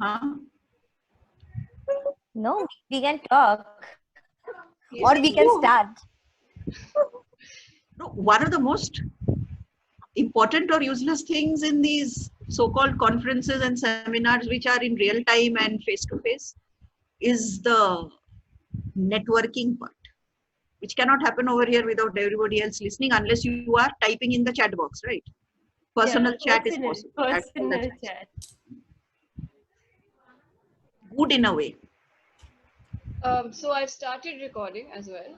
Huh? No, we can talk. Yes. Or we can start. No, one of the most important or useless things in these so-called conferences and seminars, which are in real time and face-to-face, is the networking part, which cannot happen over here without everybody else listening unless you are typing in the chat box, right? Personal chat is possible. That's all Personal that's chat. good in a way. So I've started recording as well.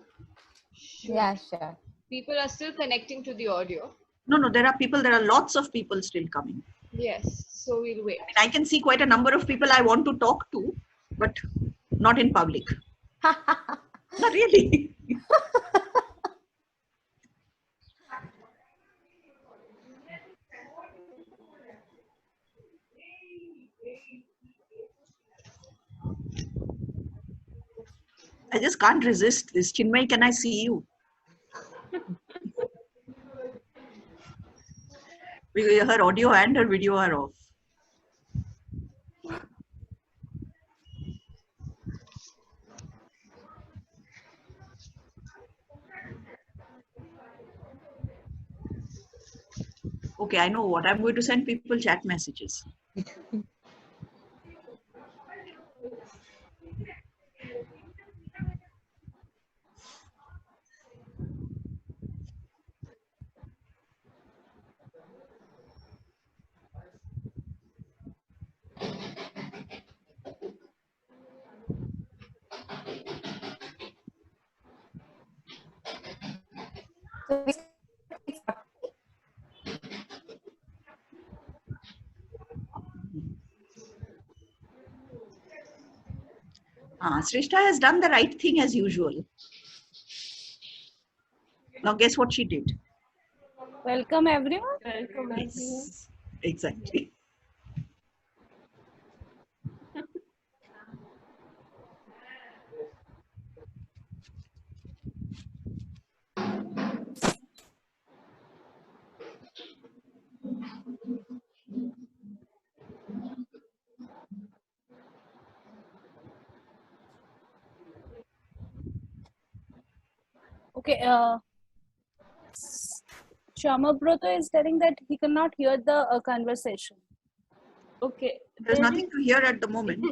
Yeah, sure. People are still connecting to the audio. No, there are lots of people still coming. Yes, so we'll wait. I can see quite a number of people I want to talk to, but not in public. Not really. I just can't resist this. Chinmay, can I see you? Her audio and her video are off. Okay, I know what. I'm going to send people chat messages. So we Srishta has done the right thing as usual. Now guess what she did? Welcome everyone. Welcome everyone. Yes, exactly. Okay, Shamabrata is telling that he cannot hear the conversation. Okay. There's there nothing is- to hear at the moment.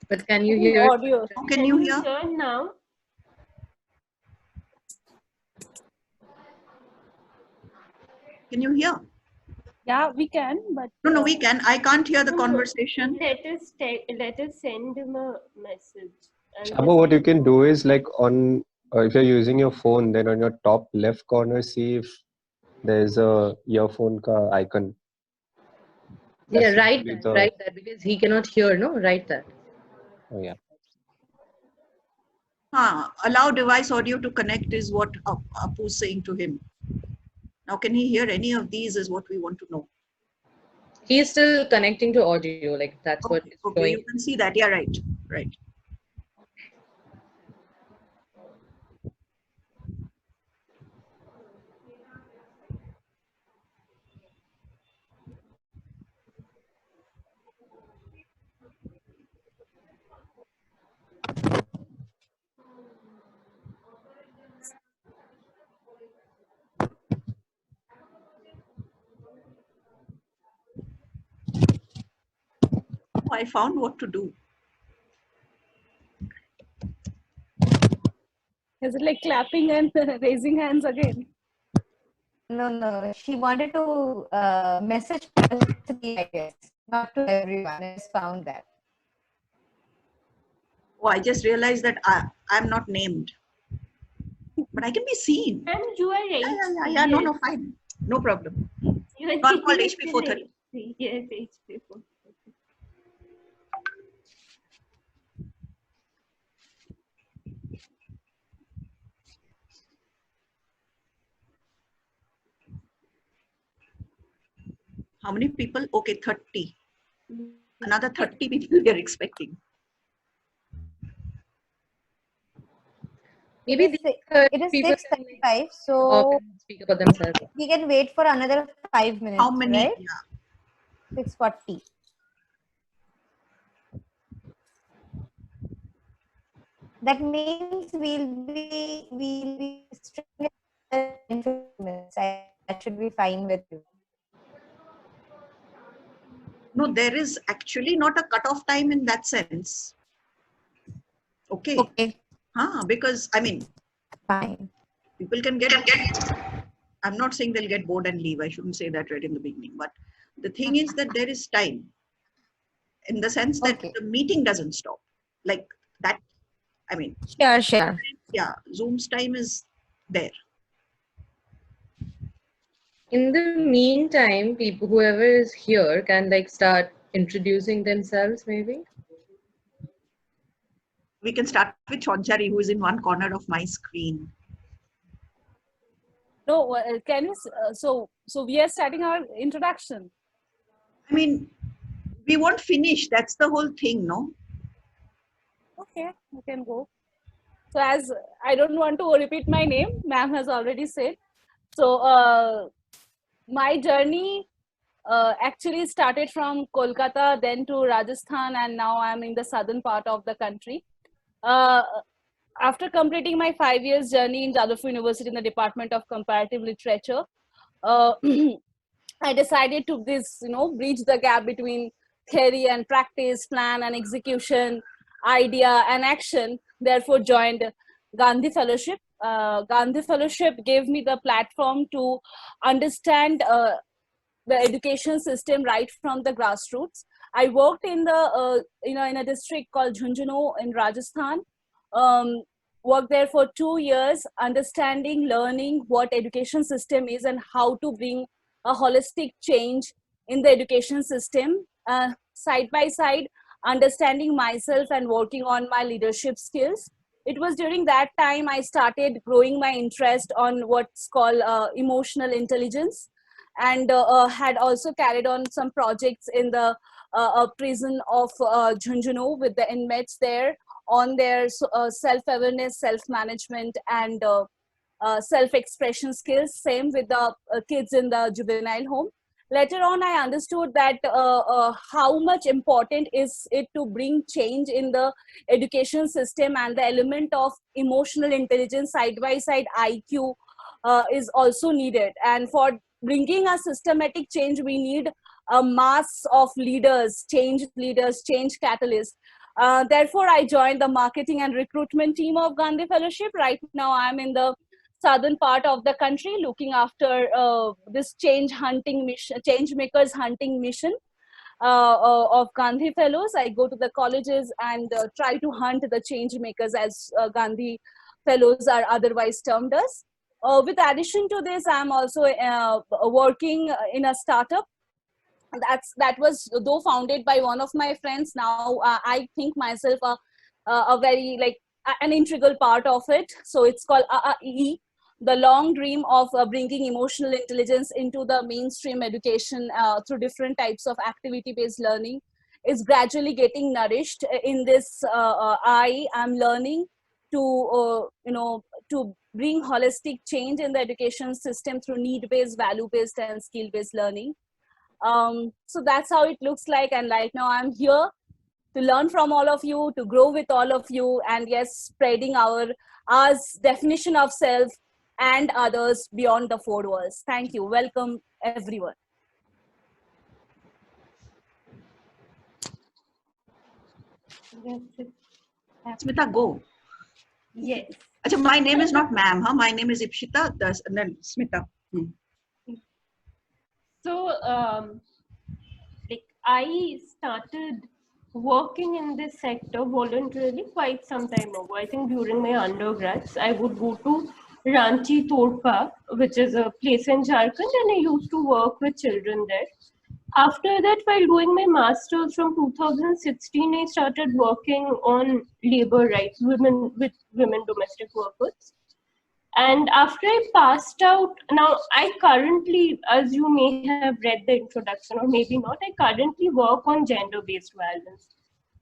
But can you hear? Audio. How can you hear? hear now? Can you hear? Yeah, we can, but No, we can. I can't hear the No, no. conversation. Let us send him a message. And Shama, what you can do is like on if you're using your phone, then on your top left corner, see if there's a earphone ka icon. Yeah, That's write usually that, the- write that because he cannot hear. No, write that. Oh yeah. Allow device audio to connect is what Apu's saying to him. Now, can he hear any of these is what we want to know. He is still connecting to audio. Like that's what Okay, is okay, showing. you can see that. Yeah, right, right. Oh, I found what to do. is it like clapping and raising hands again? no. She wanted to message three, I guess, not to everyone. I just found that. Oh, I just realized that I'm not named, but I can be seen. And you are right. Yeah. No, fine, no problem. You are Not called definitely HP 430. right. Yes, HP 430. How many people? Okay, 30. Another 30 people we are expecting. Maybe It is, these it is people can 6:35, talk so and speak about themselves. we can wait for another 5 minutes. How many? Right? Yeah. 6:40. That means we'll be staying in 15 minutes. That should be fine with you. No, there is actually not a cutoff time in that sense. Okay. Okay, Because I mean, fine. people can get. I'm not saying they'll get bored and leave. I shouldn't say that right in the beginning. But the thing is that there is time, in the sense that Okay. the meeting doesn't stop. Like that. I mean, Sure. yeah, Zoom's time is there. In the meantime, people, whoever is here, can like start introducing themselves, maybe. We can start with Chonchari, who is in one corner of my screen. No, can you? So we are starting our introduction. I mean, we won't finish. That's the whole thing, no? Okay, you can go. So as I don't want to repeat my name, ma'am has already said. So my journey actually started from Kolkata, then to Rajasthan, and now I'm in the southern part of the country. After completing my 5 years journey in Jadavpur University in the Department of Comparative Literature, I decided to bridge the gap between theory and practice, plan and execution, idea and action. Therefore, joined Gandhi Fellowship. Gandhi Fellowship gave me the platform to understand the education system right from the grassroots. I worked in the in a district called Jhunjhunu in Rajasthan. Um, Worked there for 2 years, understanding, learning what education system is and how to bring a holistic change in the education system. Side by side, understanding myself and working on my leadership skills. It was during that time I started growing my interest on what's called emotional intelligence, and had also carried on some projects in the prison of Jhunjhunu with the inmates there on their self-awareness, self-management, and self-expression skills. Same with the kids in the juvenile home. Later on, I understood that how much important is it to bring change in the education system, and the element of emotional intelligence side by side IQ is also needed. And for bringing a systematic change, we need a mass of leaders, change catalysts. Therefore, I joined the marketing and recruitment team of Gandhi Fellowship. Right now, I'm in the southern part of the country, looking after this change makers hunting mission of Gandhi Fellows. I go to the colleges and try to hunt the change makers, as Gandhi Fellows are otherwise termed as. With addition to this, I'm also working in a startup that was though founded by one of my friends. Now I think myself a very an integral part of it. So it's called AAE, the long dream of bringing emotional intelligence into the mainstream education through different types of activity based learning is gradually getting nourished in this. I am learning to to bring holistic change in the education system through need based, value based and skill based learning. So that's how it looks like. And right now I'm here to learn from all of you, to grow with all of you, and yes, spreading our definition of self and others beyond the four walls. Thank you. Welcome everyone. Smita, go. Yes. Achha, my name is not ma'am, huh? My name is Ipshita, and then Smita. So, I started working in this sector voluntarily quite some time ago. I think during my undergrads, I would go to Ranchi Todpa, which is a place in Jharkhand, and I used to work with children there. After that, while doing my master's from 2016, I started working on labor rights, women domestic workers. And after I passed out, now I currently, as you may have read the introduction or maybe not, I currently work on gender-based violence.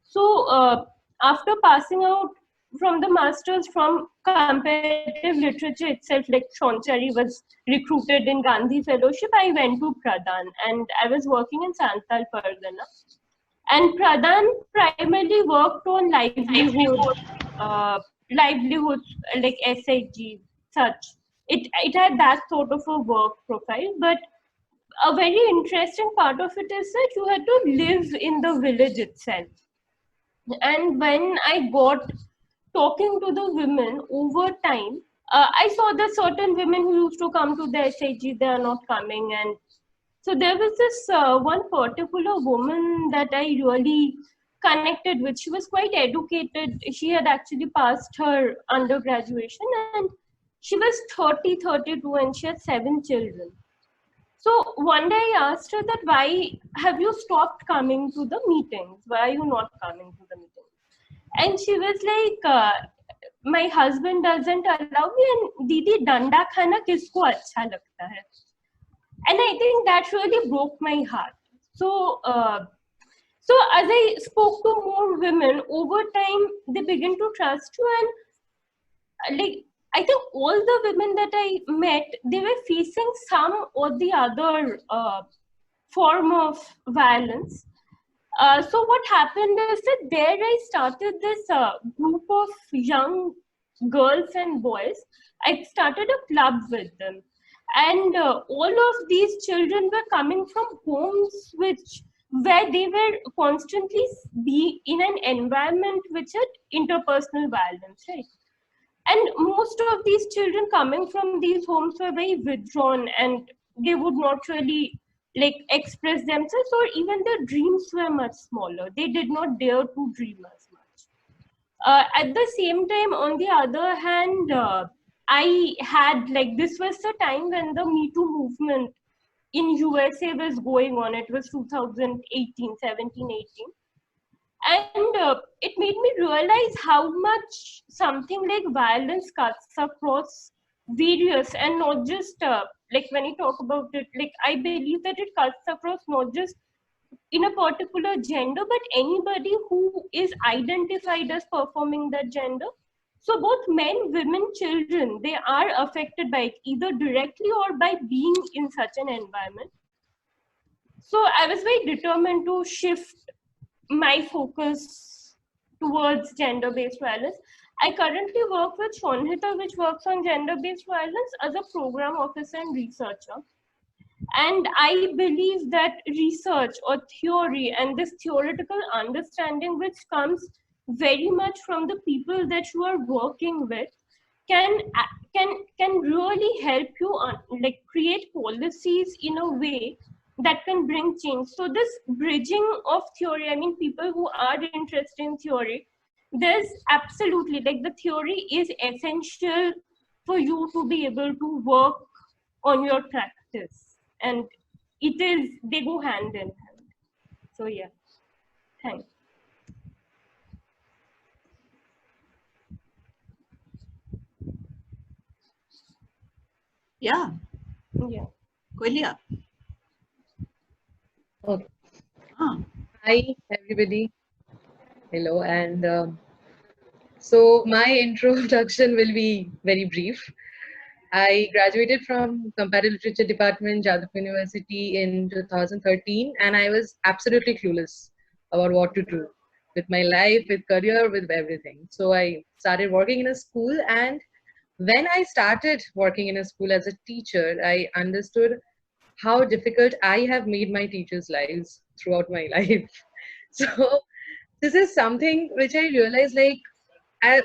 So after passing out from the masters from comparative literature itself, like Shonchari was recruited in Gandhi Fellowship, I went to Pradhan and I was working in Santal Pargana. And Pradhan primarily worked on livelihood livelihoods like SHG, such. It had that sort of a work profile, but a very interesting part of it is that you had to live in the village itself. And when I got talking to the women over time, I saw that certain women who used to come to the SHG, they are not coming. And so there was this one particular woman that I really connected with. She was quite educated. She had actually passed her undergraduation, and she was 30, 32, and she had 7 children. So one day I asked her that, why have you stopped coming to the meetings? Why are you not coming to the meetings? And she was like, my husband doesn't allow me, and Didi, danda khana kisko acha lagta hai? And I think that really broke my heart. So, so as I spoke to more women over time, they begin to trust you, and like I think all the women that I met, they were facing some or the other form of violence. So what happened is that there I started this group of young girls and boys. I started a club with them, and all of these children were coming from homes where they were constantly be in an environment which had interpersonal violence, right? And most of these children coming from these homes were very withdrawn, and they would not really like express themselves, or even their dreams were much smaller. They did not dare to dream as much. At the same time, on the other hand, I had like, this was the time when the Me Too movement in USA was going on. It was 2018, 17, 18. And it made me realize how much something like violence cuts across various, and not just like when you talk about it, like I believe that it cuts across not just in a particular gender, but anybody who is identified as performing that gender. So both men, women, children, they are affected by it either directly or by being in such an environment. So I was very determined to shift my focus towards gender-based violence. I currently work with Shonhita, which works on gender-based violence as a program officer and researcher. And I believe that research or theory and this theoretical understanding, which comes very much from the people that you are working with, can really help you like create policies in a way that can bring change. So this bridging of theory, I mean, people who are interested in theory, there's absolutely like the theory is essential for you to be able to work on your practice, and they go hand in hand. So yeah, thanks. Yeah, Yeah. Koilia. Okay. Huh. Hi, everybody. Hello. And so my introduction will be very brief. I graduated from Comparative Literature Department, Jadavpur University in 2013, and I was absolutely clueless about what to do with my life, with career, with everything. So I started working in a school, and when I started working in a school as a teacher, I understood how difficult I have made my teachers' lives throughout my life. So this is something which I realized, like, I,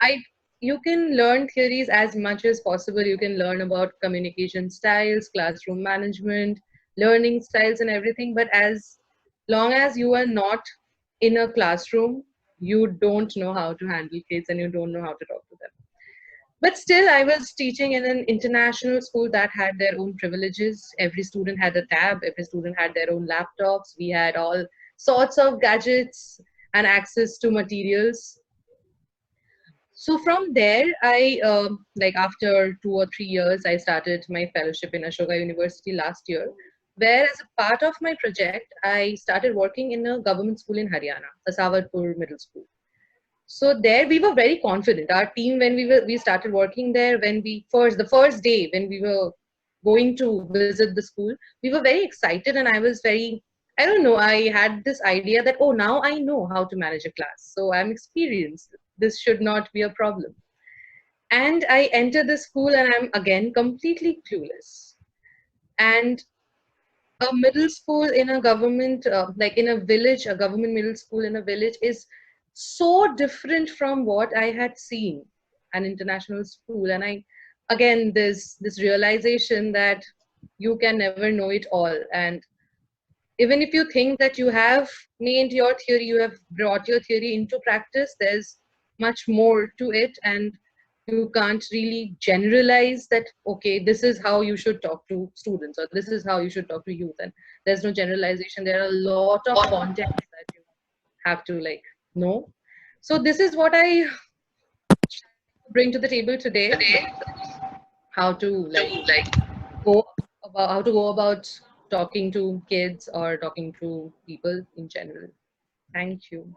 I you can learn theories as much as possible. You can learn about communication styles, classroom management, learning styles, and everything. But as long as you are not in a classroom, you don't know how to handle kids and you don't know how to talk to them. But still, I was teaching in an international school that had their own privileges. Every student had a tab, every student had their own laptops. We had all sorts of gadgets and access to materials. So from there, I like after 2 or 3 years, I started my fellowship in Ashoka University last year, where as a part of my project, I started working in a government school in Haryana, the Savarpur Middle School. So there we were very confident. Our team, when we started working there, when the first day when we were going to visit the school, we were very excited, and I was very, I don't know, I had this idea that, oh, now I know how to manage a class, so I'm experienced. this should not be a problem. And I enter the school and I'm again completely clueless. And a middle school in a government, like in a village, a government middle school in a village is so different from what I had seen an international school. And again, there's this realization that you can never know it all. And even if you think that you have made your theory, you have brought your theory into practice, there's much more to it. And you can't really generalize that, okay, this is how you should talk to students, or this is how you should talk to youth. And there's no generalization. There are a lot of context that you have to like know. So this is what I bring to the table today. How to go about how to go about talking to kids or talking to people in general. Thank you.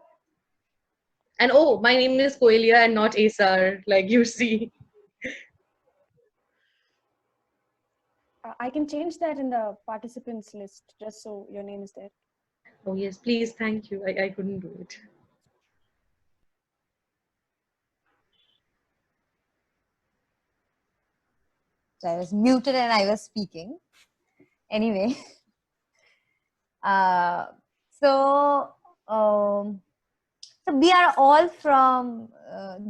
And oh, my name is Koelia and not Asar, like you see. I can change that in the participants list just so your name is there. Oh yes, please, thank you. I couldn't do it. So I was muted and I was speaking. Anyway, so we are all from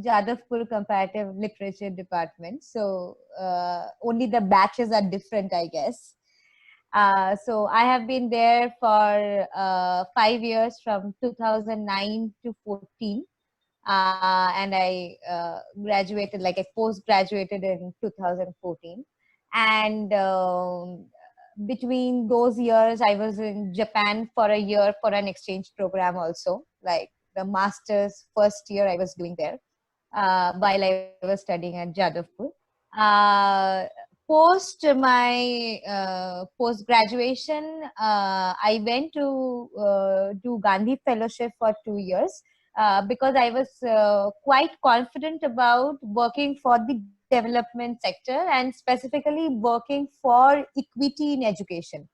Jadavpur Comparative Literature Department. So only the batches are different, I guess. So I have been there for 5 years, from 2009 to 14. And I graduated, like I post-graduated in 2014. And between those years, I was in Japan for a year for an exchange program also, like the master's first year I was doing there while I was studying at Jadavpur. Post my post-graduation, I went to do Gandhi Fellowship for 2 years because I was quite confident about working for the development sector and specifically working for equity in education.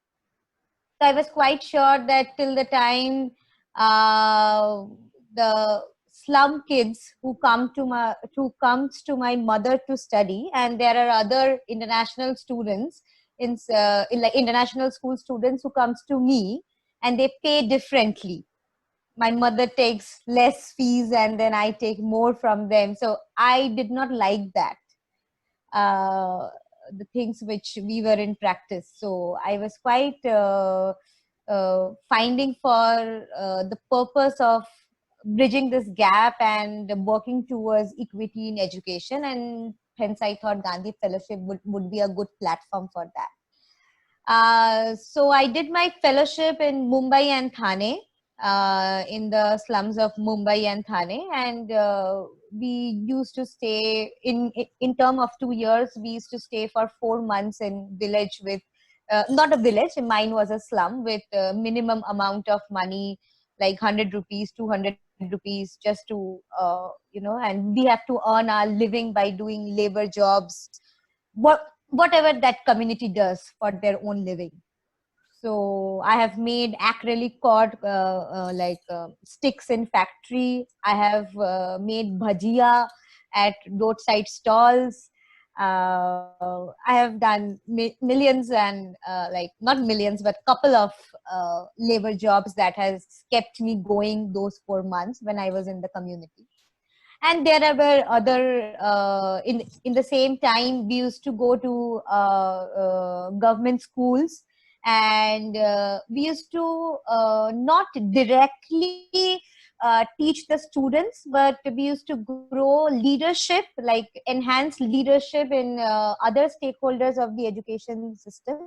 So I was quite sure that till the time the slum kids who comes to my mother to study, and there are other international students in like international school students who comes to me and they pay differently. My mother takes less fees and then I take more from them. So I did not like that. The things which we were in practice. So I was quite finding for the purpose of bridging this gap and working towards equity in education, and hence I thought Gandhi Fellowship would be a good platform for that. So I did my fellowship in Mumbai and Thane, in the slums of Mumbai and Thane, and we used to stay in term of 2 years. We used to stay for 4 months in village with not a village. Mine was a slum with minimum amount of money, like 100 rupees, 200 rupees, just to and we have to earn our living by doing labor jobs, whatever that community does for their own living. So I have made acrylic cord sticks in factory. I have made bhajia at roadside stalls. I have done millions and like not millions, but couple of labor jobs that has kept me going those 4 months when I was in the community. And there were other in the same time we used to go to government schools, and we used to not directly teach the students, but we used to grow leadership, like enhance leadership in other stakeholders of the education system,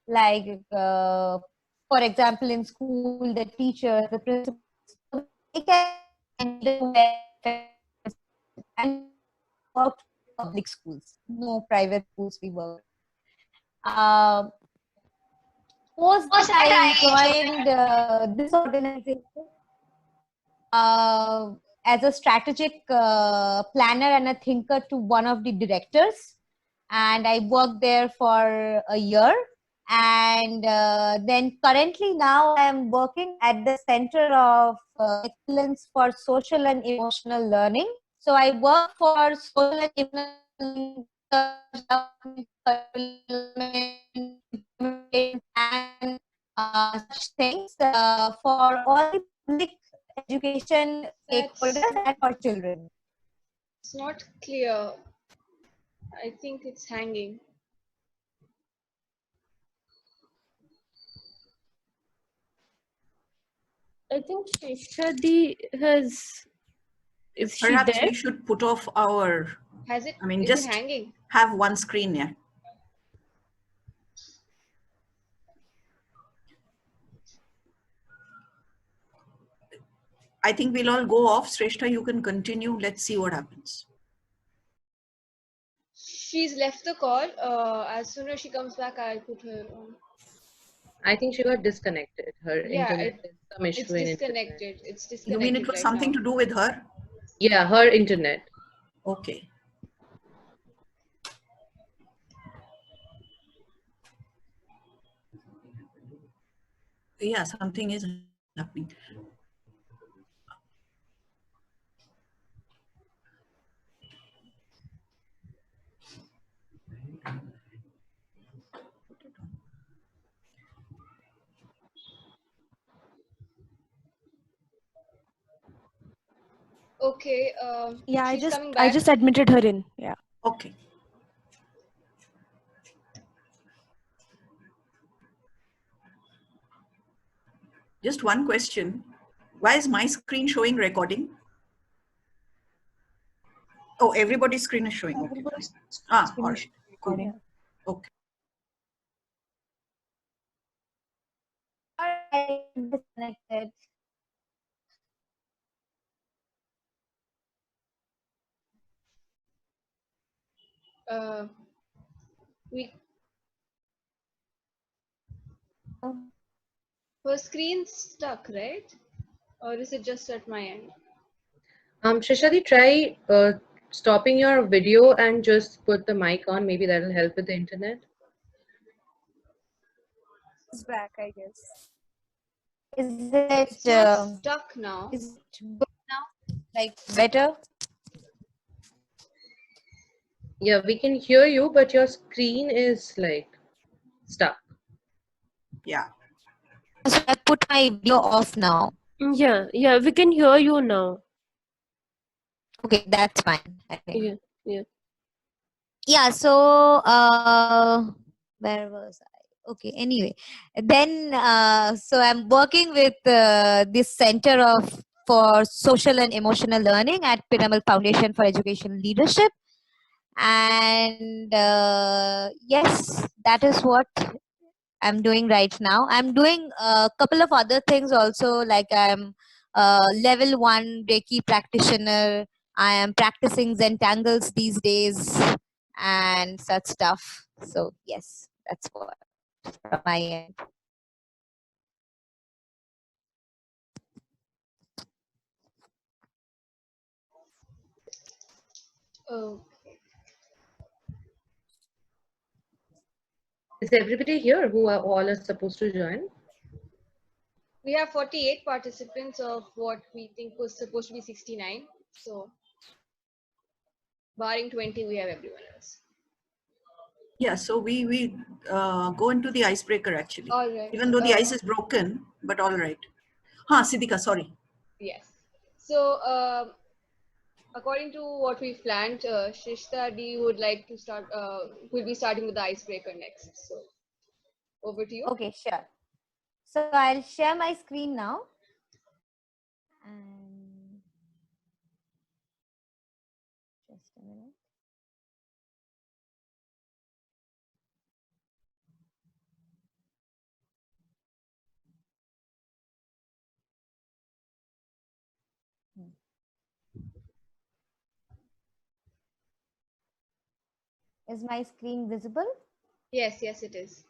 like for example in school the teachers, the principals, so they can and worked with public schools, no private schools we worked. Post that I joined this organization as a strategic planner and a thinker to one of the directors, and I worked there for a year. And then currently now I am working at the Center of Excellence for Social and Emotional Learning. So I work for social and emotional learning and such things for all the public education stakeholders and for children. It's not clear. I think it's hanging. I think Sheshadi is she Perhaps there? we should put off our, Has it? I mean, Is just it hanging? have one screen here. I think we'll all go off. Shrestha, you can continue. Let's see what happens. She's left the call. As soon as she comes back, I'll put her on. I think she got disconnected. Her Yeah, internet is some issue it's in internet. disconnected. It's disconnected. You mean it was right something now. to do with her? Yeah, her internet. Okay. Yeah, something is happening. Okay. Yeah, She's coming I back. just admitted her in. Yeah. Okay. Just one question. Why is my screen showing recording? Oh, everybody's screen is showing. Okay. Everybody's All screen is right. recording. Okay. I disconnected. We her screen's stuck, right? Or is it just at my end? Shishadi, try stopping your video and just put the mic on. Maybe that'll help with the internet. It's back, I guess. Is it It's not stuck now. is it good now? Like better? Yeah, we can hear you, but your screen is like stuck. Yeah. So I put my video off now. Yeah, we can hear you now. Okay, that's fine. I think. Yeah. Yeah, so where was I? Okay, anyway, then so I'm working with this Center of for Social and Emotional Learning at Piramal Foundation for Education Leadership, and yes, that is what I'm doing right now. I'm doing a couple of other things also, like I'm level 1 Reiki practitioner. I am practicing Zentangles these days and such stuff. So yes, that's what from my end. Oh, Is everybody here who are all are supposed to join? we have 48 participants of what we think was supposed to be 69. So, barring 20, we have everyone else. Yeah, so we go into the icebreaker actually. All right. Even though the ice is broken, but all right. Siddhika, sorry. Yes. So, according to what we've planned, Shrishta, do you would like to start? We'll be starting with the icebreaker next. So, over to you. Okay, sure. So I'll share my screen now. And just a minute. Is my screen visible? Yes, it is.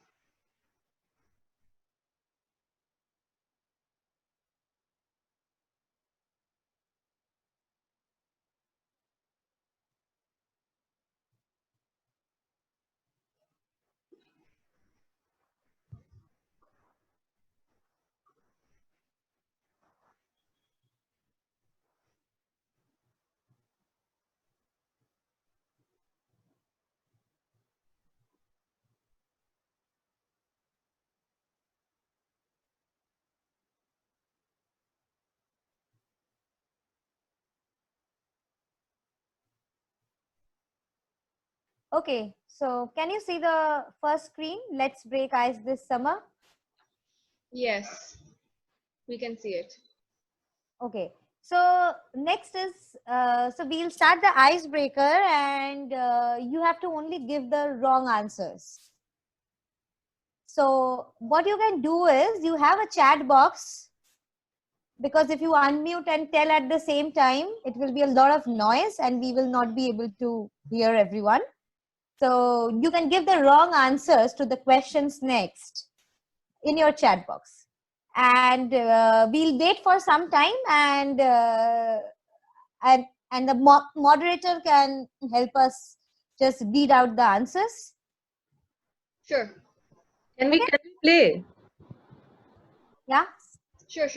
Okay, so can you see the first screen? Let's break ice this summer. Yes, we can see it. Okay, so next is, so we'll start the icebreaker and you have to only give the wrong answers. So what you can do is you have a chat box, because if you unmute and tell at the same time, it will be a lot of noise and we will not be able to hear everyone. So you can give the wrong answers to the questions next in your chat box. And we'll wait for some time, and the moderator can help us just read out the answers. Sure. Can we play? Yeah. Sure.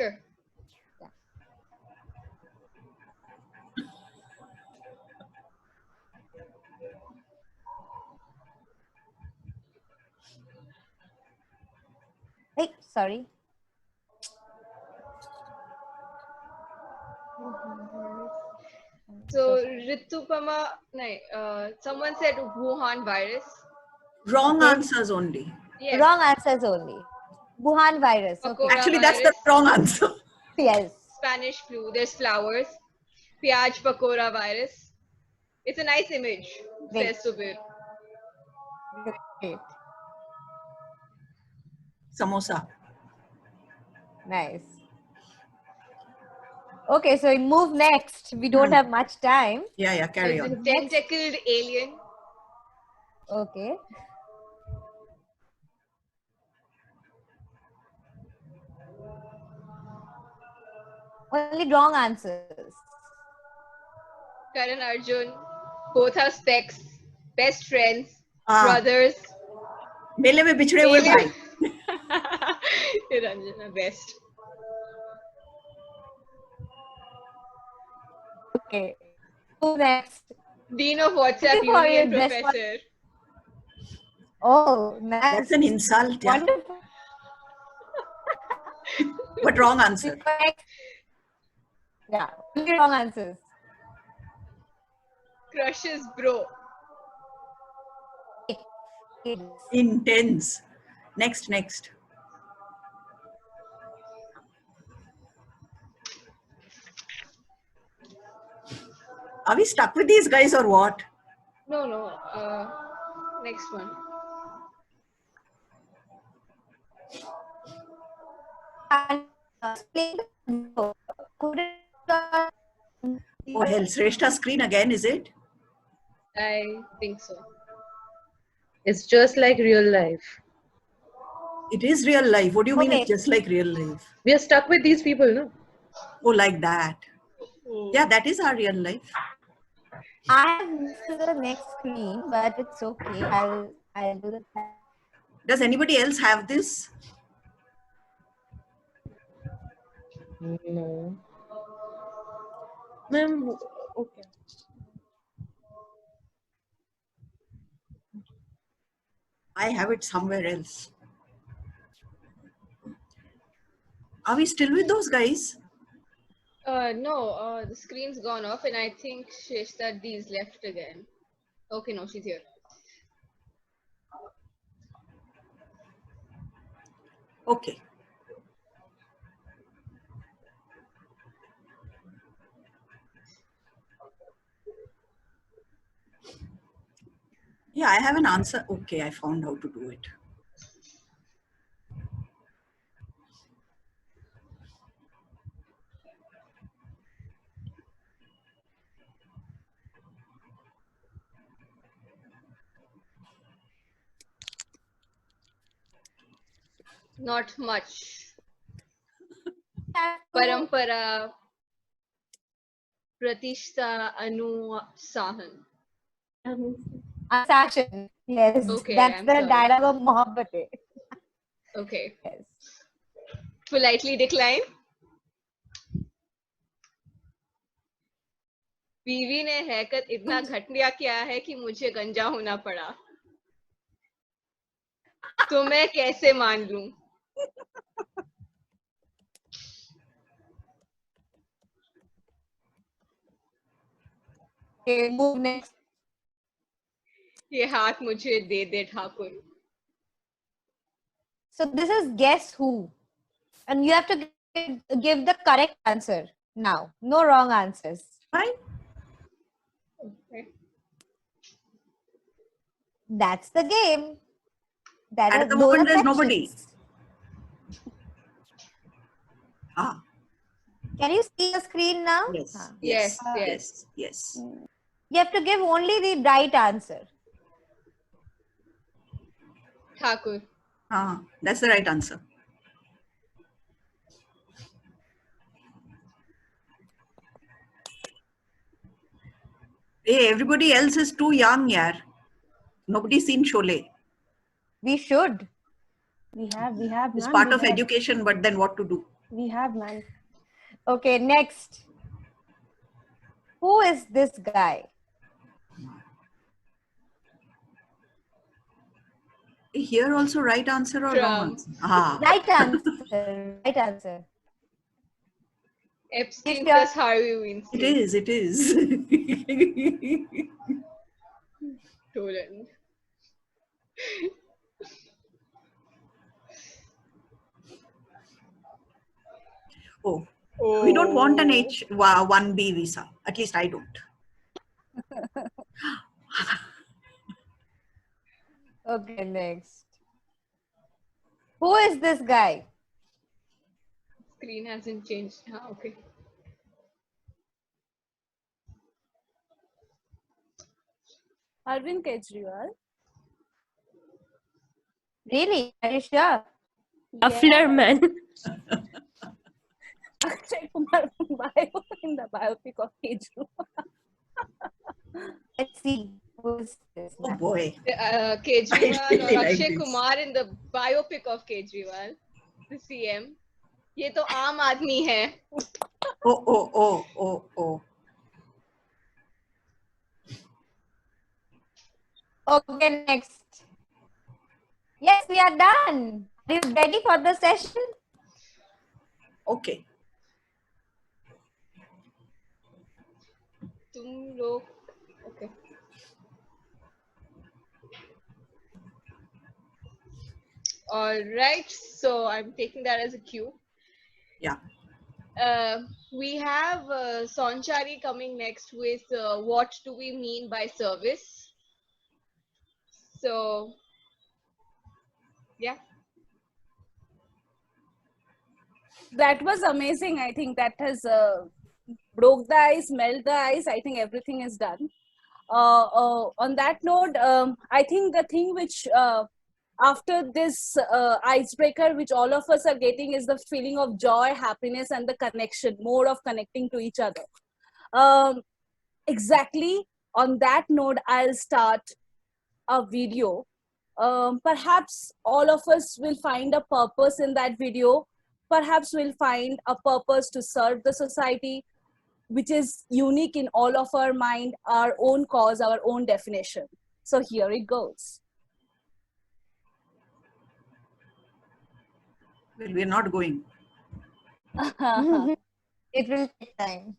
Hey, sorry. So Ritupama, someone said Wuhan virus. Wrong Okay. answers only. Yes. Wrong answers only. Wuhan virus. Okay. Pakora Actually, that's the virus, wrong answer. Yes. Spanish flu. There's flowers. Pyaj pakora virus. It's a nice image, Great. says Subir. Great. Samosa. Nice. Okay, so we move next. We don't have much time. Yeah, carry There's a on. tentacled alien. Okay. Only wrong answers. Karan Arjun. Both are specs. Best friends. Ah. Brothers. मेले में बिछड़े हुए भाई. Ranjana, best. Okay. Who next? Dean of WhatsApp you for Union your best Professor. Oh, nice. That's an insult. Yeah. Wonderful. But wrong answer. Yeah, only wrong answers. Crushes bro. Intense. Next. Are we stuck with these guys or what? No. Next one. Oh hell, Sreshta's screen again, is it? I think so. It's just like real life. It is real life. What do you mean Okay. it's just like real life? We are stuck with these people, no? Oh, like that. Yeah, that is our real life. I have moved to the next screen, but it's okay. I'll do the. Does anybody else have this? No. Ma'am, okay. I have it somewhere else. Are we still with those guys? No, the screen's gone off, and I think Shrestha D's left again. Okay, no, she's here. Okay. Yeah, I have an answer. Okay, I found how to do it. Not much. Parampara, Pratishta, Anusahan. Assassin. Yes, Okay, that's I'm the sorry. dialogue of Mohabbat. Okay. Yes. Politely decline. बीवी ने हैकत इतना घटिया किया है कि मुझे गंजा होना पड़ा तो मैं कैसे मान लूं Okay, move next. ये हाथ मुझे दे दे Thakur. So this is guess who. And you have to give the correct answer now. No wrong answers. Fine. Okay. That's the game. At the those moment, are there's nobody. questions. Ah, Can you see the screen now? yes, Ah. yes, Yes, yes, yes. You have to give only the right answer. Thakur. Ah, that's the right answer. Hey, everybody else is too young, yaar. Nobody's seen Sholay. We should. We have, It's man. part we of have. education, but then what to do? We have, man. Okay, next. Who is this guy? Here also right answer or wrong Trump. answer? Ah, Right answer. Right answer. Epstein Yes, plus Harvey Weinstein. it is. Toland. Oh, we don't want an H1B visa. At least I don't. Okay, next. Who is this guy? Screen hasn't changed. Ah, okay. Arvind Kejriwal. Really? Are you sure? Muffler man. Akshay Kumar bio in the biopic of Kejriwal. Let's see. Who is this Oh man? boy. Kejriwal I really or like Akshay this. Kumar in the biopic of Kejriwal, the CM. ये तो आम आदमी है. Oh. Okay, next. Yes, we are done. Are you ready for the session? Okay. तुम लोग. Okay. All right. So I'm taking that as a cue. Yeah. We have Sonchari coming next with what do we mean by service? So, yeah. That was amazing. I think that has broke the ice, melt the ice. I think everything is done. On that note, I think the thing which after this icebreaker, which all of us are getting, is the feeling of joy, happiness, and the connection, more of connecting to each other. Exactly on that note, I'll start a video. Perhaps all of us will find a purpose in that video. Perhaps we'll find a purpose to serve the society, which is unique in all of our mind, our own cause, our own definition. So here it goes. Well, we're not going. It will take time.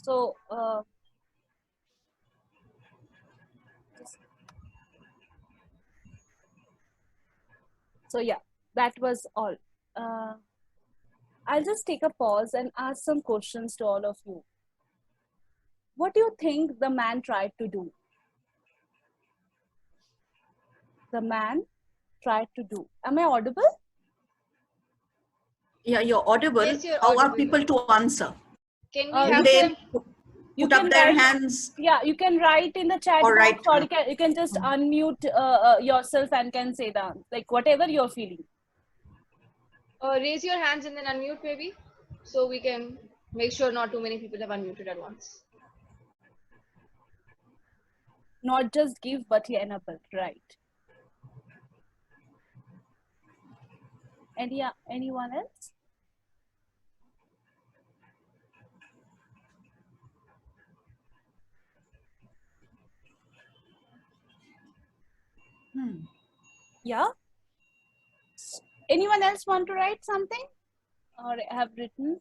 So, so yeah, that was all. Uh, I'll just take a pause and ask some questions to all of you. What do you think the man tried to do? The man tried to do. Am I audible? Yeah, you're audible. Yes, you're How are audible. people to answer? Can we You have They them? You put up can their write, hands yeah, you can write in the chat or box, write. or you can just unmute yourself and can say that, like whatever you're feeling. Raise your hands and then unmute maybe, so we can make sure not too many people have unmuted at once. Not just give, but enable, right? Anyone else? Yeah. Anyone else want to write something or have written?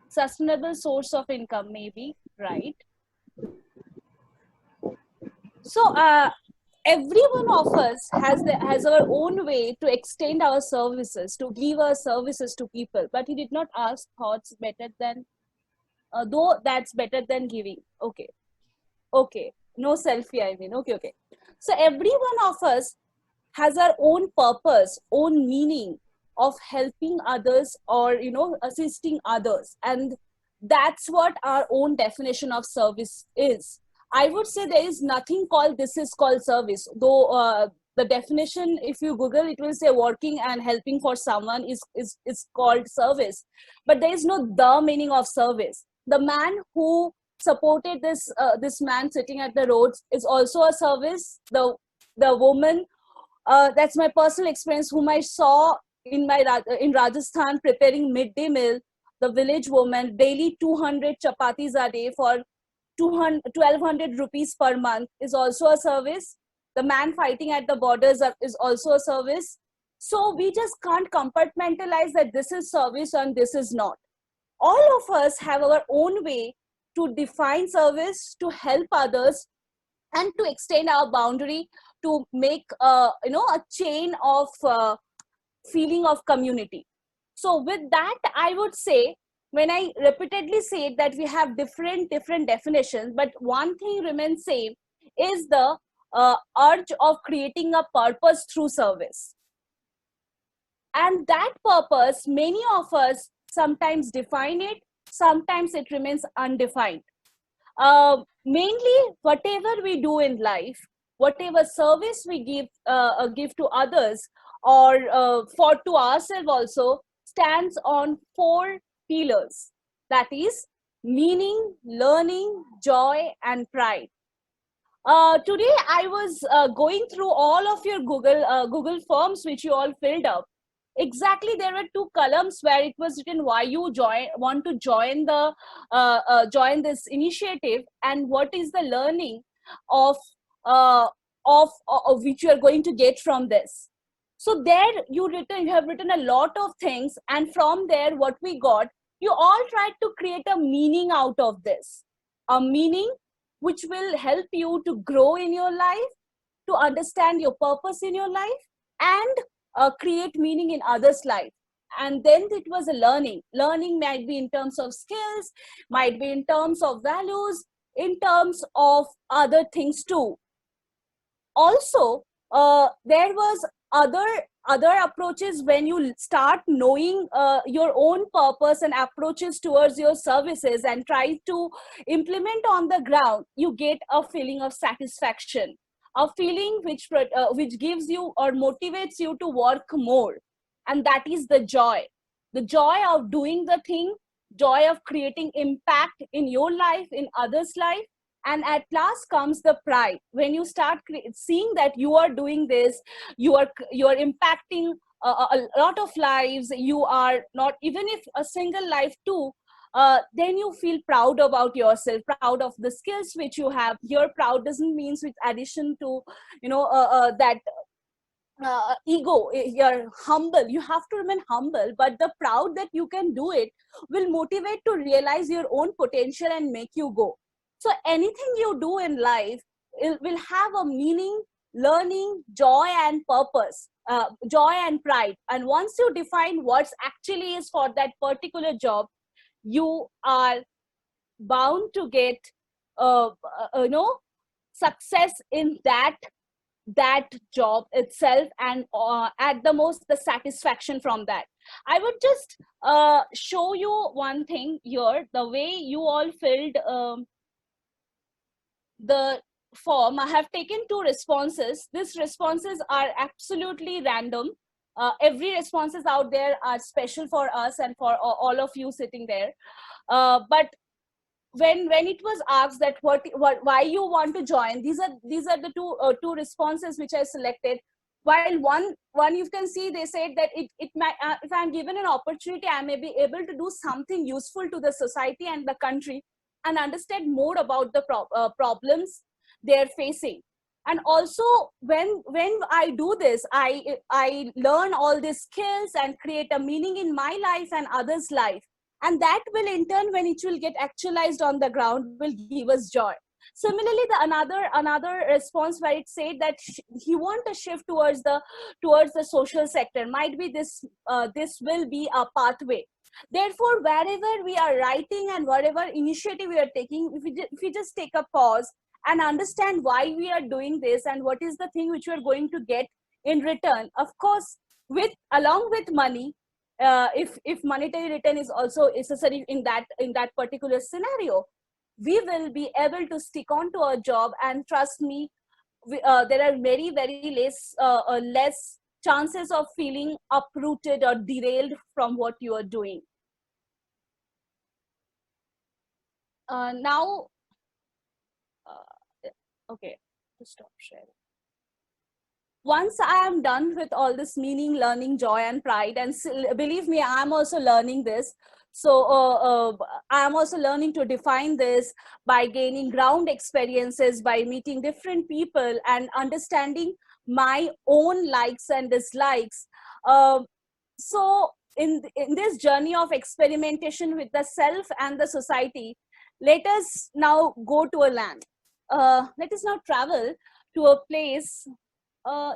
Sustainable source of income, maybe, right? So every one of us has our own way to extend our services, to give our services to people, but he did not ask thoughts better than, though that's better than giving. Okay, no selfie, I mean. Okay. So every one of us has our own purpose, own meaning of helping others, or assisting others, and that's what our own definition of service is. I would say there is nothing called this is called service, though the definition, if you Google, it will say working and helping for someone is called service, but there is no the meaning of service. The man who supported this man sitting at the roads is also a service. The woman, that's my personal experience, whom I saw in Rajasthan preparing midday meal. The village woman, daily 200 chapatis a day for 1,200 rupees per month, is also a service. The man fighting at the borders is also a service. So we just can't compartmentalize that this is service and this is not. All of us have our own way to define service, to help others, and to extend our boundary, to make a chain of feeling of community. So with that, I would say, when I repeatedly say that we have different definitions, but one thing remains same, is the urge of creating a purpose through service. And that purpose, many of us sometimes define it, sometimes it remains undefined. Mainly, whatever we do in life, whatever service we give to others, or for to ourselves also, stands on 4 pillars. That is meaning, learning, joy, and pride. Today, I was going through all of your Google forms which you all filled up. Exactly, there were 2 columns where it was written why you want to join this initiative, and what is the learning of which you are going to get from this. So there you have written a lot of things, and from there what we got, you all tried to create a meaning out of this, a meaning which will help you to grow in your life, to understand your purpose in your life, and create meaning in others' life. And then it was a learning might be in terms of skills, might be in terms of values, in terms of other things too. Also, there was other approaches. When you start knowing your own purpose and approaches towards your services and try to implement on the ground, you get a feeling of satisfaction, a feeling which gives you or motivates you to work more. And that is the joy of doing the thing, joy of creating impact in your life, in others' life. And at last comes the pride. When you start seeing that you are doing this, you are impacting a lot of lives, you are not, even if a single life too, then you feel proud about yourself, proud of the skills which you have. Here, proud doesn't mean with addition to that ego, you're humble, you have to remain humble, but the proud that you can do it will motivate to realize your own potential and make you go. So anything you do in life will have a meaning, learning, joy and purpose, joy and pride. And once you define what's actually is for that particular job, you are bound to get success in that job itself, and at the most the satisfaction from that. I would just show you one thing here, the way you all filled the form. I have taken 2 responses. These responses are absolutely random. Every responses out there are special for us and for all of you sitting there. But when it was asked that what why you want to join, these are the two responses which I selected. While one you can see they said that it might, if I'm given an opportunity, I may be able to do something useful to the society and the country and understand more about the problems they're facing. And also when I do this, I learn all these skills and create a meaning in my life and others' life, and that will in turn, when it will get actualized on the ground, will give us joy. Similarly, the another response where it said that he want a shift towards the social sector, might be this will be a pathway. Therefore, wherever we are writing and whatever initiative we are taking, if we just take a pause and understand why we are doing this and what is the thing which we are going to get in return, of course, with along with money, if monetary return is also necessary in that particular scenario, we will be able to stick on to our job. And trust me, there are very less chances of feeling uprooted or derailed from what you are doing. Now, okay, to stop sharing. Once I am done with all this meaning, learning, joy, and pride, and believe me, I'm also learning this. So I'm also learning to define this by gaining ground experiences, by meeting different people and understanding my own likes and dislikes. So in this journey of experimentation with the self and the society, let us now go to a land. Let us now travel to a place.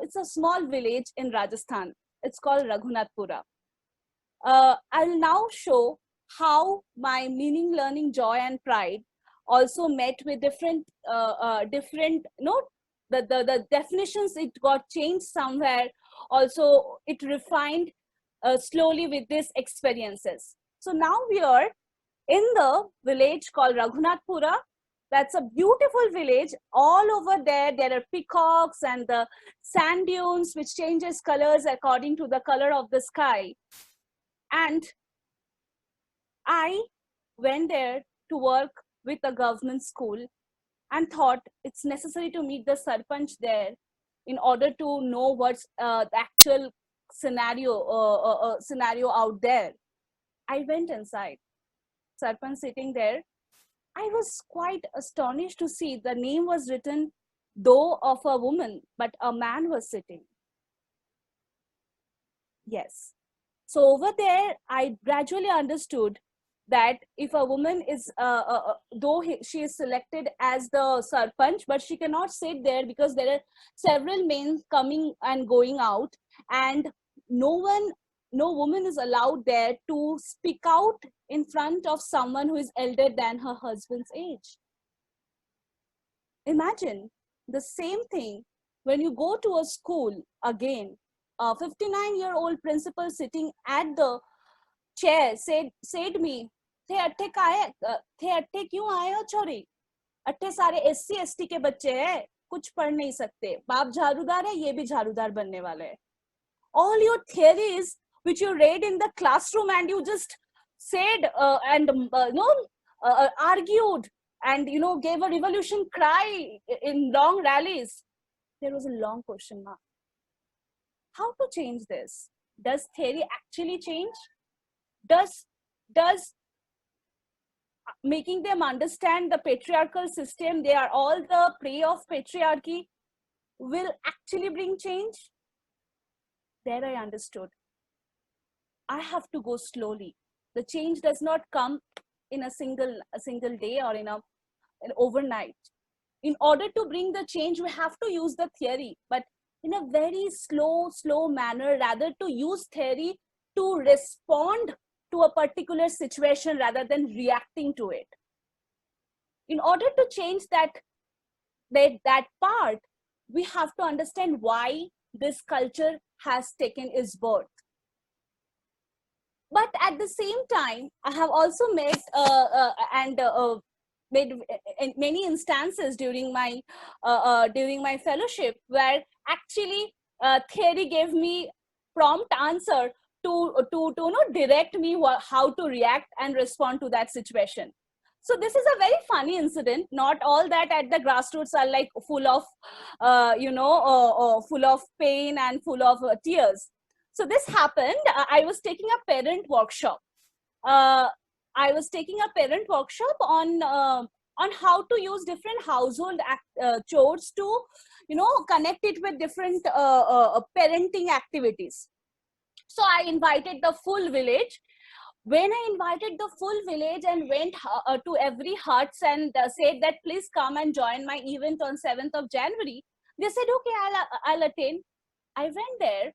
It's a small village in Rajasthan. It's called Raghunathpura. I'll now show how my meaning, learning, joy, and pride also met with different, the definitions, it got changed somewhere. Also, it refined slowly with these experiences. So now we are in the village called Raghunathpura. That's a beautiful village. All over there are peacocks and the sand dunes, which changes colors according to the color of the sky. And I went there to work with a government school and thought it's necessary to meet the sarpanch there in order to know what's the actual scenario out there. I went inside. Sarpanch sitting there. I was quite astonished to see the name was written, though of a woman, but a man was sitting. Yes. So over there, I gradually understood that if a woman is, though she is selected as the sarpanch, but she cannot sit there because there are several men coming and going out, and no woman is allowed there to speak out in front of someone who is elder than her husband's age. Imagine the same thing when you go to a school again. A 59-year-old principal sitting at the chair said me, थे अट्ठे क्यों आए हो छोरी? अट्ठे सारे SC ST के बच्चे हैं, कुछ पढ़ नहीं सकते, बाप झाड़ूदार है, ये भी झाड़ूदार बनने वाले हैं. All your theories which you read in the classroom and you just said argued and gave a revolution cry in long rallies, there was a long question mark. How to change this? Does theory actually change? Does making them understand the patriarchal system, they are all the prey of patriarchy, will actually bring change? There I understood I have to go slowly. The change does not come in a single day or in an overnight. In order to bring the change, we have to use the theory, but in a very slow manner, rather to use theory to respond to a particular situation rather than reacting to it. In order to change that part, we have to understand why this culture has taken its birth. But at the same time, I have also made made in many instances during my fellowship where actually theory gave me prompt answer to direct me how to react and respond to that situation. So this is a very funny incident. Not all that at the grassroots are like full of full of pain and full of tears. So this happened. I was taking a parent workshop. I was taking a parent workshop on how to use different household chores to, connect it with different parenting activities. So I invited the full village. When I invited the full village and went to every huts and said that please come and join my event on 7th of January, they said, okay, I'll attend. I went there.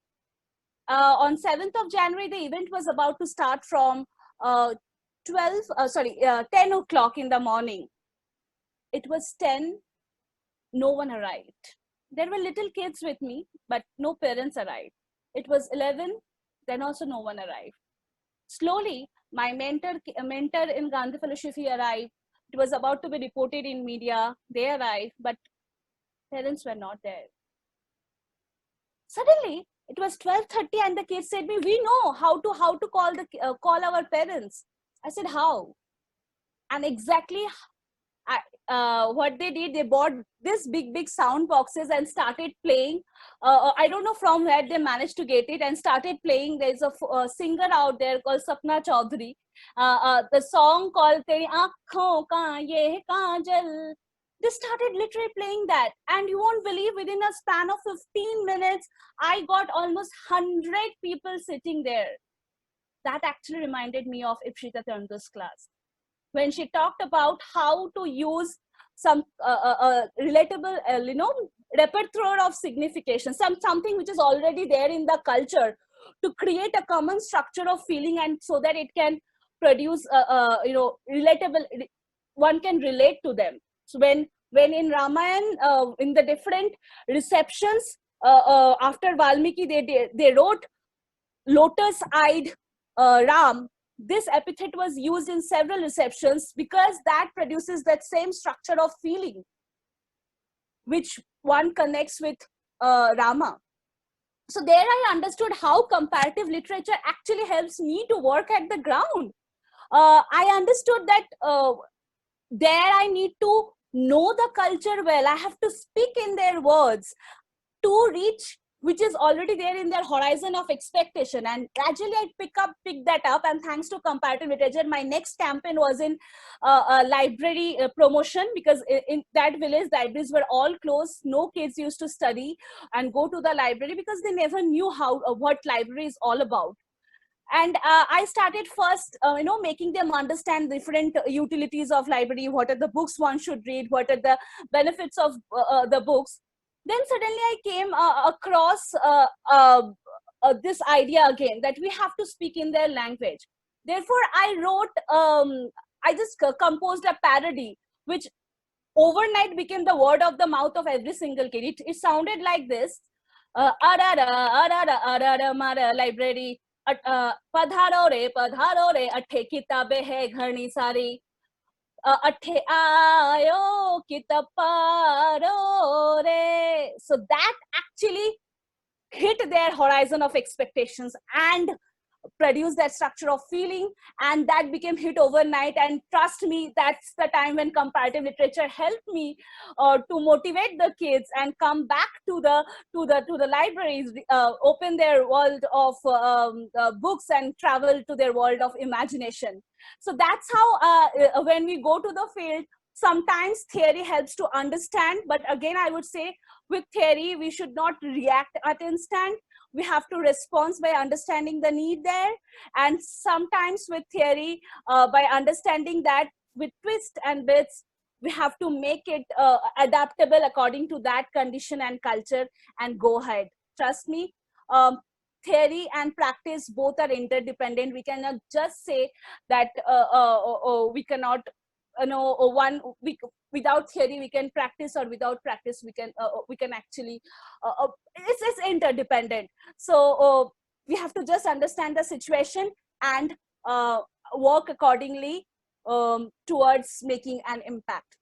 On 7th of January, the event was about to start from 10 o'clock in the morning. It was 10, no one arrived. There were little kids with me, but no parents arrived. It was 11, then also no one arrived. Slowly, my mentor in Gandhi Fellowship, he arrived. It was about to be reported in media. They arrived, but parents were not there. Suddenly, it was 12:30 and the kids said me, we know how to call our parents. I said, how? And exactly what they did, they bought this big sound boxes and started playing. I don't know from where they managed to get it and started playing. There's a singer out there called Sapna Chaudhary. The song called Teri Aankhon Ka Ye Kajal. They started literally playing that, and you won't believe, within a span of 15 minutes, I got almost 100 people sitting there. That actually reminded me of Ipshita Tandur's class, when she talked about how to use some relatable, repertoire of signification, something which is already there in the culture, to create a common structure of feeling, and so that it can produce, relatable, one can relate to them. So when in Ramayana, in the different receptions, after Valmiki, they wrote lotus-eyed Ram. This epithet was used in several receptions because that produces that same structure of feeling, which one connects with Rama. So there I understood how comparative literature actually helps me to work at the ground. I understood that there I need to know the culture well. I have to speak in their words to reach which is already there in their horizon of expectation. And gradually I pick that up, and thanks to comparative literature, my next campaign was in library promotion, because in that village, libraries were all closed. No kids used to study and go to the library because they never knew how what library is all about. And I started first, making them understand different utilities of library, what are the books one should read, what are the benefits of the books. Then suddenly I came across this idea again, that we have to speak in their language. Therefore, I wrote, I just composed a parody, which overnight became the word of the mouth of every single kid. It sounded like this. Arara mara library. पधारो रे अठे किताबें है घनी सारी अठे आयो किताब पारो रे. So that actually hit their horizon of expectations and produce that structure of feeling, and that became hit overnight. And trust me, that's the time when comparative literature helped me to motivate the kids and come back to the libraries, open their world of books and travel to their world of imagination. So that's how when we go to the field, sometimes theory helps to understand, but again I would say with theory we should not react at instant. we have to respond by understanding the need there, and sometimes with theory, by understanding that, with twist and bits, we have to make it adaptable according to that condition and culture, and go ahead. Trust me, theory and practice both are interdependent. We cannot just say that we cannot, without theory we can practice, or without practice we can actually it's interdependent. So we have to just understand the situation and work accordingly towards making an impact.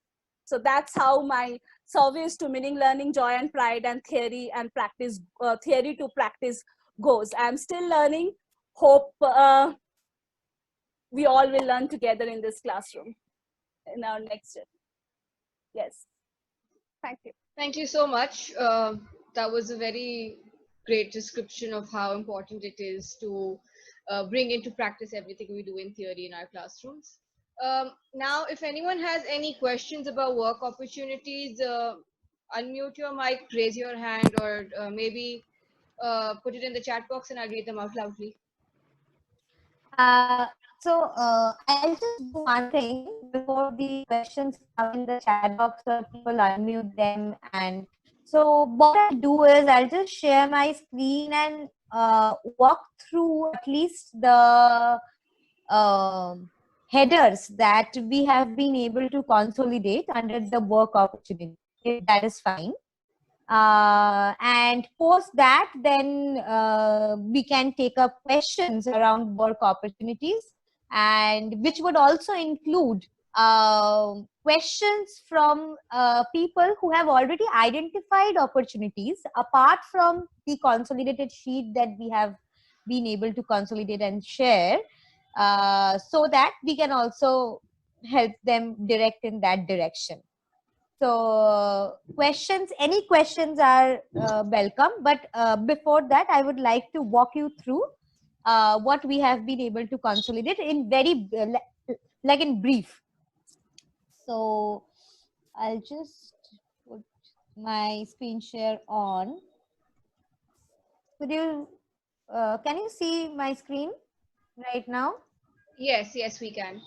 So that's how my service to meaning, learning, joy and pride, and theory and practice, theory to practice goes. I'm still learning. Hope we all will learn together in this classroom in our next year. Yes. Thank you. Thank you so much. That was a very great description of how important it is to bring into practice everything we do in theory in our classrooms. Now, if anyone has any questions about work opportunities, unmute your mic, raise your hand, or maybe put it in the chat box and I'll read them out loudly. I'll just do one thing before the questions come in the chat box or people unmute them. And so what I'll do is I'll just share my screen and walk through at least the headers that we have been able to consolidate under the work opportunity, if that is fine. And post that, then we can take up questions around work opportunities, and which would also include questions from people who have already identified opportunities apart from the consolidated sheet that we have been able to consolidate and share, so that we can also help them direct in that direction. So questions, any questions are welcome. But before that, I would like to walk you through what we have been able to consolidate in very, like in brief. So I'll just put my screen share on. Could you, can you see my screen right now? Yes, we can.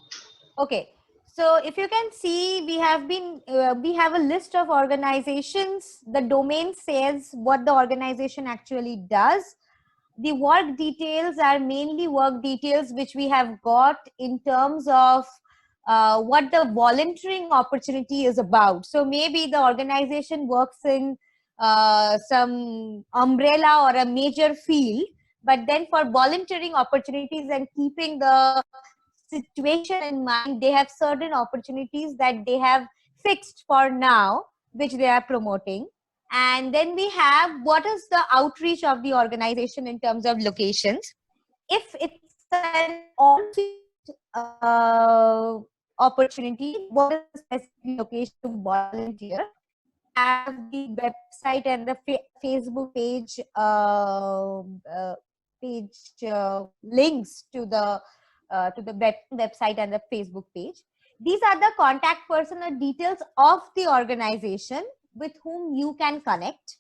Okay. So if you can see, we have been, we have a list of organizations. The domain says what the organization actually does. The work details are mainly work details which we have got in terms of what the volunteering opportunity is about. So maybe the organization works in some umbrella or a major field, but then for volunteering opportunities and keeping the situation in mind, they have certain opportunities that they have fixed for now, which they are promoting. And then we have what is the outreach of the organization in terms of locations. If it's an all-field opportunity, what is the specific location to volunteer? We have the website and the Facebook page links to the website and the Facebook page. These are the contact person or details of the organization with whom you can connect.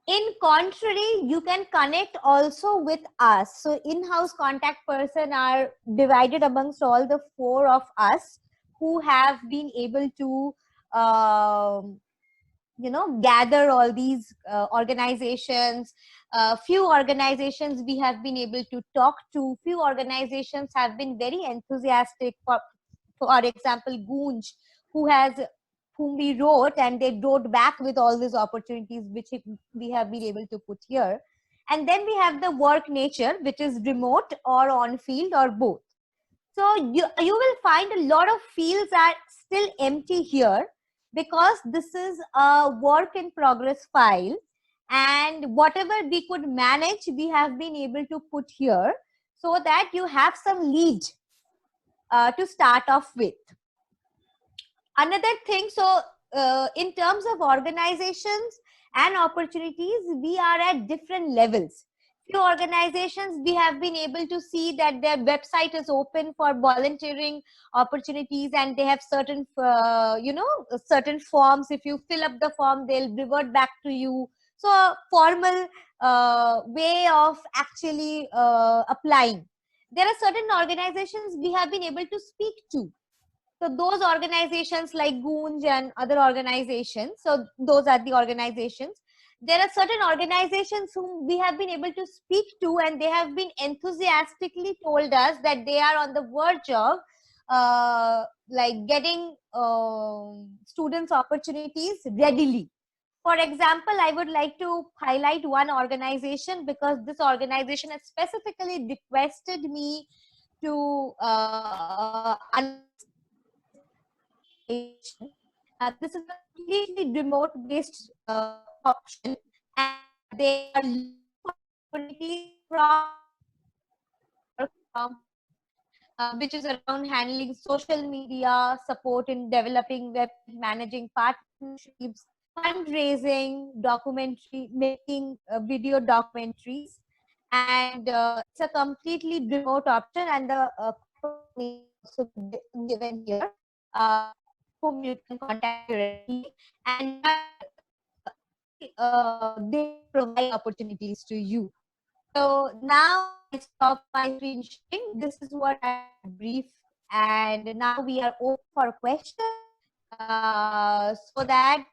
In contrary, you can connect also with us. So in-house contact person are divided amongst all the 4 of us who have been able to gather all these organizations. Few organizations we have been able to talk to. Few organizations have been very enthusiastic. For example, Goonj, whom we wrote, and they wrote back with all these opportunities which we have been able to put here. And then we have the work nature, which is remote or on field or both. So you will find a lot of fields are still empty here, because this is a work in progress file, and whatever we could manage, we have been able to put here so that you have some lead to start off with. Another thing, so in terms of organizations and opportunities, we are at different levels. Few organizations, we have been able to see that their website is open for volunteering opportunities, and they have certain, certain forms. If you fill up the form, they'll revert back to you. So a formal way of actually applying. There are certain organizations we have been able to speak to. So those organizations like Goonj and other organizations, so those are the organizations. There are certain organizations whom we have been able to speak to, and they have been enthusiastically told us that they are on the verge of like getting students opportunities readily. For example, I would like to highlight one organization because this organization has specifically requested me to this is a completely remote-based option, and they are looking for opportunities from which is around handling social media, support in developing web, managing partnerships, fundraising, documentary, making video documentaries, and it's a completely remote option, and the company is also given here, whom you can contact directly, and they provide opportunities to you. So now I stop my screen sharing. This is what I brief, and now we are open for questions, so that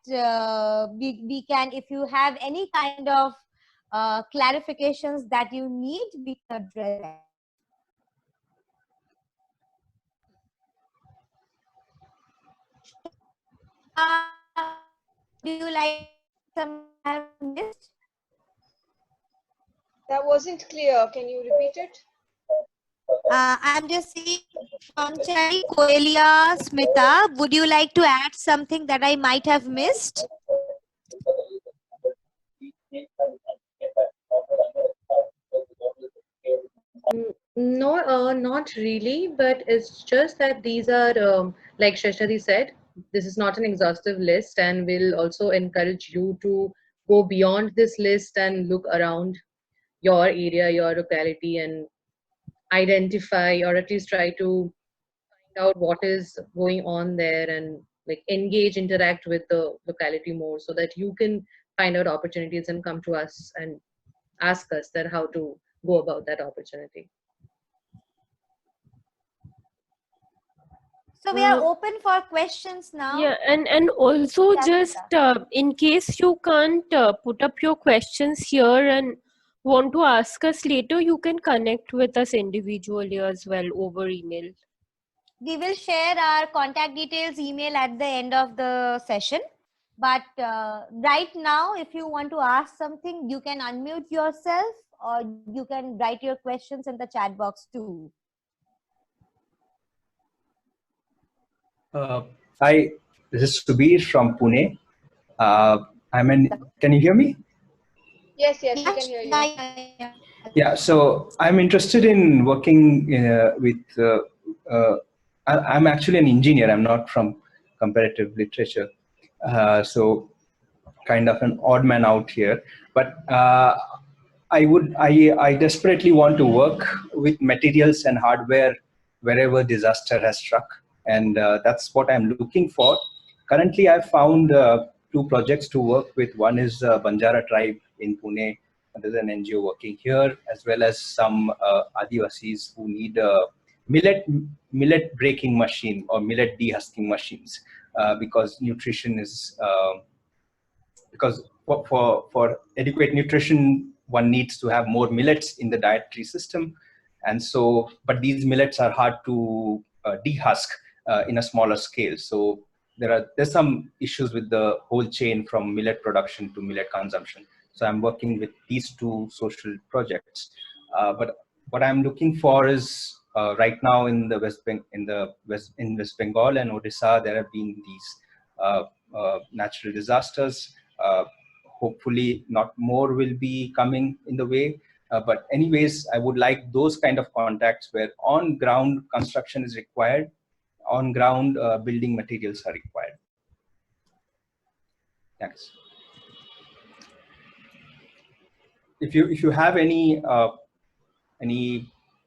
we can, if you have any kind of clarifications that you need, we can address that. Do you like some I have missed? That wasn't clear. Can you repeat it? I'm just saying, Shonchari, Koelia, Smita, would you like to add something that I might have missed? No, not really, but it's just that these are, like Shashadi said, this is not an exhaustive list, and we'll also encourage you to go beyond this list and look around your area, your locality, and identify, or at least try to find out what is going on there, and like engage, interact with the locality more, so that you can find out opportunities and come to us and ask us that how to go about that opportunity. So we are open for questions now. Yeah, and also Yeah, just in case you can't put up your questions here and want to ask us later, you can connect with us individually as well over email. We will share our contact details, email at the end of the session. But right now, if you want to ask something, you can unmute yourself, or you can write your questions in the chat box too. Hi, this is Subir from Pune. Can you hear me? Yes, yes, we can hear you. Yeah, so I'm interested in working I'm actually an engineer. I'm not from comparative literature. So kind of an odd man out here. But I desperately want to work with materials and hardware wherever disaster has struck. And that's what I'm looking for. Currently, I've found two projects to work with. One is Banjara tribe in Pune. There's an NGO working here, as well as some Adivasis who need millet breaking machine or millet dehusking machines, because nutrition is because for adequate nutrition, one needs to have more millets in the dietary system. And so, but these millets are hard to dehusk in a smaller scale. So there's some issues with the whole chain from millet production to millet consumption. So I'm working with these two social projects. But what I'm looking for is right now in the West Bengal and Odisha, there have been these natural disasters. Hopefully not more will be coming in the way. But anyways, I would like those kind of contacts where on ground construction is required, on ground building materials are required. Thanks. If you have any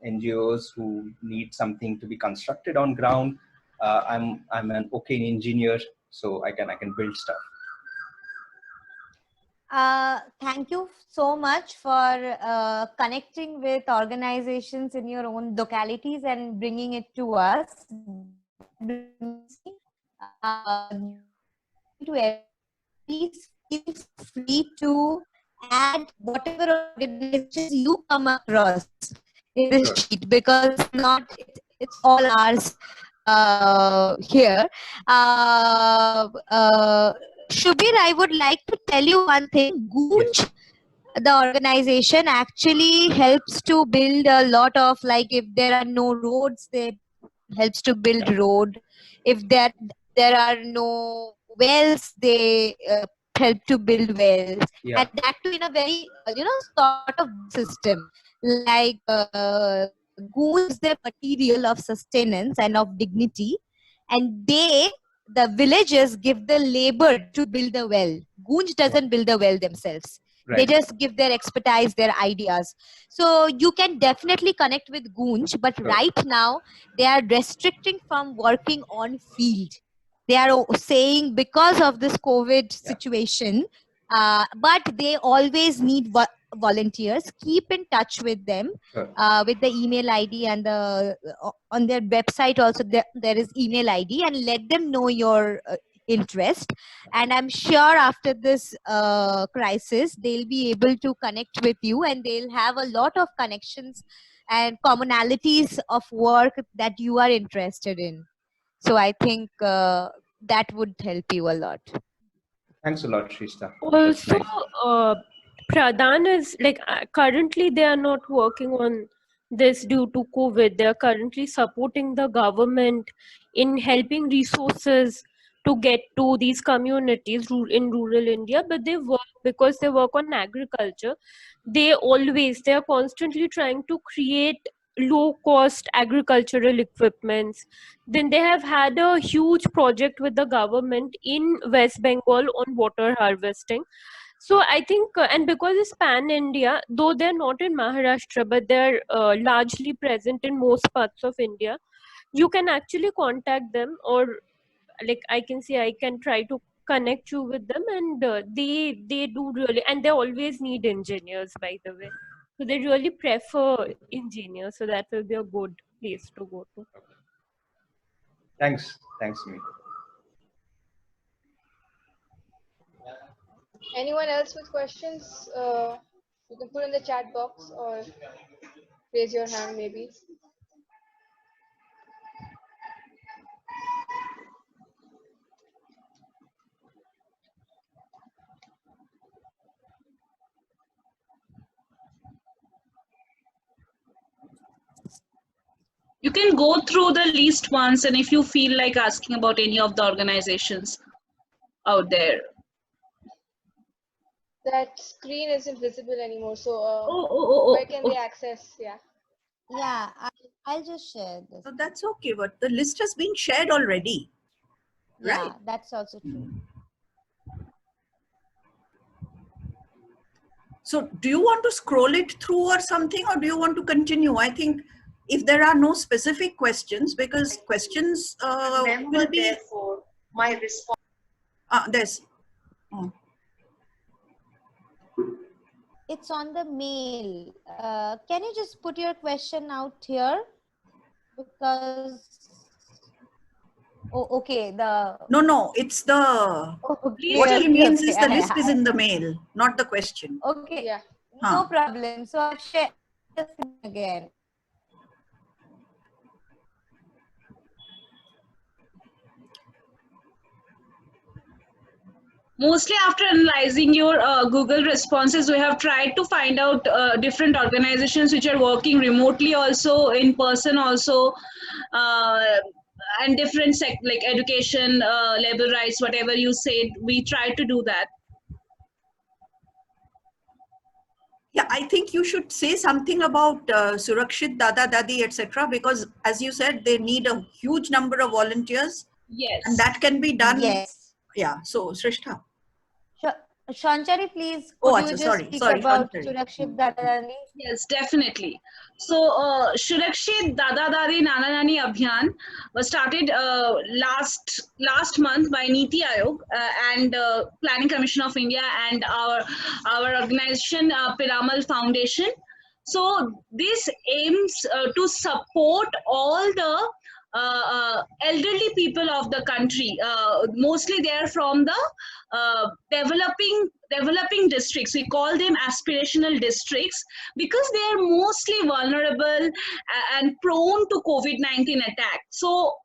NGOs who need something to be constructed on ground, I'm an okay engineer, so I can build stuff. Thank you so much for connecting with organizations in your own localities and bringing it to us. That brings me to everyone. Please feel free to add whatever organizations you come across in this sheet, because it's all ours here. Shubir, I would like to tell you one thing. Goonj, the organization, actually helps to build a lot of, like, if there are no roads, they helps to build road. If there are no wells, they help to build wells. Yeah. And that too in a very sort of system. Like Goonj is the material of sustenance and of dignity, and the villagers give the labor to build the well. Goonj doesn't build the well themselves. Right. They just give their expertise, their ideas. So you can definitely connect with Goonj, but right now they are restricting from working on field. They are saying because of this COVID situation, but they always need volunteers. Keep in touch with them with the email ID, and on their website also there is email ID, and let them know your interest. And I'm sure after this crisis, they'll be able to connect with you, and they'll have a lot of connections and commonalities of work that you are interested in. So I think that would help you a lot. Thanks a lot, Shrista. That's Also, nice. Pradhan is like currently they are not working on this due to COVID. They are currently supporting the government in helping resources to get to these communities in rural India. But they work, because they work on agriculture. They are constantly trying to create low cost agricultural equipments. Then they have had a huge project with the government in West Bengal on water harvesting. So I think, and because it's pan India, though they're not in Maharashtra, but they're largely present in most parts of India, you can actually contact them, or like I can say, I can try to connect you with them, and they do really, and they always need engineers, by the way. So they really prefer engineers, so that will be a good place to go to. Thanks, me. Anyone else with questions? You can put in the chat box or raise your hand maybe. You can go through the list once, and if you feel like asking about any of the organizations out there. That screen isn't visible anymore, so where can they access? Yeah. Yeah, I'll just share this. So that's okay, but the list has been shared already. Yeah, right? that's also true. So do you want to scroll it through or something, or do you want to continue? I think if there are no specific questions, because questions will be... Therefore, my response. There's... It's on the mail. Can you just put your question out here? Because... Oh, okay. No, it's the... Okay, What he means okay. is the list is in the mail, not the question. Okay, Yeah. no problem. So I'll share this again. Mostly after analyzing your Google responses, we have tried to find out different organizations which are working remotely also, in person also, and different like education, labor rights, whatever you said, we tried to do that. Yeah, I think you should say something about Surakshit, Dada, Dadi, etc. because as you said, they need a huge number of volunteers. Yes. And that can be done. Yes. Yeah, so Shrishta. Sure. Shanchari, please, Oh, could you acha, just sorry, speak sorry, about Shanchari. Surakshit Dadadani? Yes, definitely. So, Surakshit Dada Dadi Nana Nani Abhiyan was started last month by Niti Aayog and Planning Commission of India and our organization Piramal Foundation. So, this aims to support all the elderly people of the country. Mostly, they are from the developing districts. We call them aspirational districts because they are mostly vulnerable and prone to COVID-19 attack. So,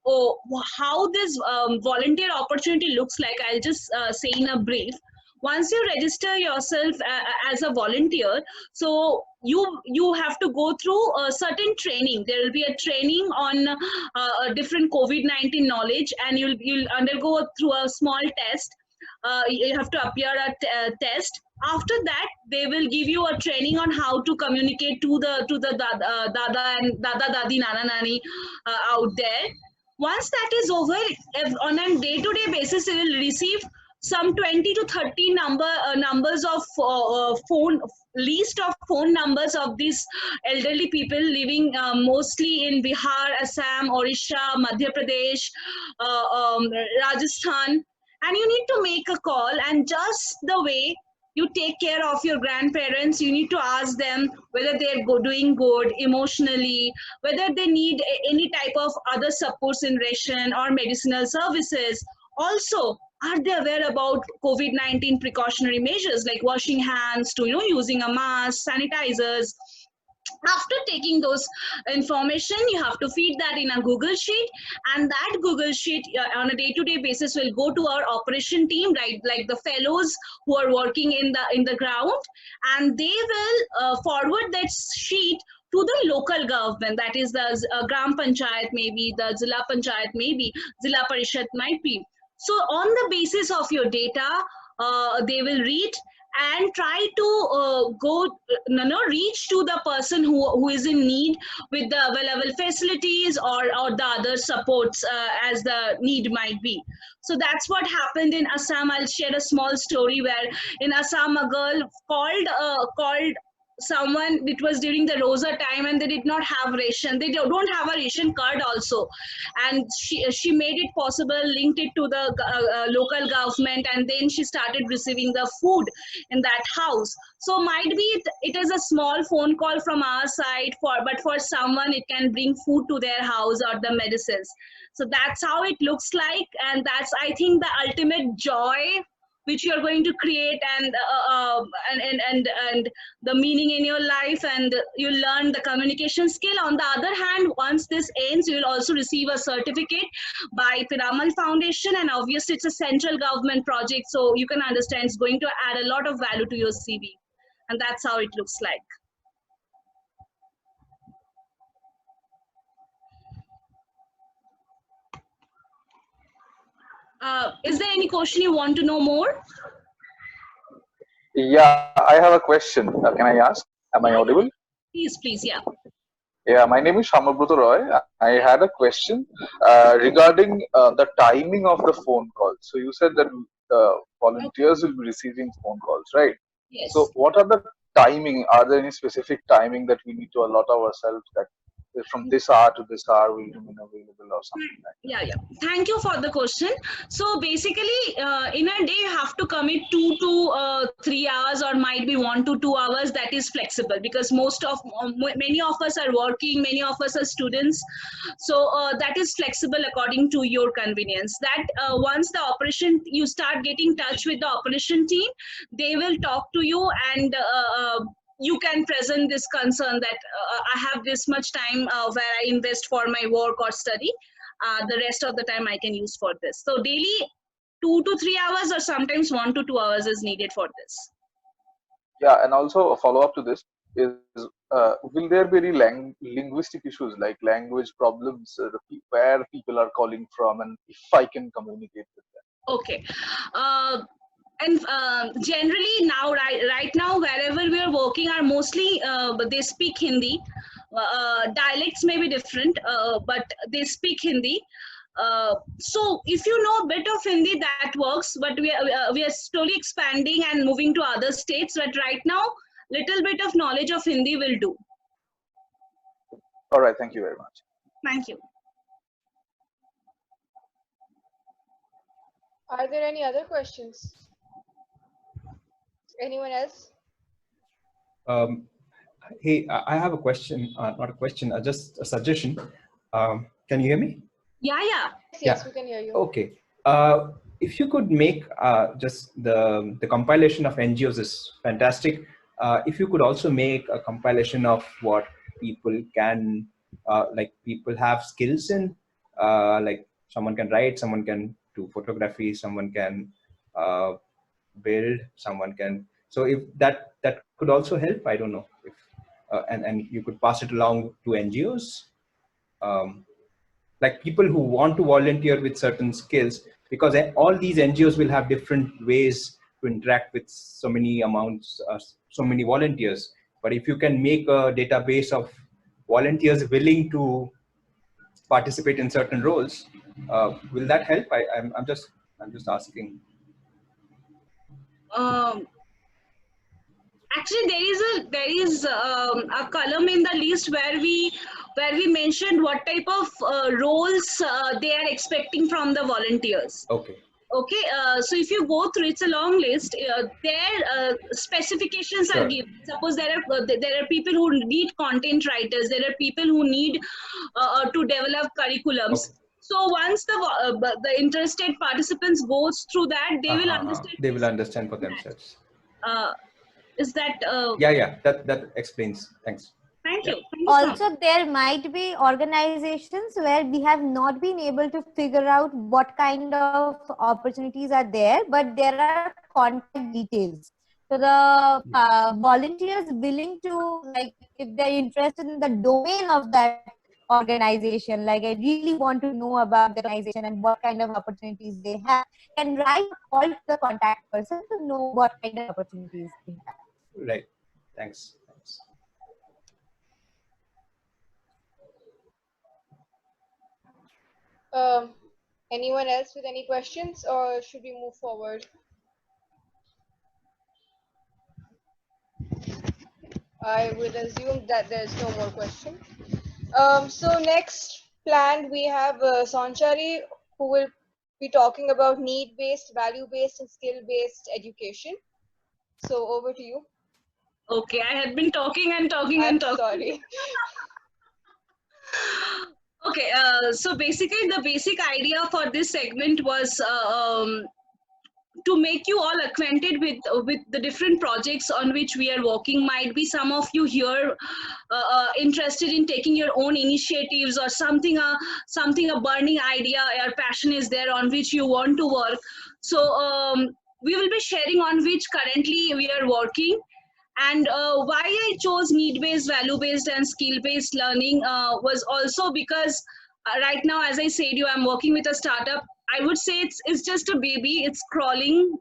how this volunteer opportunity looks like, I'll just say in a brief. Once you register yourself as a volunteer, so you have to go through a certain training. There will be a training on a different COVID-19 knowledge, and you'll undergo through a small test. You have to appear at test. After that, they will give you a training on how to communicate to the dada and dada dadi nana nani out there. Once that is over, if on a day-to-day basis, you will receive some 20 to 30 numbers of phone list of phone numbers of these elderly people living mostly in Bihar, Assam, Orissa, Madhya Pradesh, Rajasthan, and you need to make a call. And just the way you take care of your grandparents, you need to ask them whether they're doing good emotionally, whether they need any type of other supports in ration or medicinal services. Also, are they aware about COVID-19 precautionary measures like washing hands, to using a mask, sanitizers? After taking those information, you have to feed that in a Google sheet, and that Google sheet on a day-to-day basis will go to our operation team, right, like the fellows who are working in the ground, and they will forward that sheet to the local government, that is the gram panchayat, maybe the zilla panchayat, maybe zilla parishad might be. So on the basis of your data, they will read and try to reach to the person who is in need with the available facilities or the other supports as the need might be. So that's what happened in Assam. I'll share a small story where in Assam a girl called someone. It was during the Rosa time and they did not have ration. They don't have a ration card also, and she made it possible, linked it to the local government, and then she started receiving the food in that house. So might be it is a small phone call from our side, but for someone it can bring food to their house or the medicines. So that's how it looks like, and that's, I think, the ultimate joy which you are going to create, and the meaning in your life, and you learn the communication skill. On the other hand, once this ends, you will also receive a certificate by Piramal Foundation, and obviously it's a central government project, so you can understand it's going to add a lot of value to your CV, and that's how it looks like. Is there any question you want to know more? Yeah, I have a question. Can I ask? Am I audible? Please, yeah. Yeah, my name is Shamabruta Roy. I had a question regarding the timing of the phone call. So you said that volunteers will be receiving phone calls, right? Yes. So what are the timing? Are there any specific timing that we need to allot ourselves, that from this hour to this hour will remain available or something like that? Yeah. Thank you for the question. So basically, in a day, you have to commit 2 to 3 hours, or might be 1 to 2 hours. That is flexible because many of us are working, many of us are students. So that is flexible according to your convenience. That once the operation, you start getting touch with the operation team, they will talk to you, and you can present this concern that I have this much time where I invest for my work or study. The rest of the time I can use for this. So daily 2 to 3 hours, or sometimes 1 to 2 hours is needed for this. Yeah, and also a follow up to this is, will there be any linguistic issues like language problems where people are calling from, and if I can communicate with them? Okay. And generally now, right now, wherever we are working are mostly, they speak Hindi. Dialects may be different, but they speak Hindi. So if you know a bit of Hindi, that works. But we are slowly expanding and moving to other states. But right now, little bit of knowledge of Hindi will do. All right, thank you very much. Thank you. Are there any other questions? Anyone else? Hey, I have a question, not a question, just a suggestion. Can you hear me? Yeah, yeah. Yes, we can hear you. Okay. If you could make just the compilation of NGOs is fantastic. If you could also make a compilation of what people can, like people have skills in, like someone can write, someone can do photography, someone can build, someone can. So if that could also help, I don't know if, and you could pass it along to NGOs. Like people who want to volunteer with certain skills, because all these NGOs will have different ways to interact with so many amounts, so many volunteers. But if you can make a database of volunteers willing to participate in certain roles, will that help? I'm just asking. Actually, there is a column in the list where we mentioned what type of roles they are expecting from the volunteers. Okay. Okay, so if you go through, it's a long list. Their specifications are given. Suppose there are people who need content writers. There are people who need to develop curriculums. Okay. So once the interested participants goes through that, they will understand. They will understand for themselves. Is that? Yeah. That explains. Thanks. Thank you. Also, there might be organizations where we have not been able to figure out what kind of opportunities are there, but there are contact details. So the volunteers willing to, like, if they're interested in the domain of that organization, like I really want to know about the organization and what kind of opportunities they have, can write a call to the contact person to know what kind of opportunities they have. Right. Thanks. Anyone else with any questions, or should we move forward? I will assume that there's no more question. So next planned we have Sanchari, who will be talking about need-based, value-based, and skill-based education. So over to you. Okay, I had been talking and talking. Sorry. Okay, so basically the basic idea for this segment was to make you all acquainted with the different projects on which we are working. Might be some of you here interested in taking your own initiatives, or something a burning idea or passion is there on which you want to work. So we will be sharing on which currently we are working. And why I chose need-based, value-based, and skill-based learning was also because right now, as I said, I'm working with a startup. I would say it's just a baby. It's crawling.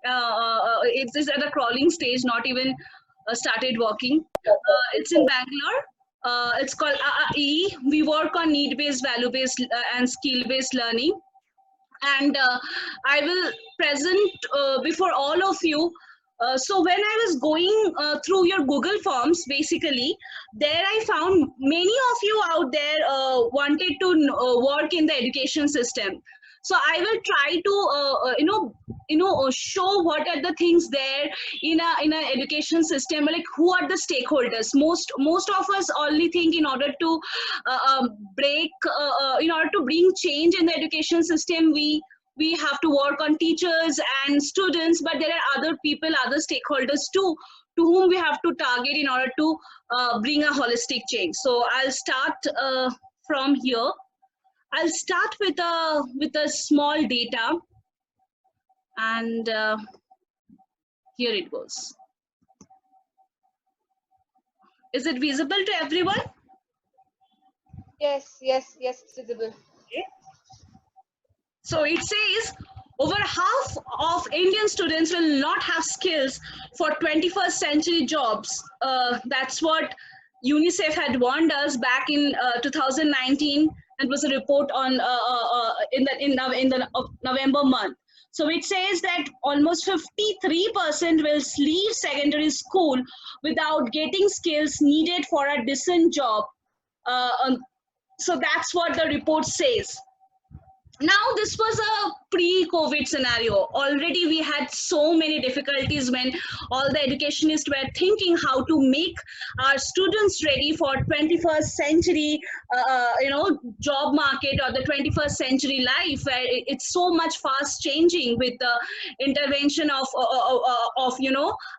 It's just at a crawling stage, not even started working. It's in Bangalore. It's called AAE. We work on need-based, value-based, and skill-based learning. And I will present before all of you. So when I was going through your Google Forms, basically, there I found many of you out there wanted to work in the education system. So I will try to show what are the things there in a education system, like who are the stakeholders. Most of us only think in order to in order to bring change in the education system, we have to work on teachers and students, but there are other people, other stakeholders too, to whom we have to target in order to bring a holistic change. So I'll start from here. I'll start with a small data, and here it goes. Is it visible to everyone? Yes, it's visible. Okay. So it says over half of Indian students will not have skills for 21st century jobs. That's what UNICEF had warned us back in 2019. It was a report on in the November month. So it says that almost 53% will leave secondary school without getting skills needed for a decent job. So that's what the report says. Now this was a pre-COVID scenario. Already we had so many difficulties when all the educationists were thinking how to make our students ready for 21st century job market, or the 21st century life, where it's so much fast changing with the intervention of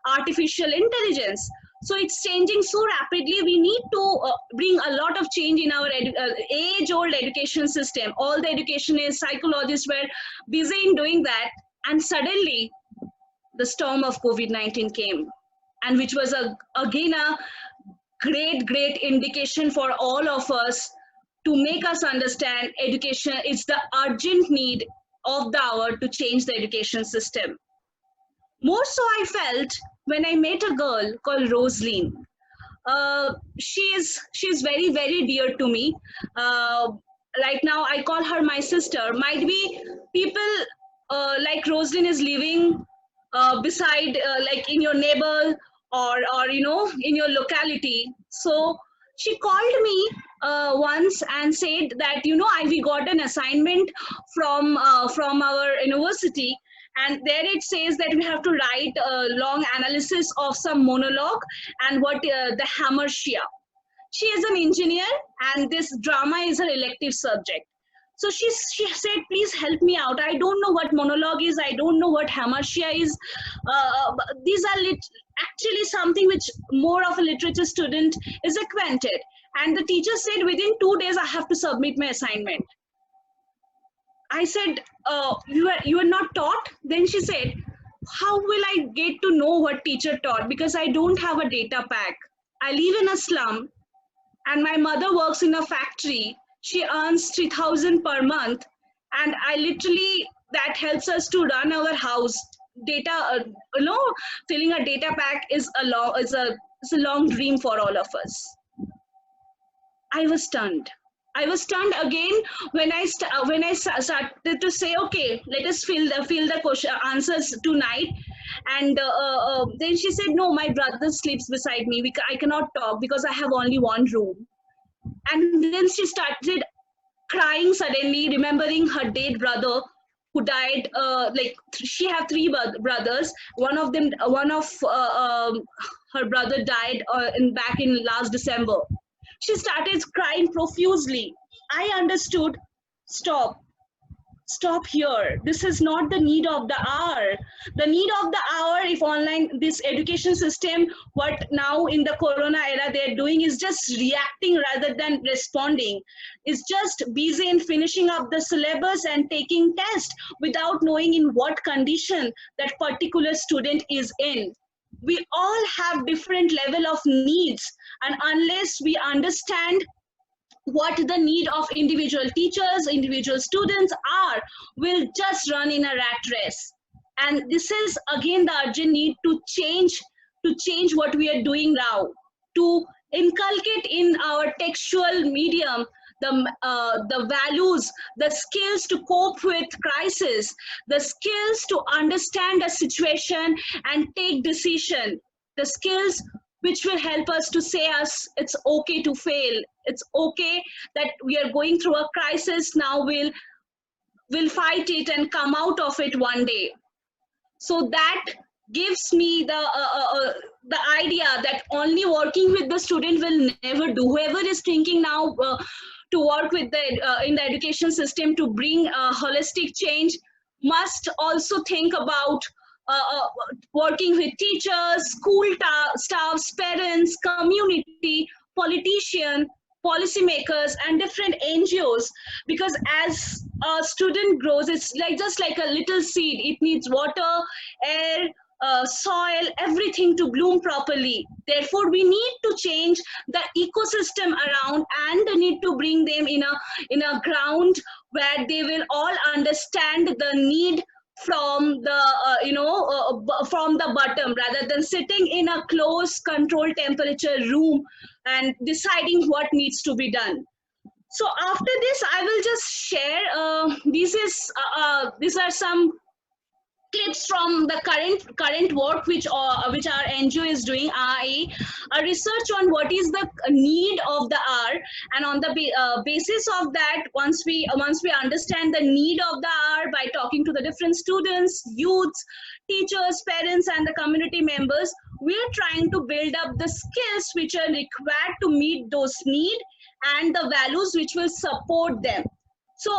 artificial intelligence. So it's changing so rapidly. We need to bring a lot of change in our age-old education system. All the educationists, psychologists were busy in doing that, and suddenly the storm of COVID-19 came, and which was again a great indication for all of us to make us understand education is the urgent need of the hour to change the education system. More so I felt when I met a girl called Rosaline. She's very dear to me. Right now I call her my sister. Might be people like Rosaline is living beside, like in your neighbor, or in your locality. So she called me once and said that we got an assignment from our university, and there it says that we have to write a long analysis of some monologue and what the Hammershia. She is an engineer, and this drama is her elective subject. So she said, please help me out. I don't know what monologue is. I don't know what Hammershia is. These are actually something which more of a literature student is acquainted. And the teacher said, within 2 days, I have to submit my assignment. I said, you are not taught? Then she said, how will I get to know what teacher taught? Because I don't have a data pack. I live in a slum, and my mother works in a factory. She earns 3,000 per month, and that helps us to run our house. Data, filling a data pack is a long dream for all of us. I was stunned. I was stunned again when I started to say, okay, let us fill the question answers tonight. And then she said, no, my brother sleeps beside me. I cannot talk because I have only one room. And then she started crying suddenly, remembering her dead brother who died. She had three brothers. One of her brother died back in last December. She started crying profusely. I understood. Stop here. This is not the need of the hour. The need of the hour, if this education system, what now in the corona era they're doing is just reacting rather than responding. It's just busy in finishing up the syllabus and taking tests without knowing in what condition that particular student is in. We all have different level of needs, and unless we understand what the need of individual teachers, individual students are, will just run in a rat race. And this is again the urgent need to change what we are doing now, to inculcate in our textual medium the values, the skills to cope with crisis, the skills to understand a situation and take decision, the skills which will help us to say it's okay to fail. It's okay that we are going through a crisis now. We'll fight it and come out of it one day. So that gives me the idea that only working with the student will never do. Whoever is thinking now to work with in the education system to bring holistic change must also think about working with teachers, school staffs, parents, community, politicians, policymakers, and different NGOs. Because as a student grows, it's just like a little seed. It needs water, air, soil, everything to bloom properly. Therefore, we need to change the ecosystem around and need to bring them in a ground where they will all understand the need from the from the bottom, rather than sitting in a closed controlled temperature room and deciding what needs to be done. So after this, I will just share. These are some clips from the current work which our NGO is doing, a research on what is the need of the hour, and on the basis of that, once we understand the need of the hour by talking to the different students, youths, teachers, parents, and the community members, we are trying to build up the skills which are required to meet those needs and the values which will support them. So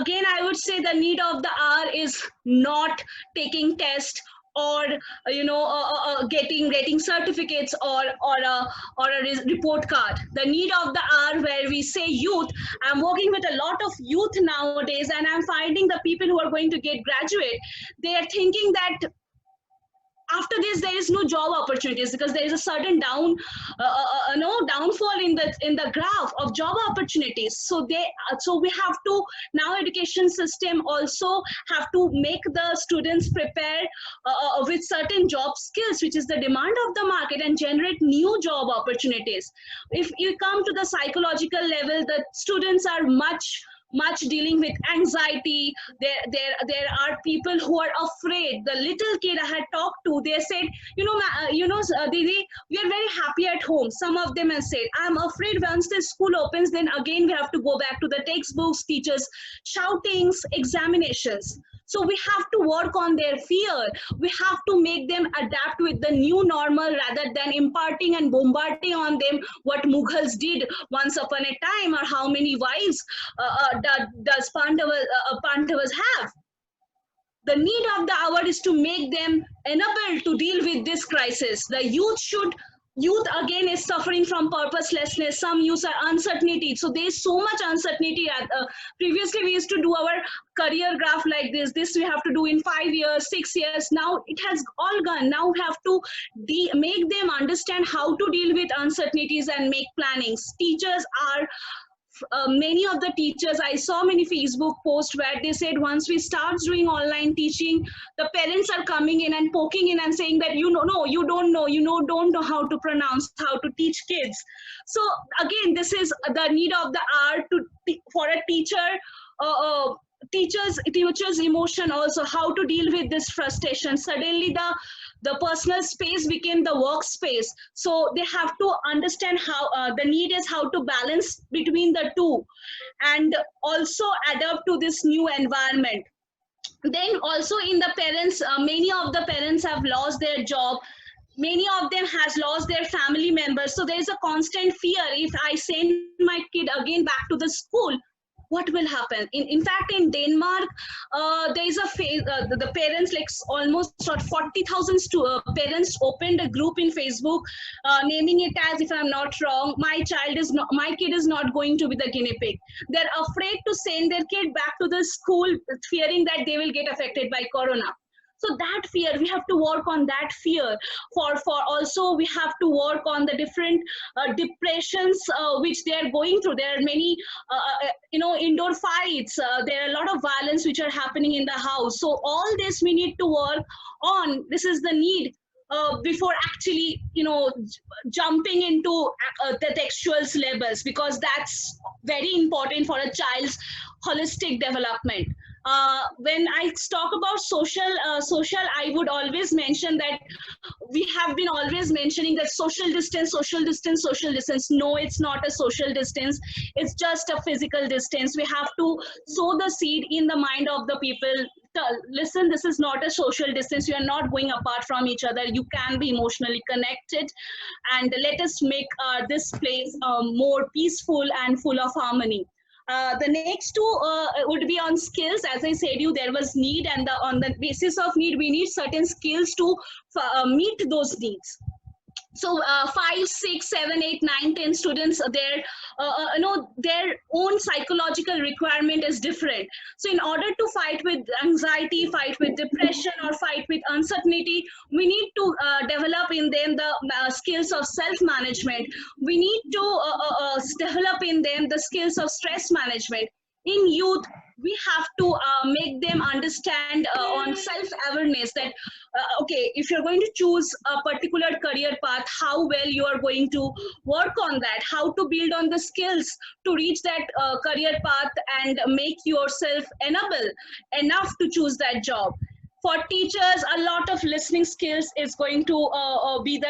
again, I would say the need of the hour is not taking test, or getting certificates, or a report card. The need of the hour, where we say youth, I'm working with a lot of youth nowadays, and I'm finding the people who are going to get graduate, they are thinking that after this there is no job opportunities, because there is a certain downfall in the graph of job opportunities. So we have to, now education system also have to make the students prepare with certain job skills, which is the demand of the market, and generate new job opportunities. If you come to the psychological level, the students are much dealing with anxiety. There are people who are afraid. The little kid I had talked to, they said, Didi, we are very happy at home. Some of them have said, I'm afraid once the school opens, then again we have to go back to the textbooks, teachers shoutings, examinations. So we have to work on their fear. We have to make them adapt with the new normal, rather than imparting and bombarding on them what Mughals did once upon a time, or how many wives does Pandavas have. The need of the hour is to make them enabled to deal with this crisis. The youth again is suffering from purposelessness. Some youth are uncertainty. So there is so much uncertainty. Previously we used to do our career graph like this. This we have to do in 5 years, 6 years. Now it has all gone. Now we have to make them understand how to deal with uncertainties and make plannings. Teachers are many of the teachers, I saw many Facebook posts where they said once we start doing online teaching, the parents are coming in and poking in and saying that you don't know how to pronounce, how to teach kids. So again, this is the need of the hour for a teacher. Teachers emotion also, how to deal with this frustration. Suddenly the personal space became the workspace, so they have to understand how the need is how to balance between the two, and also adapt to this new environment. Then also in the parents, many of the parents have lost their job, many of them has lost their family members, so there is a constant fear, if I send my kid again back to the school, what will happen? In fact, in Denmark, there is a the parents, like almost 40,000 parents opened a group in Facebook, naming it as, if I'm not wrong, my kid is not going to be the guinea pig. They're afraid to send their kid back to the school, fearing that they will get affected by corona. So that fear, we have to work on that fear. For also, we have to work on the different depressions which they are going through. There are many, indoor fights. There are a lot of violence which are happening in the house. So all this we need to work on. This is the need before actually, jumping into the textual syllabus, because that's very important for a child's holistic development. When I talk about social, I would always mention that we have been always mentioning that social distance. No, it's not a social distance. It's just a physical distance. We have to sow the seed in the mind of the people. Listen, this is not a social distance. You are not going apart from each other. You can be emotionally connected, and let us make this place more peaceful and full of harmony. The next two would be on skills. As I said, there was need, and on the basis of need, we need certain skills to meet those needs. So 5, 6, 7, 8, 9, 10 students, their own psychological requirement is different. So in order to fight with anxiety, fight with depression, or fight with uncertainty, we need to develop in them the skills of self-management. We need to develop in them the skills of stress management. In youth, we have to make them understand on self-awareness that okay, if you're going to choose a particular career path, how well you are going to work on that, how to build on the skills to reach that career path and make yourself enable enough to choose that job. For teachers, a lot of listening skills is going to be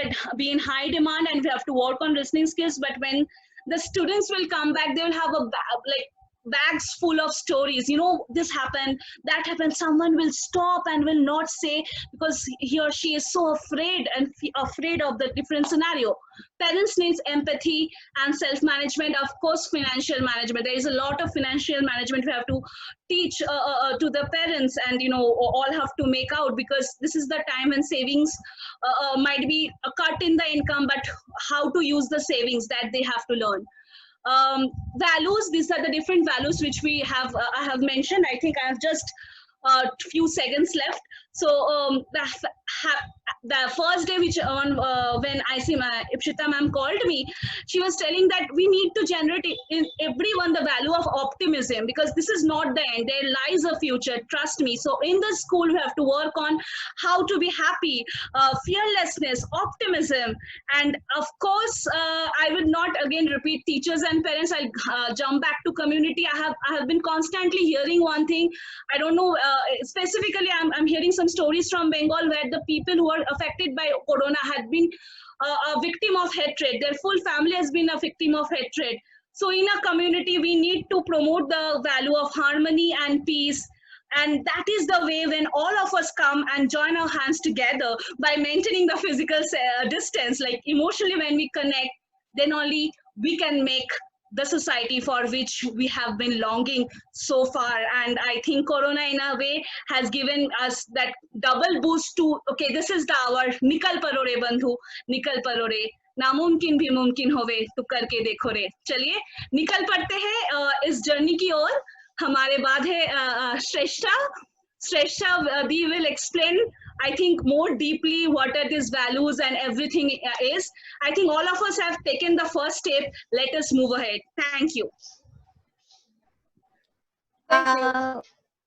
in high demand, and we have to work on listening skills. But when the students will come back, they will have like bags full of stories. You know, this happened, that happened. Someone will stop and will not say, because he or she is so afraid and afraid of the different scenario. Parents needs empathy and self-management, of course financial management. There is a lot of financial management we have to teach to the parents, and you know, all have to make out, because this is the time when savings might be a cut in the income, but how to use the savings, that they have to learn. Values, these are the different values which we have I have mentioned. I think I have just few seconds left. So the first day which when I see my Ipshita ma'am called me, she was telling that we need to generate in everyone the value of optimism, because this is not the end, there lies a future, trust me. So in the school we have to work on how to be happy, fearlessness, optimism, and of course I will not again repeat teachers and parents. I'll jump back to community. I have been constantly hearing one thing. I don't know specifically, I'm hearing some stories from Bengal where the people who are affected by corona had been a victim of hatred. Their full family has been a victim of hatred. So in a community, we need to promote the value of harmony and peace. And that is the way when all of us come and join our hands together by maintaining the physical distance, like emotionally when we connect, then only we can make the society for which we have been longing so far. And I think corona in a way has given us that double boost to, okay, this is the hour, nikal paro re bandhu, nikal paro re, नामुमकिन भी मुमकिन होवे तो करके देखो रे. चलिए निकल पड़ते हैं इस जर्नी की ओर. हमारे बाद है Shrestha Dee will explain, I think, more deeply what are these values and everything is. I think all of us have taken the first step. Let us move ahead. Thank you. Thank you.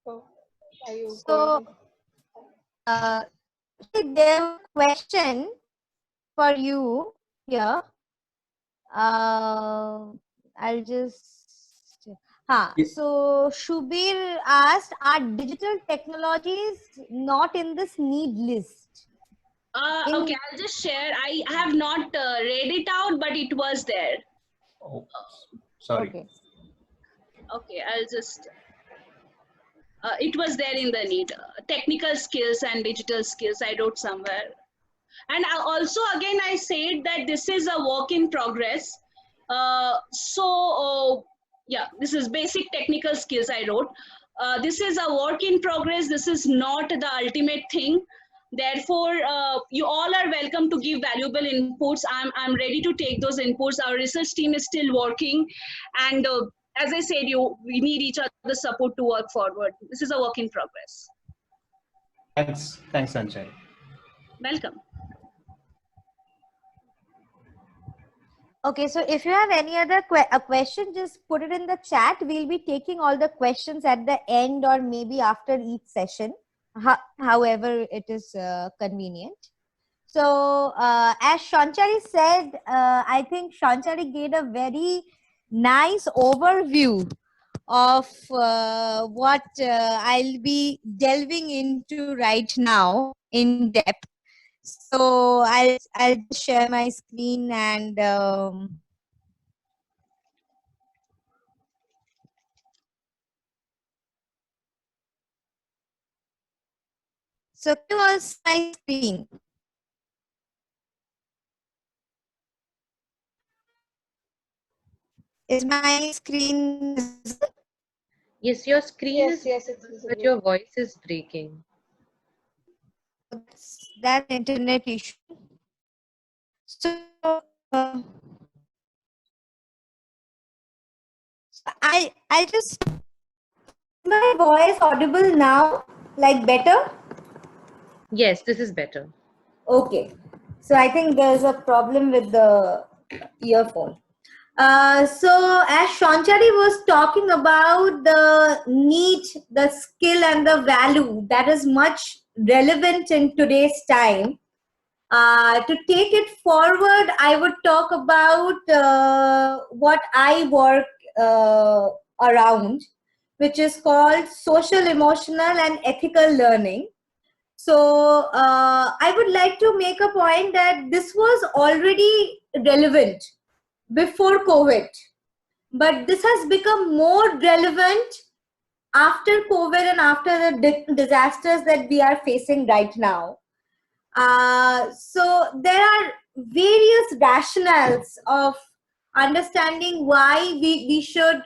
Oh, are you So, there was a question for you here. I'll just. So Shubir asked, are digital technologies not in this need list? Okay, I'll just share. I have not read it out, but it was there. Oh, sorry. Okay, I'll just. It was there in the need. Technical skills and digital skills, I wrote somewhere. And also, again, I said that this is a work in progress. Yeah, this is basic technical skills I wrote. This is a work in progress. This is not the ultimate thing. Therefore, you all are welcome to give valuable inputs. I'm ready to take those inputs. Our research team is still working. And as I said, we need each other's support to work forward. This is a work in progress. Thanks, Sanjay. Welcome. Okay, so if you have any other question, just put it in the chat. We'll be taking all the questions at the end or maybe after each session, however it is convenient. So as Shanchari said, I think Shanchari gave a very nice overview of what I'll be delving into right now in depth. So I'll just share my screen and so can you all see my screen? Is my screen visible? Yes, your screen is yes, but your voice is breaking. That's internet issue. So I just, my voice audible now, like better? Yes, this is better. Okay. So I think there's a problem with the earphone. So as Shanchari was talking about the need, the skill and the value that is much relevant in today's time. To take it forward, I would talk about what I work around, which is called social, emotional and ethical learning. So I would like to make a point that this was already relevant before COVID, but this has become more relevant after COVID and after the disasters that we are facing right now. So there are various rationales of understanding why we should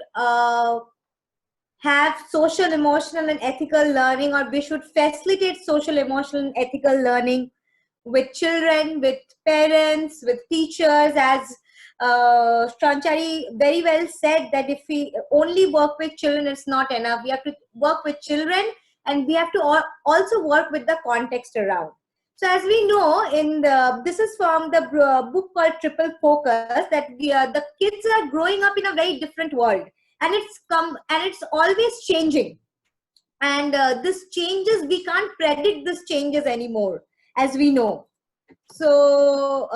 have social, emotional and ethical learning, or we should facilitate social, emotional and ethical learning with children, with parents, with teachers. As Stranchari very well said, that if we only work with children, it's not enough. We have to work with children, and we have to also work with the context around. So as we know, this is from the book called Triple Focus, that the kids are growing up in a very different world, and it's always changing. And this changes, we can't predict this changes anymore, as we know. So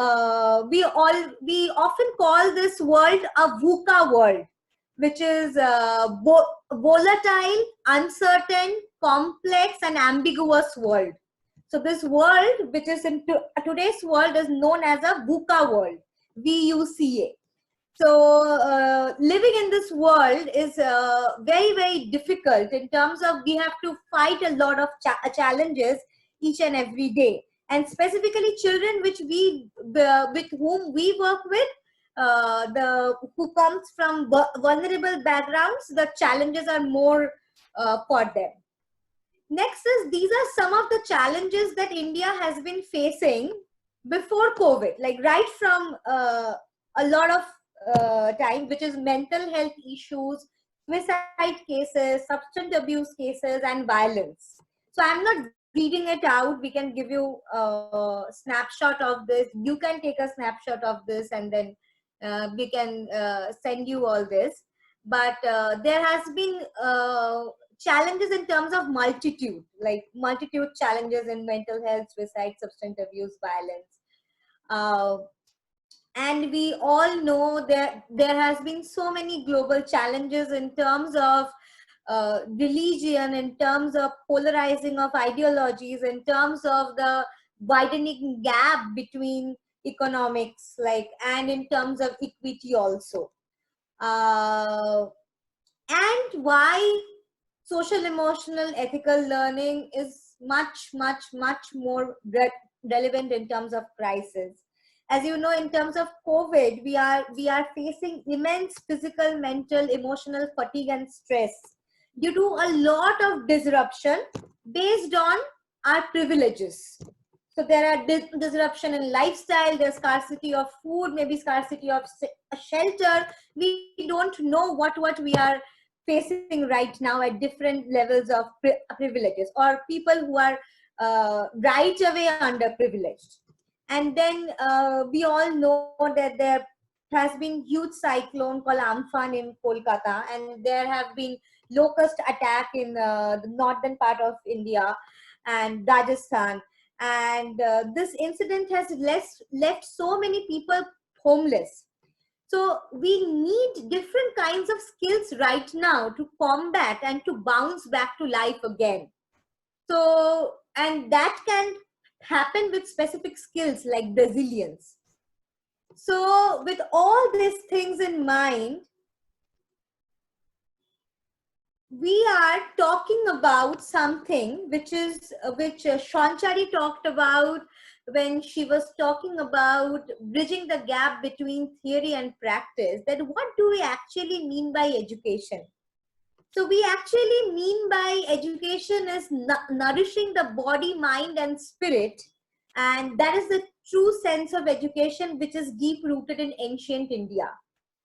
we often call this world a VUCA world, which is volatile, uncertain, complex and ambiguous world. So this world, which is in today's world, is known as a VUCA world, VUCA. So living in this world is very, very difficult in terms of we have to fight a lot of challenges each and every day. And specifically children with whom we work with, who comes from vulnerable backgrounds, the challenges are more for them. Next is, these are some of the challenges that India has been facing before COVID, like right from a lot of time, which is mental health issues, suicide cases, substance abuse cases, and violence. So I'm not reading it out. We can give you a snapshot of this. You can take a snapshot of this, and then we can send you all this. But there has been challenges in terms of multitude, like multitude challenges in mental health, suicide, substance abuse, violence. And we all know that there has been so many global challenges in terms of religion, in terms of polarizing of ideologies, in terms of the widening gap between economics, like, and in terms of equity also. And why social, emotional, ethical learning is much, much, much more relevant in terms of crisis. As you know, in terms of COVID, we are facing immense physical, mental, emotional fatigue and stress due to a lot of disruption based on our privileges. So there are disruption in lifestyle, there's scarcity of food, maybe scarcity of shelter. We don't know what we are facing right now at different levels of privileges, or people who are right away underprivileged. And then we all know that there has been huge cyclone called Amphan in Kolkata, and there have been locust attack in the northern part of India and Rajasthan. And this incident has left so many people homeless. So we need different kinds of skills right now to combat and to bounce back to life again. So, and that can happen with specific skills like resilience. So with all these things in mind, we are talking about something which Shanchari talked about when she was talking about bridging the gap between theory and practice, that what do we actually mean by education? So we actually mean by education is nourishing the body, mind and spirit, and that is the true sense of education, which is deep rooted in ancient India.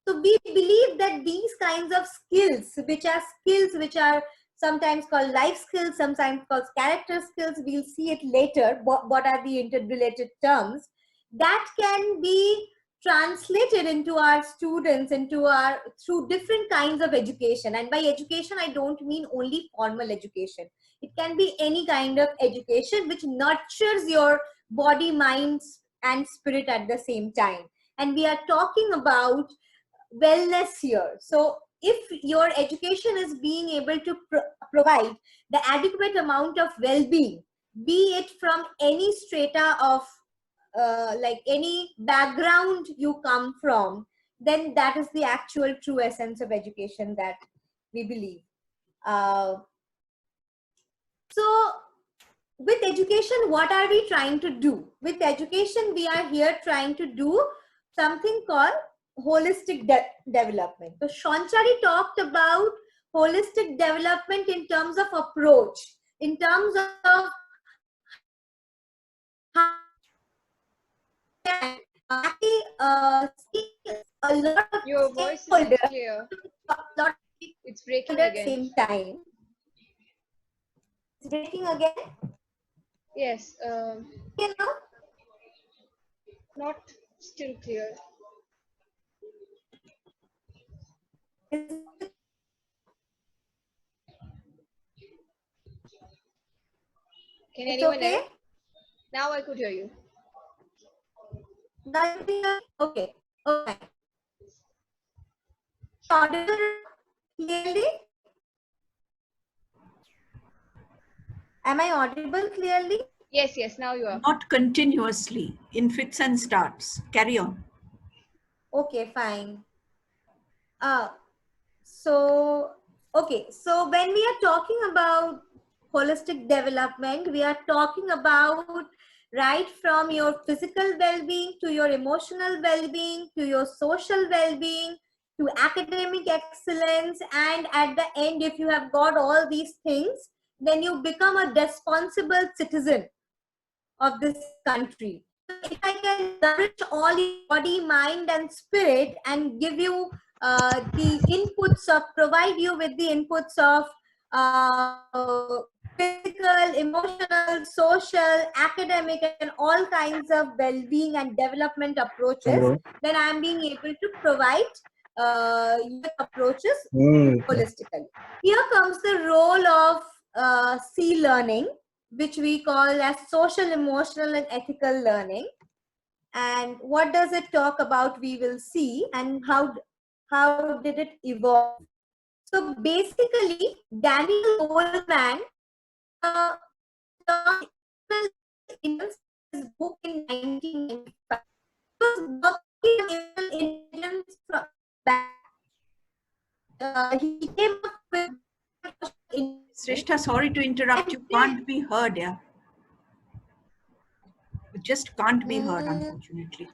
So we believe that these kinds of skills which are sometimes called life skills, sometimes called character skills, we'll see it later, what are the interrelated terms, that can be translated into our students, through different kinds of education. And by education, I don't mean only formal education. It can be any kind of education which nurtures your body, mind, and spirit at the same time. And we are talking about wellness here. So if your education is being able to provide the adequate amount of well-being, be it from any strata of like any background you come from, then that is the actual true essence of education that we believe. So with education, what are we trying to do? With education, we are here trying to do something called holistic development. So Shonchari talked about holistic development in terms of approach, in terms of how actually see a lot of Your voice isn't stakeholders, clear. a lot of It's breaking at the again. same time. It's breaking again. Yes. You know? Not still clear. Can It's anyone okay? else? Now I could hear you. Okay. Okay. Audible clearly? Am I audible clearly? Yes, yes, now you are. Not continuously, in fits and starts. Carry on. Okay, fine. So when we are talking about holistic development, we are talking about right from your physical well-being to your emotional well-being to your social well-being to academic excellence, and at the end, if you have got all these things, then you become a responsible citizen of this country. So if I can nourish all your body, mind, and spirit, and give you the inputs of, provide you with the inputs of physical, emotional, social, academic, and all kinds of well-being and development approaches, then I am being able to provide approaches holistically. Here comes the role of C learning, which we call as social, emotional, and ethical learning. And what does it talk about? We will see, and how did it evolve? So basically, Daniel Goleman in his book in 1995 was working on intelligence from back. He came up with Srishta, sorry to interrupt. You can't be heard, yeah. You just can't be heard, unfortunately.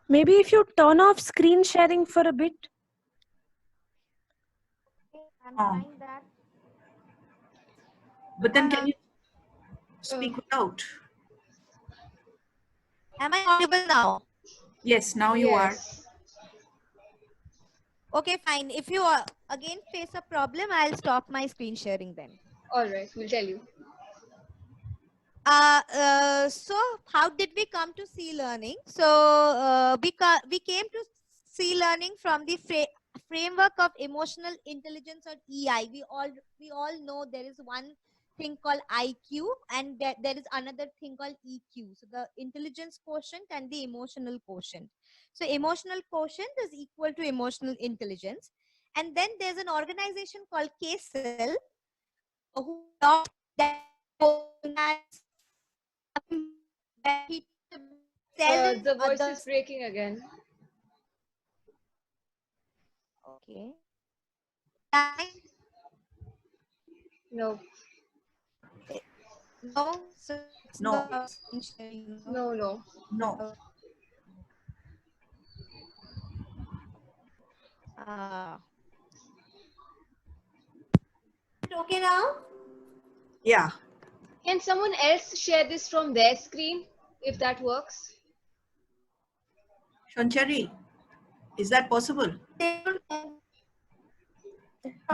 Maybe if you turn off screen sharing for a bit. I'm trying that. But then can you speak out? Am I audible now? Yes, now you are. Okay, fine. If you again face a problem, I'll stop my screen sharing then. All right, we'll tell you. So how did we come to C learning? So we came to C learning from the framework of emotional intelligence, or EI. We all know there is one thing called IQ, and there is another thing called EQ. So the intelligence quotient and the emotional quotient. So emotional quotient is equal to emotional intelligence. And then there's an organization called KCell who that The voice is breaking again. Okay. No. No. So it's No. No. No. Okay now? Yeah. Can someone else share this from their screen, if that works? Shonchari, is that possible?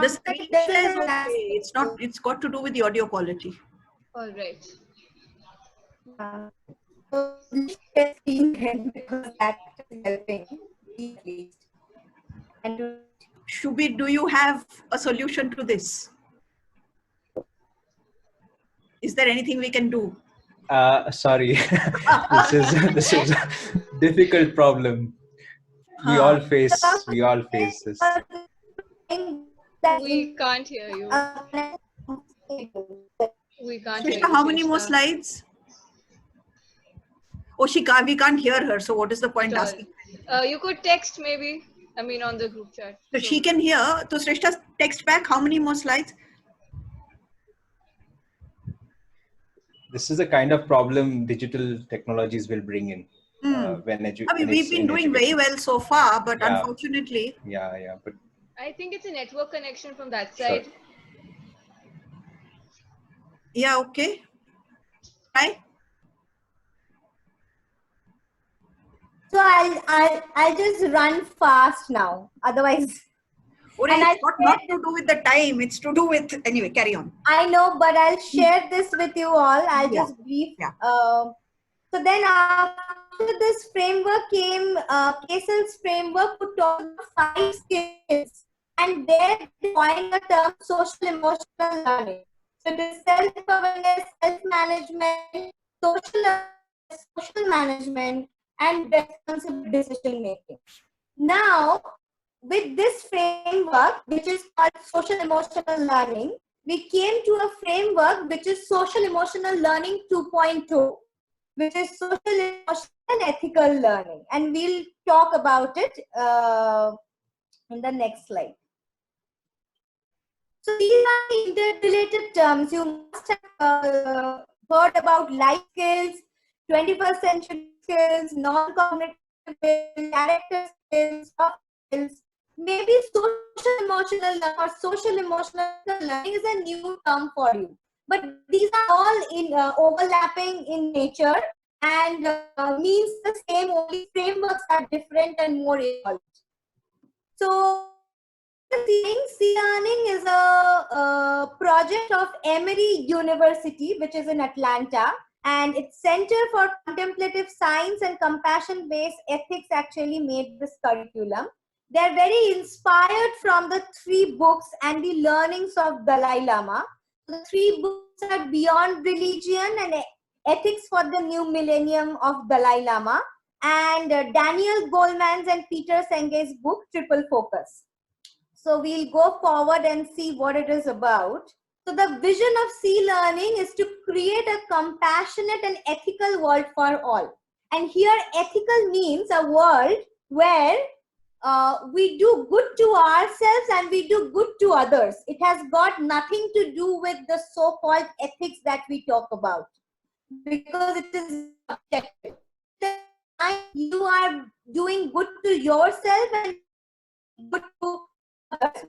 The screen share is okay. It's got to do with the audio quality. All right. So let's share screen then because that is helping me at least. And to Shubhi, do you have a solution to this? Is there anything we can do? Sorry, this is a difficult problem. We all face this. We can't hear you. We can't hear Shrishta, you, how many more Shrishta. slides? Oh, we can't hear her. So what is the point At all. asking? You could text maybe. I mean, on the group chat. So she can hear. So Shrishta, text back. How many more slides? This is the kind of problem digital technologies will bring in when We've been doing very well so far, but Yeah. unfortunately. Yeah. But I think it's a network connection from that Sure. side. Yeah, okay. Hi. So I'll just run fast now. Otherwise, Or and it's not to do with the time. It's to do with anyway. Carry on. I know, but I'll share this with you all. I'll Yeah. just brief. Yeah. So then after this framework came Casel's framework to talk about 5 skills, and there defined the term social emotional learning. So it is self-awareness, self-management, social management, and responsible decision making. Now, with this framework, which is called social emotional learning, we came to a framework which is social emotional learning 2.2, which is social emotional and ethical learning. And we'll talk about it in the next slide. So these are interrelated terms. You must have heard about life skills, 21st century skills, non-cognitive skills, character skills, soft skills. Maybe social emotional or social emotional learning is a new term for you. But these are all in overlapping in nature and means the same, only frameworks are different and more evolved. So C-Learning is a project of Emory University, which is in Atlanta, and its Center for Contemplative Science and Compassion-Based Ethics actually made this curriculum. They're very inspired from the 3 books and the learnings of Dalai Lama. The 3 books are Beyond Religion and Ethics for the New Millennium of Dalai Lama, and Daniel Goleman's and Peter Senge's book, Triple Focus. So we'll go forward and see what it is about. So the vision of C-Learning is to create a compassionate and ethical world for all. And here ethical means a world where we do good to ourselves and we do good to others. It has got nothing to do with the so-called ethics that we talk about, because it is objective. You are doing good to yourself and good to others,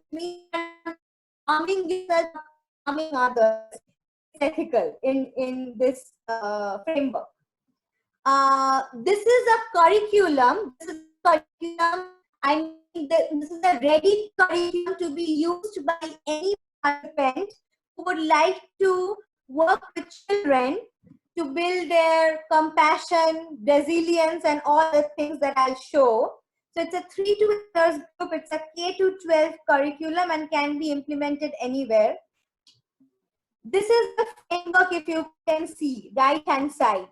harming yourself, harming others, ethical in this framework. This is a curriculum. I mean, this is a ready curriculum to be used by any participant who would like to work with children to build their compassion, resilience, and all the things that I'll show. So it's a 3 to 8 years group. It's a K to 12 curriculum and can be implemented anywhere. This is the framework, if you can see, right-hand side.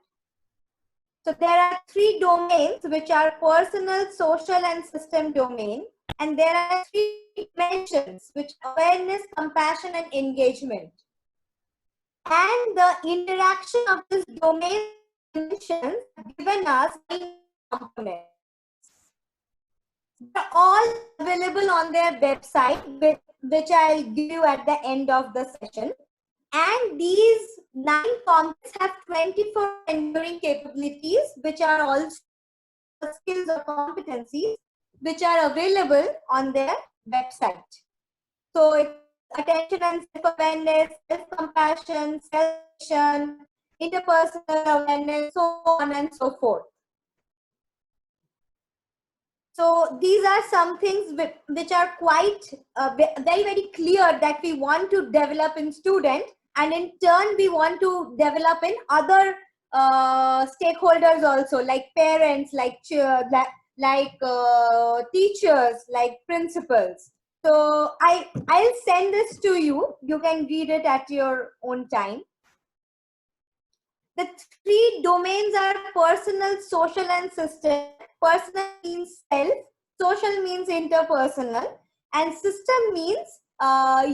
So there are 3 domains, which are personal, social, and system domain. And there are 3 dimensions, which are awareness, compassion, and engagement. And the interaction of this domain dimensions given us components. They're all available on their website, which I'll give you at the end of the session. And these 9 components have 24 enduring capabilities, which are also skills or competencies, which are available on their website. So it's attention and self-awareness, self-compassion, self-action, interpersonal awareness, so on and so forth. So these are some things which are quite very, very clear that we want to develop in student, and in turn we want to develop in other stakeholders also, like parents, like teachers, like principals. So I'll send this to you. You can read it at your own time. The three domains are personal, social, and system. Personal means self, social means interpersonal, and system means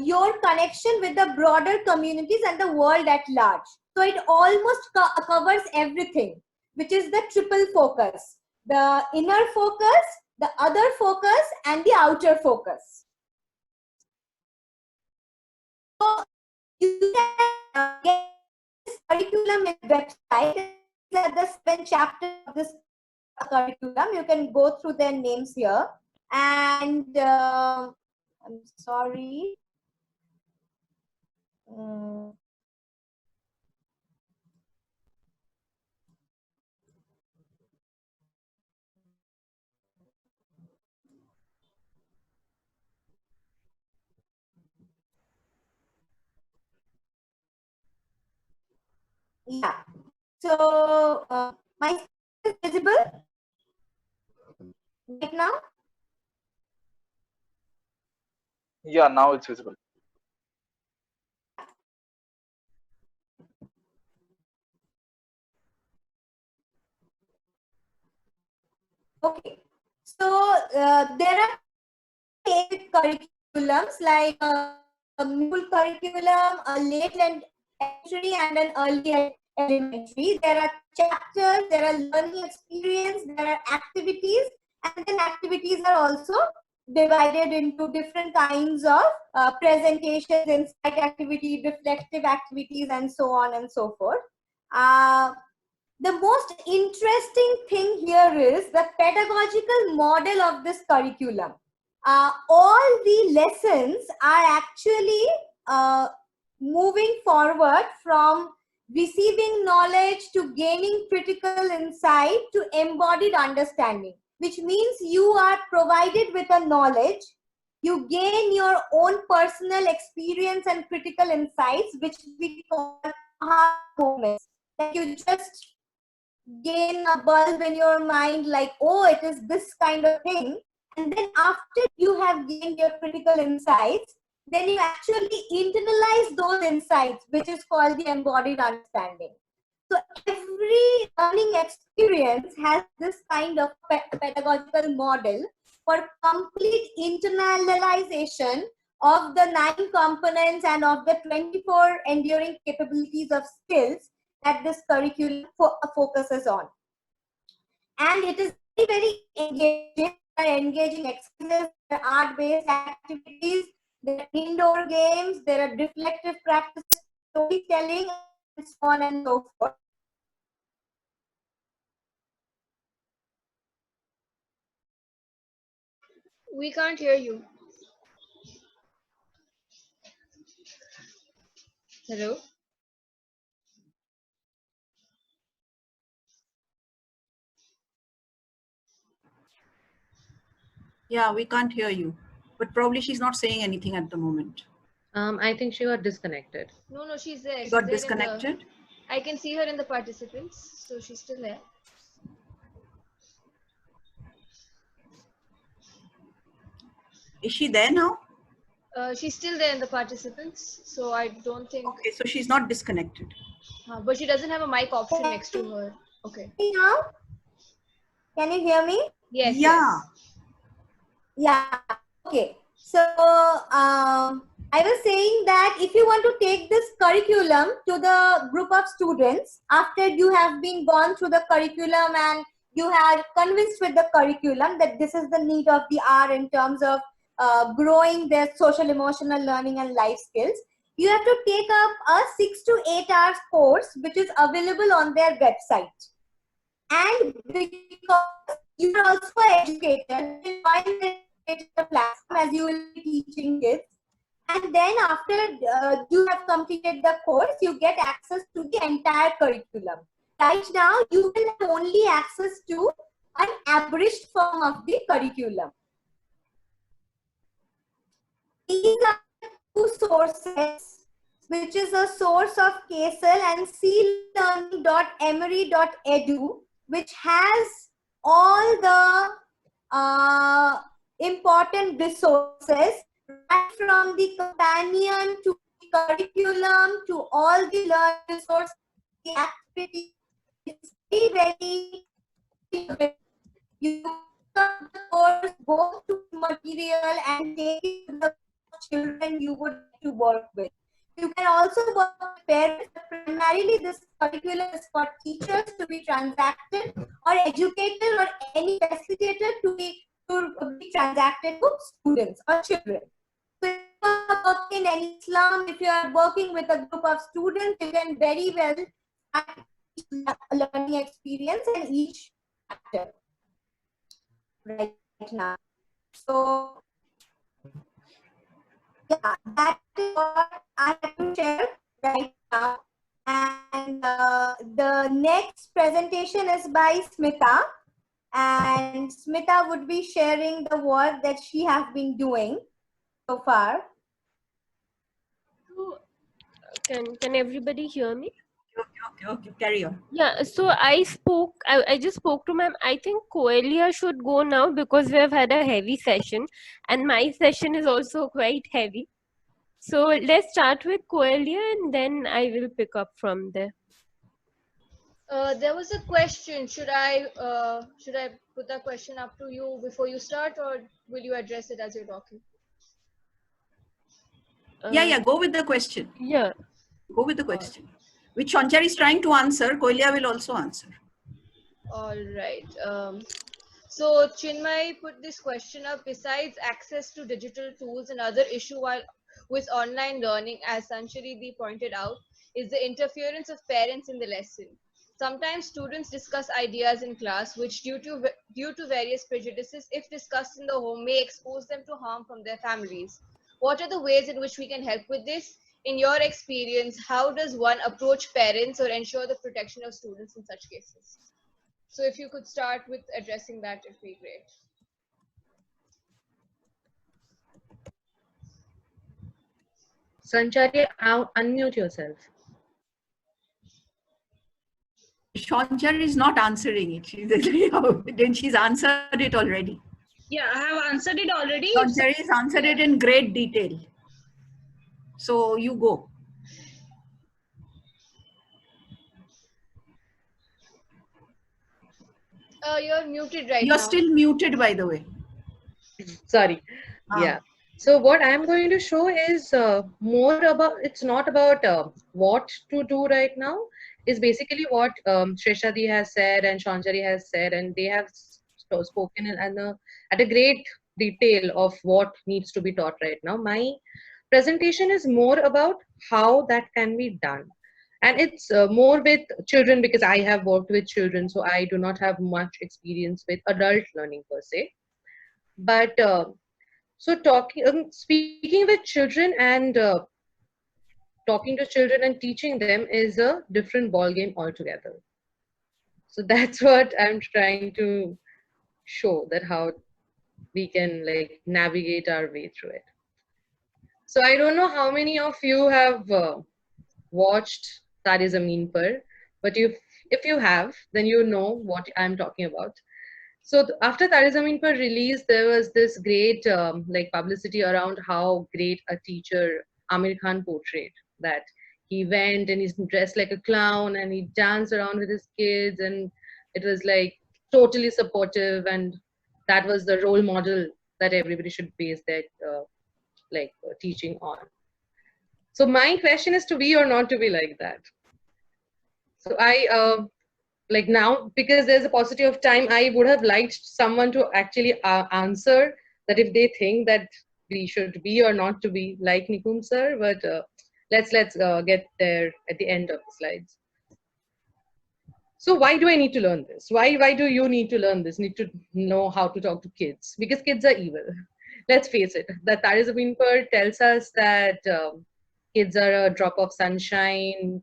your connection with the broader communities and the world at large. So it almost covers everything, which is the triple focus: the inner focus, the other focus, and the outer focus. So you can get this curriculum in website. These are the 7 chapters of this curriculum. You can go through their names here. And I'm sorry. Yeah. So my screen is visible right now. Yeah, now it's visible. Okay. So there are basic curriculums like a middle curriculum, a late and elementary, and an early elementary. There are chapters, there are learning experience, there are activities, and then activities are also divided into different kinds of presentations, insight activity, reflective activities, and so on and so forth. The most interesting thing here is the pedagogical model of this curriculum. All the lessons are actually moving forward from receiving knowledge to gaining critical insight to embodied understanding, which means you are provided with a knowledge, you gain your own personal experience and critical insights, which we call aha moments. Like you just gain a bulb in your mind, like, oh, it is this kind of thing. And then after you have gained your critical insights, then you actually internalize those insights, which is called the embodied understanding. So every learning experience has this kind of pedagogical model for complete internalization of the 9 components and of the 24 enduring capabilities of skills that this curriculum focuses on. And it is very, very engaging. There are engaging exercises, there are art-based activities, there are indoor games, there are reflective practices, storytelling, and so on and so forth. We can't hear you. Hello? Yeah, we can't hear you. But probably she's not saying anything at the moment. I think she got disconnected. No, she's there. She She's got there disconnected. I can see her in the participants, so she's still there. Is she there now? She's still there in the participants, so I don't think. Okay, so she's not disconnected. But she doesn't have a mic option next to her. Okay. Now, can you hear me? Yes. Yeah. Yeah. Okay. So I was saying that if you want to take this curriculum to the group of students after you have been gone through the curriculum and you are convinced with the curriculum that this is the need of the hour in terms of growing their social emotional learning and life skills, you have to take up a 6 to 8 hours course which is available on their website. And because you are also an educator, you join the platform as you will be teaching kids. And then after you have completed the course, you get access to the entire curriculum. Right now, you will have only access to an abridged form of the curriculum. These are 2 sources which is a source of KSL, and clearning.emory.edu, which has all the important resources, right from the companion to the curriculum to all the learning resources, the activities. It's very, very, you come the course, go to material and take it to the children you would like to work with. You can also work with parents, but primarily this curriculum is for teachers to be transacted, or educators or any facilitator to be transacted to students or children. So if you are working in any slum, if you are working with a group of students, you can very well start each learning experience and each chapter right now. So yeah, that is what I have to share right now. And the next presentation is by Smita. And Smita would be sharing the work that she has been doing so far. So, can everybody hear me? Okay, carry on. Yeah, so I just spoke to ma'am. I think Coelia should go now because we have had a heavy session and my session is also quite heavy. So let's start with Coelia and then I will pick up from there. There was a question. Should I put that question up to you before you start, or will you address it as you're talking? Yeah, go with the question. Yeah. Go with the question. Which Shanchar is trying to answer, Koilya will also answer. All right. So Chinmay put this question up. Besides access to digital tools, another issue with online learning, as Sanchari pointed out, is the interference of parents in the lesson. Sometimes students discuss ideas in class, which due to various prejudices, if discussed in the home, may expose them to harm from their families. What are the ways in which we can help with this? In your experience, how does one approach parents or ensure the protection of students in such cases? So if you could start with addressing that, it'd be great. Sanchari, unmute yourself. Shanchar is not answering it. Then she's answered it already. Yeah, I have answered it already. Shanchar has answered it in great detail. So you go. You're muted right You're now. still muted, by the way. Sorry. Yeah. So what I'm going to show is more about, it's not about what to do right now. It's basically what Shreshadi has said and Shanchari has said, and they have spoken at a great detail of what needs to be taught right now. My presentation is more about how that can be done. And it's more with children because I have worked with children, so I do not have much experience with adult learning per se. But so speaking with children and talking to children and teaching them is a different ball game altogether. So that's what I'm trying to show, that how we can like navigate our way through it. So I don't know how many of you have watched Tare Zameen Par, but if you have, then you know what I'm talking about. So after Tare Zameen Par release, there was this great like publicity around how great a teacher Amir Khan portrayed. That he went and he's dressed like a clown and he danced around with his kids, and it was like totally supportive, and that was the role model that everybody should base their teaching on. So my question is to be or not to be like that. So I like now, because there's a paucity of time, I would have liked someone to actually answer that if they think that we should be or not to be like Nikum sir, but let's get there at the end of the slides. So why do I need to learn this? Why do you need to learn this? Need to know how to talk to kids? Because kids are evil. Let's face it. That Tare Zameen Par tells us that kids are a drop of sunshine,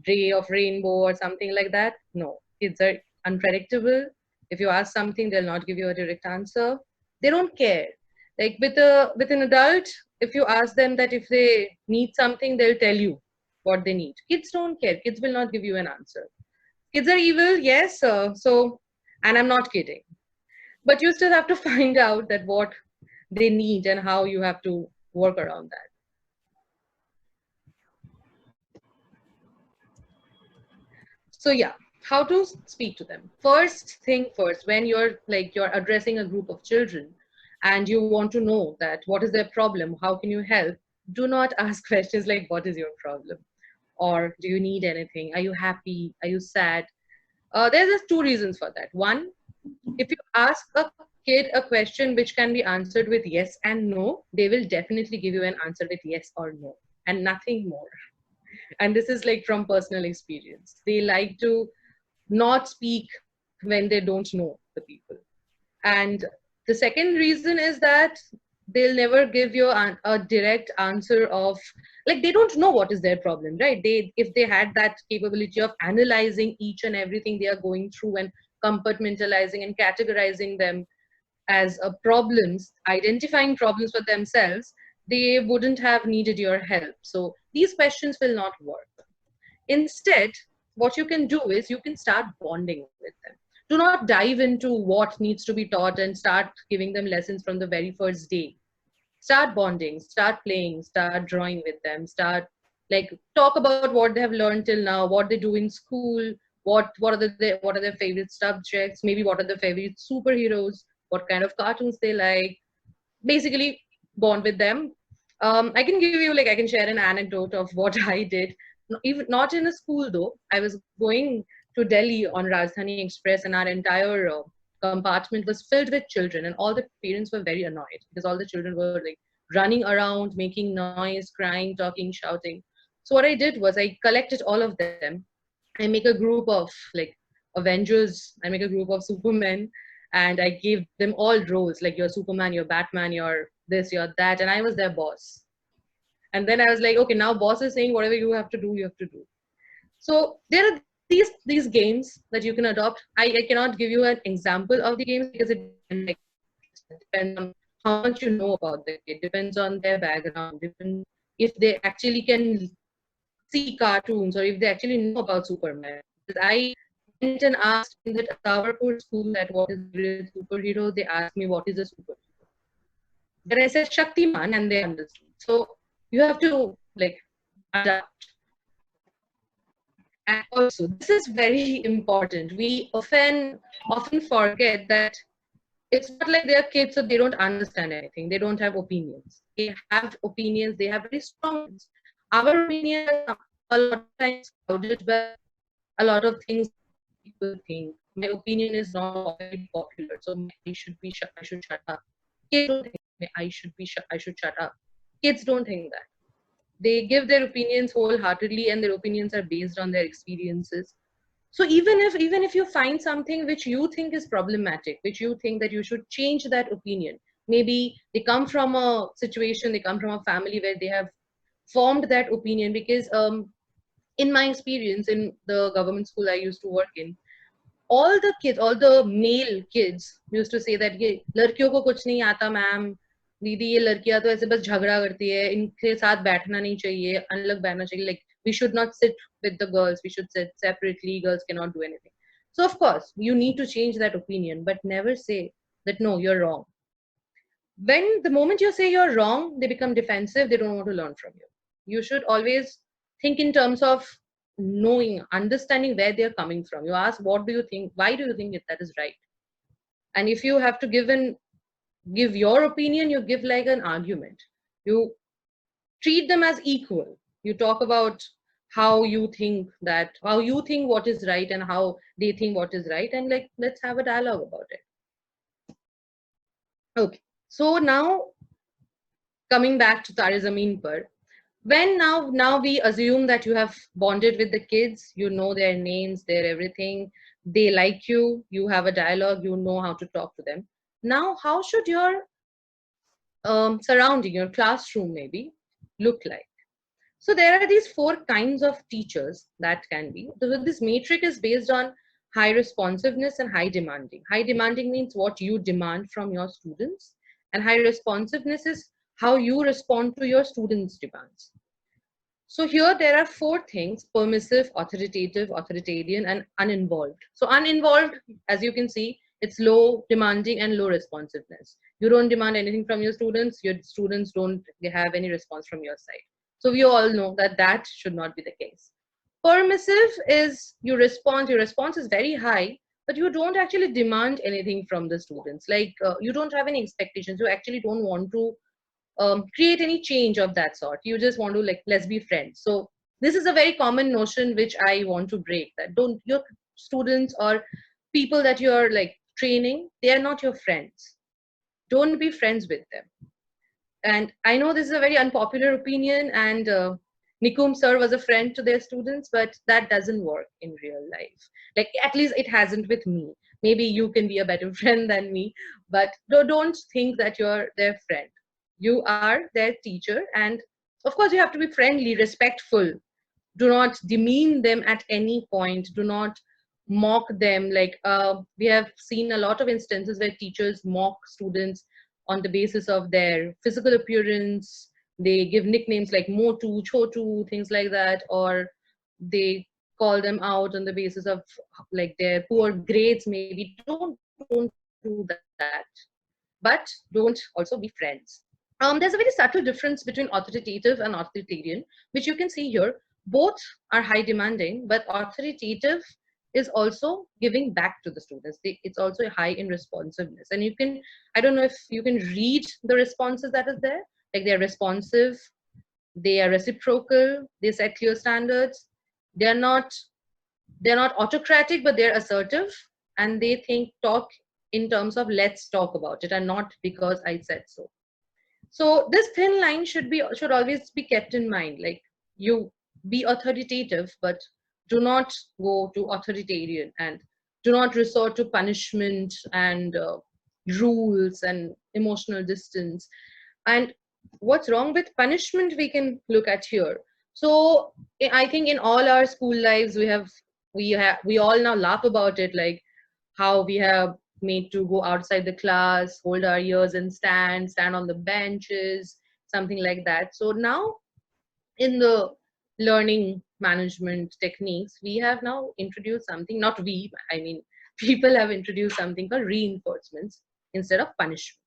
ray of rainbow or something like that. No, kids are unpredictable. If you ask something, they'll not give you a direct answer. They don't care. Like with an adult, if you ask them that if they need something, they'll tell you what they need. Kids don't care. Kids will not give you an answer. Kids are evil, yes. And I'm not kidding. But you still have to find out that what they need and how you have to work around that. So yeah, how to speak to them. First thing first, when you're addressing a group of children and you want to know that what is their problem, how can you help, do not ask questions like what is your problem, or do you need anything, are you happy, are you sad. There's just two reasons for that. One, if you ask a kid a question which can be answered with yes and no, they will definitely give you an answer with yes or no and nothing more. And this is like from personal experience. They like to not speak when they don't know the people. And the second reason is that they'll never give you a direct answer of, like, they don't know what is their problem, right? If they had that capability of analyzing each and everything they are going through and compartmentalizing and categorizing them as problems, identifying problems for themselves, they wouldn't have needed your help. So these questions will not work. Instead, what you can do is you can start bonding with them. Do not dive into what needs to be taught and start giving them lessons from the very first day. Start bonding, start playing, start drawing with them, start like talk about what they have learned till now, what they do in school, what are their favorite subjects, maybe what are their favorite superheroes, what kind of cartoons they like. Basically, bond with them. I can give you, like, I can share an anecdote of what I did. Even not in a school though. I was going to Delhi on Rajdhani Express, and our entire compartment was filled with children, and all the parents were very annoyed because all the children were like running around, making noise, crying, talking, shouting. So what I did was I collected all of them. I make a group of like Avengers. I make a group of Supermen, and I gave them all roles, like you're Superman, you're Batman, you're this, you're that, and I was their boss. And then I was like, okay, now boss is saying whatever you have to do, you have to do. So there are these games that you can adopt. I cannot give you an example of the games because it depends, like, depends on how much you know about the kid, depends on their background, depends if they actually can see cartoons or if they actually know about Superman. Because I went and asked in that Savarpur school that what is a superhero, they asked me what is a superhero. Then I said Shaktiman and they understood. So you have to like adapt. And also, this is very important. We often forget that it's not like they're kids, so they don't understand anything. They don't have opinions. They have opinions. They have very strong ones. Our opinion is a lot of times clouded by a lot of things people think. My opinion is not very popular, so I should be I should shut up. Kids don't think I should shut up. Kids don't think that. They give their opinions wholeheartedly, and their opinions are based on their experiences. So even if you find something which you think is problematic, which you think that you should change that opinion, maybe they come from a situation, they come from a family where they have formed that opinion. Because in my experience in the government school I used to work in, all the kids, all the male kids used to say that ये लड़कियों को कुछ नहीं आता ma'am, दीदी ये लड़कियां तो ऐसे बस झगड़ा करती है, इनके साथ बैठना नहीं चाहिए, अलग बैठना चाहिए, like we should not sit with the girls, we should sit separately, girls cannot do anything. So of course you need to change that opinion, but never say that no, you're wrong. When the moment you say you're wrong, they become defensive, they don't want to learn from you. You should always think in terms of knowing, understanding where they're coming from. You ask, what do you think, why do you think that is right? And if you have to give your opinion, you give like an argument. You treat them as equal. You talk about how you think what is right and how they think what is right, and like let's have a dialogue about it. Okay, so now coming back to Tare Zameen Par, when now we assume that you have bonded with the kids, you know their names, their everything, they like you, you have a dialogue, you know how to talk to them. Now how should your surrounding, your classroom maybe, look like? So there are these 4 kinds of teachers that can be. This matrix is based on high responsiveness and high demanding. High demanding means what you demand from your students, and high responsiveness is how you respond to your students' demands. So here there are 4 things: permissive, authoritative, authoritarian, and uninvolved. So uninvolved, as you can see, it's low demanding and low responsiveness. You don't demand anything from your students don't have any response from your side. So we all know that that should not be the case. Permissive is your response is very high, but you don't actually demand anything from the students. Like you don't have any expectations. You actually don't want to create any change of that sort. You just want to, like, let's be friends. So this is a very common notion which I want to break, that don't your students or people that you're like training, they are not your friends. Don't be friends with them. And I know this is a very unpopular opinion, and Nikum sir was a friend to their students, but that doesn't work in real life. Like, at least it hasn't with me. Maybe you can be a better friend than me, but don't think that you're their friend. You are their teacher, and of course you have to be friendly, respectful. Do not demean them at any point. Do not mock them. Like we have seen a lot of instances where teachers mock students on the basis of their physical appearance. They give nicknames like Motu, Chotu, things like that, or they call them out on the basis of like their poor grades. Maybe don't do that, but don't also be friends. There's a very subtle difference between authoritative and authoritarian, which you can see here. Both are high demanding, but authoritative is also giving back to the students. It's also high in responsiveness. And you can, I don't know if you can read the responses that is there. Like, they're responsive, they are reciprocal, they set clear standards. They're not autocratic, but they're assertive, and they talk in terms of let's talk about it and not because I said so. So this thin line should always be kept in mind. Like, you be authoritative, but do not go to authoritarian, and do not resort to punishment and rules and emotional distance. And what's wrong with punishment, we can look at here. So I think in all our school lives, we all now laugh about it, like how we have made to go outside the class, hold our ears and stand on the benches, something like that. So now in the learning management techniques, we have now introduced something, not we, I mean, people have introduced something called reinforcements instead of punishment.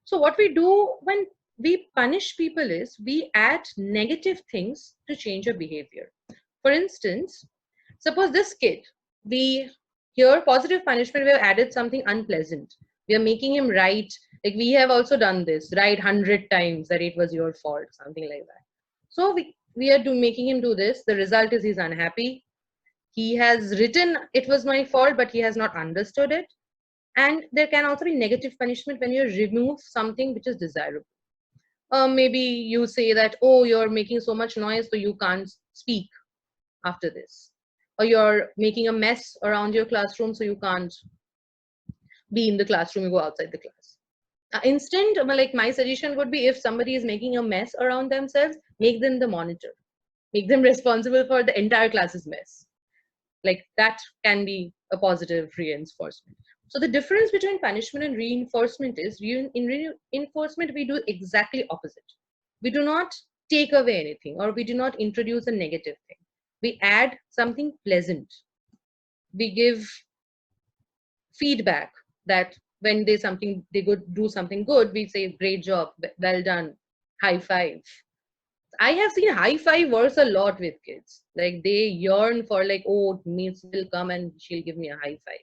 So what we do when we punish people is we add negative things to change your behavior. For instance, suppose this kid, here positive punishment, we have added something unpleasant. We are making him write, like we have also done this, write 100 times that it was your fault, something like that. So we are making him do this. The result is he's unhappy. He has written it was my fault, but he has not understood it. And there can also be negative punishment when you remove something which is desirable. Maybe you say that, oh, you're making so much noise, so you can't speak after this. Or you're making a mess around your classroom, so you can't be in the classroom, you go outside the class. Instant, like my suggestion would be, if somebody is making a mess around themselves, make them the monitor. Make them responsible for the entire class's mess. Like, that can be a positive reinforcement. So the difference between punishment and reinforcement is, in reinforcement, we do exactly opposite. We do not take away anything, or we do not introduce a negative thing. We add something pleasant. We give feedback that when they do something good, we say, great job, well done, high five. I have seen high five works a lot with kids. Like, they yearn for, like, oh, Miss will come and she'll give me a high five.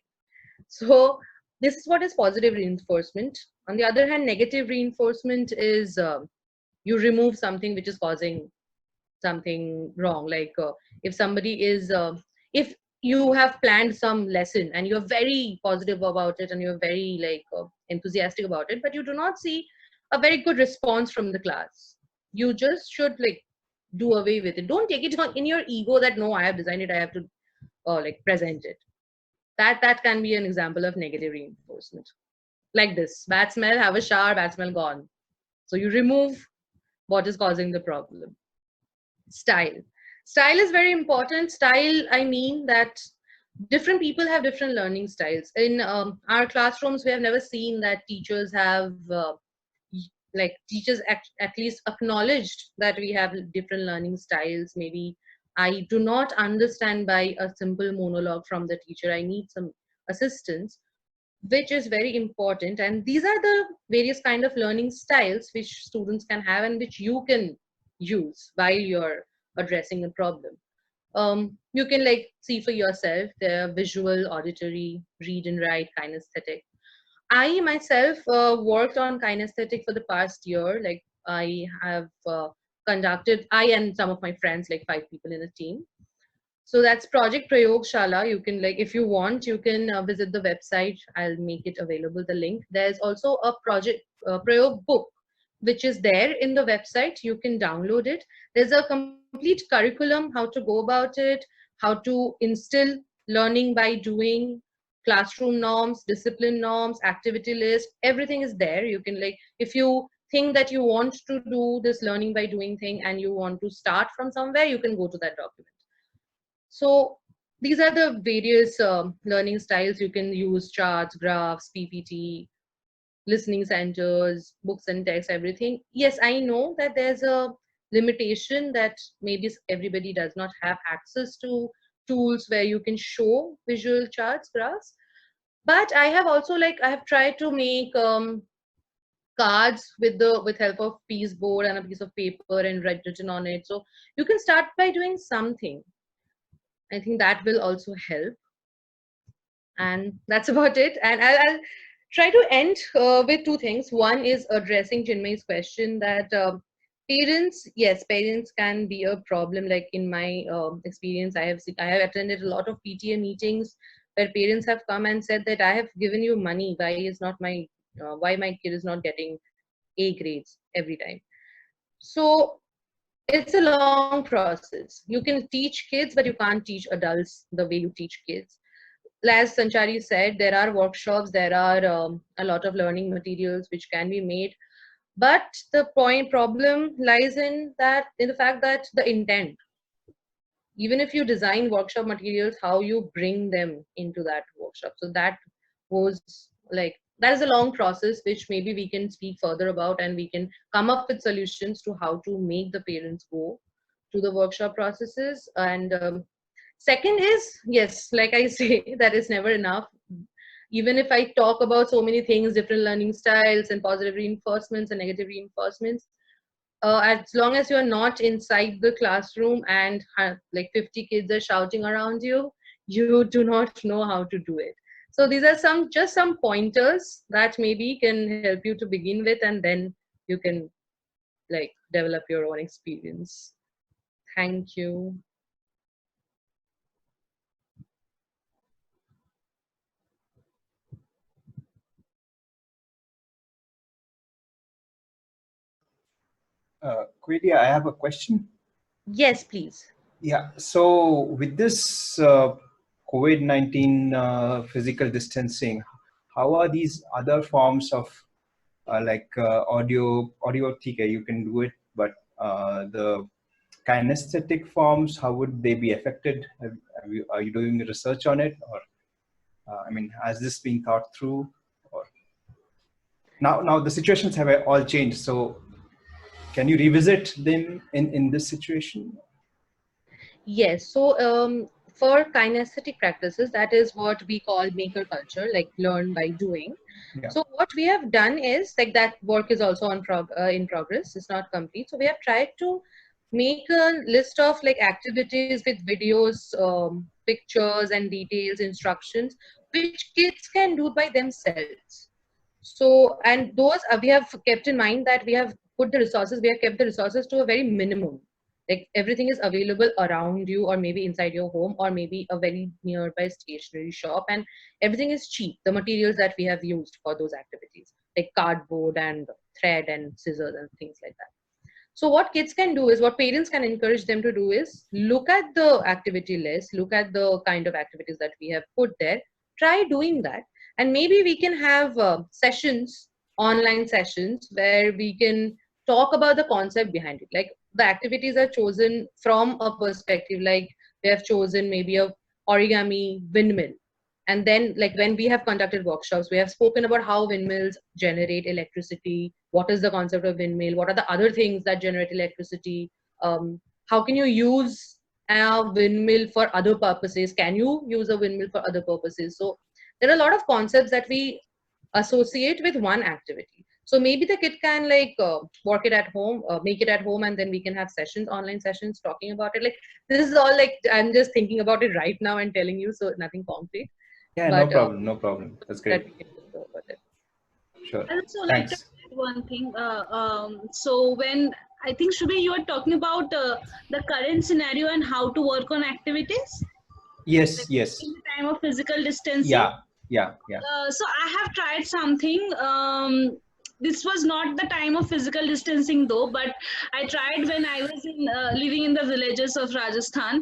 So this is what is positive reinforcement. On the other hand, negative reinforcement is you remove something which is causing something wrong. Like if somebody is, if you have planned some lesson and you're very positive about it and you're very like enthusiastic about it, but you do not see a very good response from the class, you just should like do away with it. Don't take it in your ego that no, I have designed it, I have to like present it. That can be an example of negative reinforcement. Like this, bad smell, have a shower, bad smell gone. So you remove what is causing the problem. Style is very important. Style, I mean that different people have different learning styles. In our classrooms, we have never seen that teachers have like teachers at least acknowledged that we have different learning styles. Maybe I do not understand by a simple monologue from the teacher. I need some assistance, which is very important. And these are the various kind of learning styles which students can have and which you can use while you're addressing a problem. You can like see for yourself the visual, auditory, read and write, kinesthetic. I myself worked on kinesthetic for the past year. Like I have conducted, I and some of my friends, like 5 people in a team. So that's Project Prayog Shala. You can like, if you want, you can visit the website. I'll make it available, the link. There's also a Project Prayog book, which is there in the website. You can download it. There's a complete curriculum, how to go about it, how to instill learning by doing, classroom norms, discipline norms, activity list, everything is there. You can like, if you think that you want to do this learning by doing thing and you want to start from somewhere, you can go to that document. So these are the various learning styles. You can use charts, graphs, PPT, listening centers, books and text, everything. Yes, I know that there's a limitation that maybe everybody does not have access to tools where you can show visual charts, graphs. But I have also like, I have tried to make cards with help of piece board and a piece of paper and written on it. So you can start by doing something. I think that will also help. And that's about it. And I'll try to end with 2 things. One is addressing Chinmay's question that parents, yes, parents can be a problem. Like in my experience, I have attended a lot of PTA meetings where parents have come and said that I have given you money. Why my kid is not getting A grades every time? So it's a long process. You can teach kids, but you can't teach adults the way you teach kids. As Sanchari said, there are workshops, there are a lot of learning materials which can be made. But the problem lies in the fact that the intent, even if you design workshop materials, how you bring them into that workshop. So that was like, that is a long process, which maybe we can speak further about and we can come up with solutions to how to make the parents go to the workshop processes. And second is, yes, like I say, that is never enough. Even if I talk about so many things, different learning styles and positive reinforcements and negative reinforcements, as long as you're not inside the classroom and like 50 kids are shouting around you, you do not know how to do it. So these are just some pointers that maybe can help you to begin with, and then you can like develop your own experience. Thank you. Quelia, I have a question. Yes, please. Yeah, so with this COVID-19 physical distancing, how are these other forms of audio TK, you can do it, but the kinesthetic forms, how would they be affected? Are you doing research on it, or I mean, has this been thought through? Or now the situations have all changed, so can you revisit them in this situation? Yes. So for kinesthetic practices, that is what we call maker culture, like learn by doing. Yeah. So what we have done is like, that work is also in progress. It's not complete. So we have tried to make a list of like activities with videos, pictures and details, instructions, which kids can do by themselves. So, and those we have kept in mind that we have kept the resources to a very minimum. Like everything is available around you, or maybe inside your home, or maybe a very nearby stationery shop, and everything is cheap. The materials that we have used for those activities, like cardboard and thread and scissors and things like that. So what kids can do is, what parents can encourage them to do is, look at the activity list, look at the kind of activities that we have put there, try doing that. And maybe we can have sessions, online sessions, where we can talk about the concept behind it. Like the activities are chosen from a perspective, like they have chosen maybe a origami windmill. And then, like when we have conducted workshops, we have spoken about how windmills generate electricity. What is the concept of windmill? What are the other things that generate electricity? How can you use a windmill for other purposes? Can you use a windmill for other purposes? So there are a lot of concepts that we associate with one activity. So maybe the kid can like work it at home, make it at home, and then we can have sessions, online sessions talking about it. Like this is all like, I'm just thinking about it right now and telling you, so nothing concrete. Yeah, But, no problem. That's great. that we can do about it. Sure. I'd also like to Thanks. add one thing. So when I think Shubhi, you were talking about the current scenario and how to work on activities Yes, yes. in the time of physical distancing. Yeah. So I have tried something. This was not the time of physical distancing though, but I tried when I was living in the villages of Rajasthan.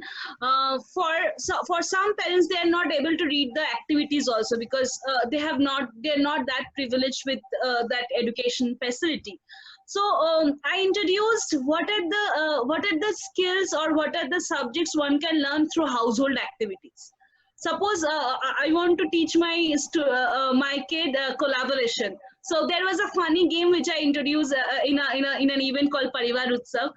For some parents, they are not able to read the activities also because they're not that privileged with that education facility. So I introduced what are the skills or what are the subjects one can learn through household activities. Suppose I want to teach my kid collaboration. So there was a funny game which I introduced in an event called Parivar Utsav.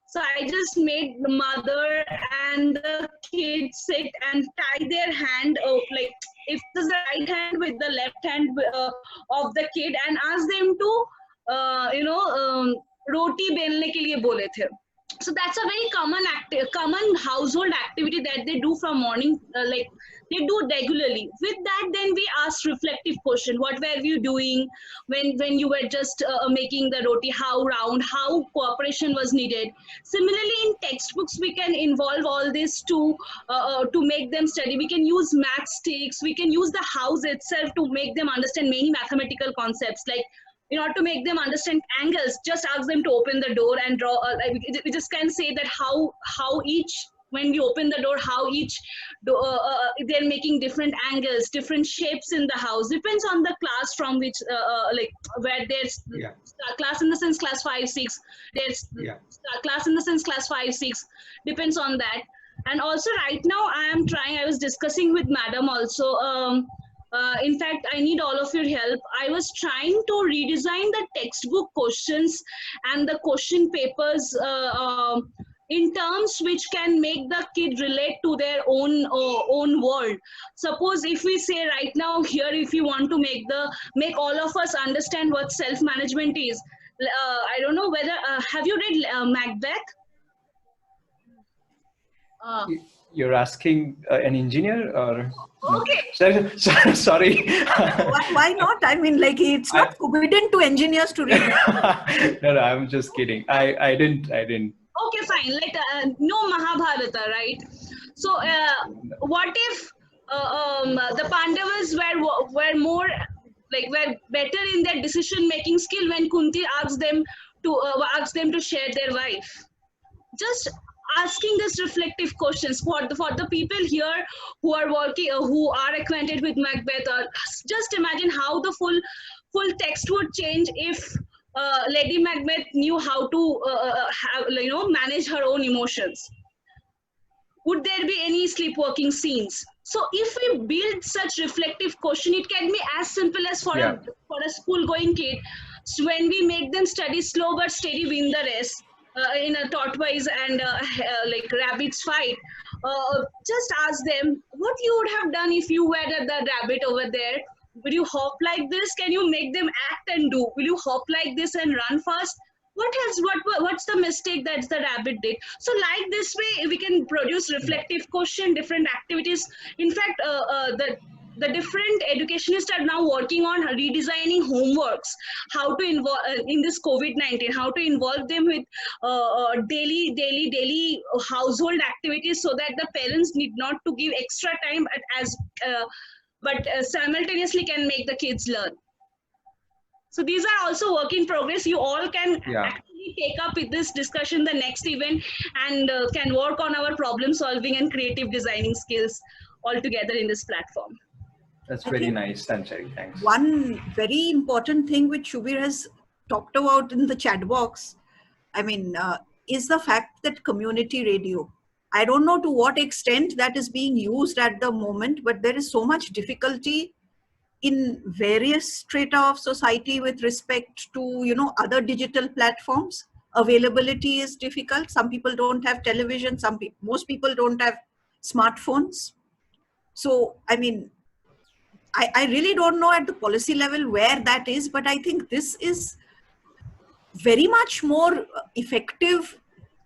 So I just made the mother and the kid sit and tie their hand, like if it's the right hand with the left hand of the kid, and ask them to roti belne ke liye bole the. So that's a very common household activity that they do from morning, like they do regularly. With that, then we ask reflective question: what were you doing when you were just making the roti? How round? How cooperation was needed? Similarly, in textbooks, we can involve all this to make them study. We can use matchsticks. We can use the house itself to make them understand many mathematical concepts, like in order to make them understand angles, just ask them to open the door and draw. We just can say that how each, when we open the door, how each they're making different angles, different shapes in the house. Depends on the class from which, like where there's class in the sense class 5, 6. There's class in the sense class 5, 6. Depends on that. And also right now I was discussing with madam also. In fact, I need all of your help. I was trying to redesign the textbook questions and the question papers in terms which can make the kid relate to their own world. Suppose if we say right now here, if you want to make all of us understand what self-management is. I don't know whether have you read Macbeth? You're asking an engineer or? Okay. Sorry. Why not? I mean, like, it's not forbidden to engineers to read. No, I'm just kidding. I didn't. Okay, fine. Like, no Mahabharata, right? So, what if the Pandavas were more, like, were better in their decision-making skill when Kunti asked them to share their wife? Just asking this reflective questions for the people here who are working, who are acquainted with Macbeth, or just imagine how the full text would change if Lady Macbeth knew how to manage her own emotions. Would there be any sleepwalking scenes? So if we build such reflective question, it can be as simple as for a school going kid. So when we make them study slow but steady win the race, in a tortoise and like rabbits fight, just ask them what you would have done if you were the rabbit over there. Will you hop like this? Can you make them act and do? Will you hop like this and run fast? What's the mistake that the rabbit did? So like this way we can produce reflective question, different activities. In fact, the different educationists are now working on redesigning homeworks, how to involve in this COVID-19, how to involve them with daily household activities, so that the parents need not to give extra time but simultaneously can make the kids learn. So these are also work in progress. You all can actually take up with this discussion the next event and can work on our problem solving and creative designing skills all together in this platform. That's very nice, Sanchari. Thanks. One very important thing which Shubir has talked about in the chat box, I mean, is the fact that community radio, I don't know to what extent that is being used at the moment, but there is so much difficulty in various strata of society with respect to, you know, other digital platforms. Availability is difficult. Some people don't have television. Most people don't have smartphones. So, I mean, I really don't know at the policy level where that is, but I think this is very much more effective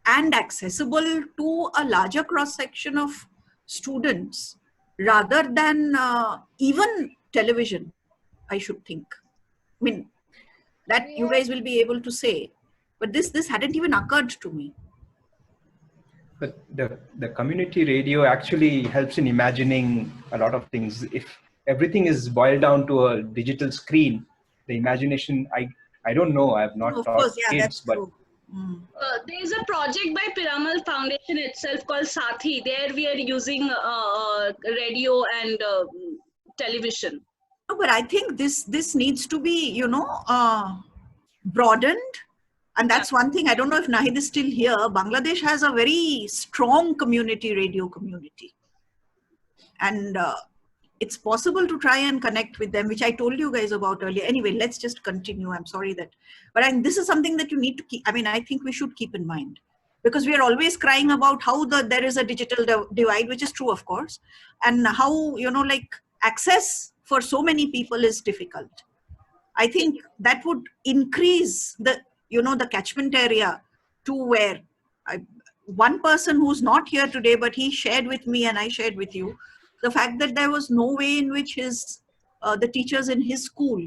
and accessible to a larger cross section of students rather than even television, I should think. I mean, that you guys will be able to say, but this hadn't even occurred to me. But the community radio actually helps in imagining a lot of things. If everything is boiled down to a digital screen, the imagination, I don't know, I have not Of taught course, yeah, kids, that's but true. Mm. There is a project by Piramal Foundation itself called Sathi. There we are using radio and television. No, but I think this needs to be, you know, broadened. And that's one thing. I don't know if Nahid is still here. Bangladesh has a very strong community radio community. And it's possible to try and connect with them, which I told you guys about earlier. Anyway, let's just continue. I'm sorry that, but this is something that you need to keep. I mean, I think we should keep in mind, because we are always crying about how there is a digital divide, which is true, of course, and how, you know, like access for so many people is difficult. I think that would increase the, you know, the catchment area to where one person who's not here today, but he shared with me and I shared with you, the fact that there was no way in which the teachers in his school,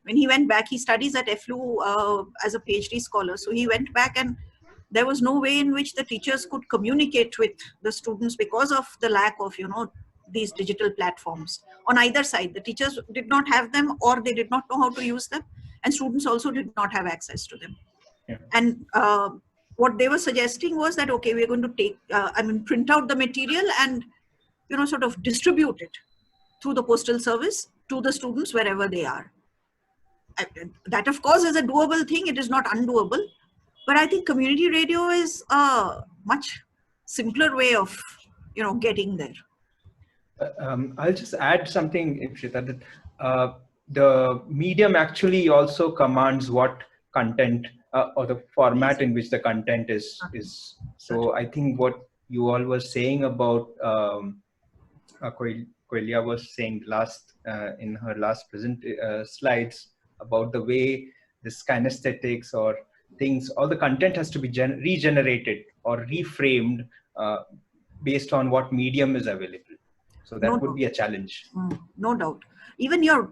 when he went back, he studies at FLU as a PhD scholar. So he went back and there was no way in which the teachers could communicate with the students because of the lack of, you know, these digital platforms on either side. The teachers did not have them, or they did not know how to use them, and students also did not have access to them. Yeah. And what they were suggesting was that, okay, we're going to take, print out the material and, you know, sort of distribute it through the postal service to the students wherever they are. That, of course, is a doable thing. It is not undoable. But I think community radio is a much simpler way of, you know, getting there. I'll just add something, Ikshita, that the medium actually also commands what content or the format in which the content is. So I think what you all were saying about Coelia was saying in her last slides about the way this kinesthetics or things, all the content has to be regenerated or reframed based on what medium is available. So that would be a challenge. No doubt. Even your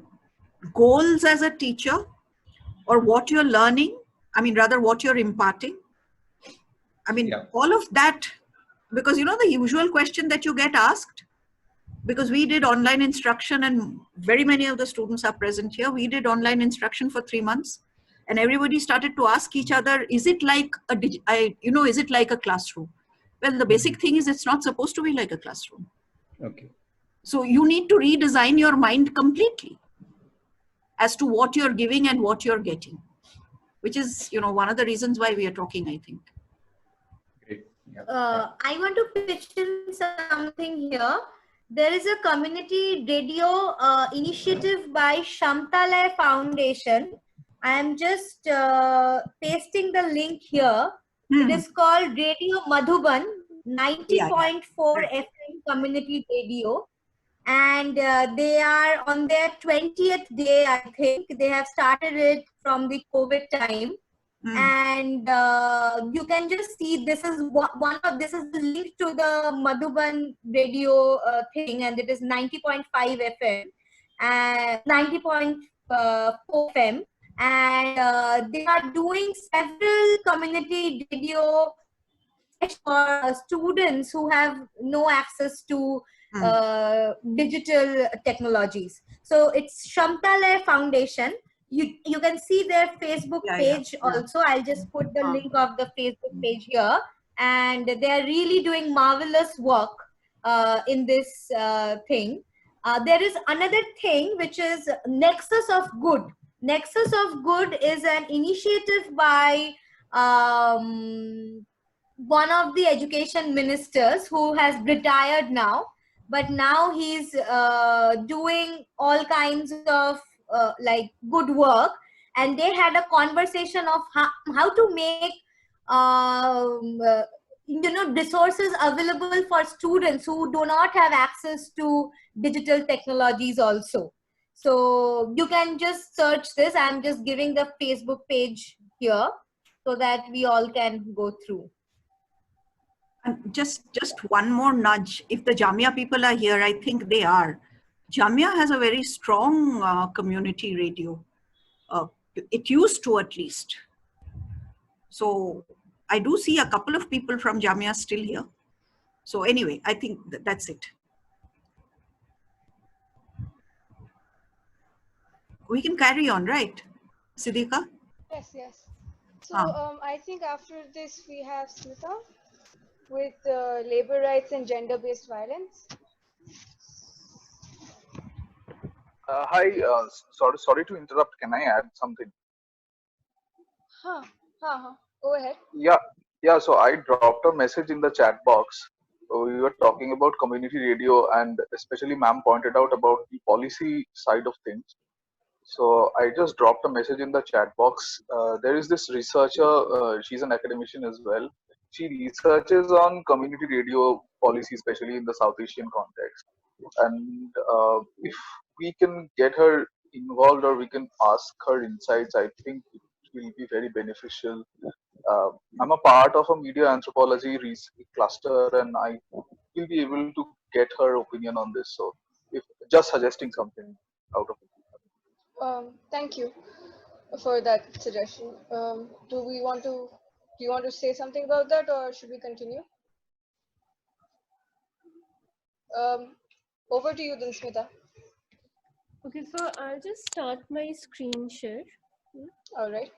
goals as a teacher, or what you're learning, rather what you're imparting. All of that, because, you know, the usual question that you get asked, because we did online instruction and very many of the students are present here. We did online instruction for 3 months and everybody started to ask each other, is it like is it like a classroom? Well, the basic thing is it's not supposed to be like a classroom. Okay. So you need to redesign your mind completely as to what you're giving and what you're getting, which is, you know, one of the reasons why we are talking, I think. Great. Yeah. I want to pitch in something here. There is a community radio initiative by Shamtalaya Foundation. I am just pasting the link here. It is called Radio Madhuban 90.4 FM Community Radio. And they are on their 20th day, I think. They have started it from the COVID time. And you can just see this is this is the link to the Madhuban radio thing, and it is 90.5 FM and 90.4 FM, and they are doing several community radio for students who have no access to digital technologies. So it's Shamtalaya Foundation. You can see their Facebook page also. I'll just put the link of the Facebook page here. And they are really doing marvelous work in this thing. There is another thing which is Nexus of Good. Nexus of Good is an initiative by one of the education ministers who has retired now, but now he's doing all kinds of like good work, and they had a conversation of how to make resources available for students who do not have access to digital technologies also. So you can just search this. I'm just giving the Facebook page here so that we all can go through. And just one more nudge. If the Jamia people are here, I think they are. Jamia has a very strong community radio. It used to, at least. So I do see a couple of people from Jamia still here. So anyway, I think that's it. We can carry on, right, Siddhika? Yes, yes. So I think after this we have Smita with labor rights and gender-based violence. Hi, sorry to interrupt. Can I add something? Go ahead. Yeah. So I dropped a message in the chat box. We were talking about community radio, and especially ma'am pointed out about the policy side of things. So I just dropped a message in the chat box. There is this researcher, she's an academician as well. She researches on community radio policy, especially in the South Asian context. And if we can get her involved or we can ask her insights, I think it will be very beneficial. I'm a part of a media anthropology cluster, and I will be able to get her opinion on this. So, if just suggesting something out of it. Thank you for that suggestion. Do you want to say something about that, or should we continue? Over to you then, Smita. Okay, so I'll just start my screen share. All right.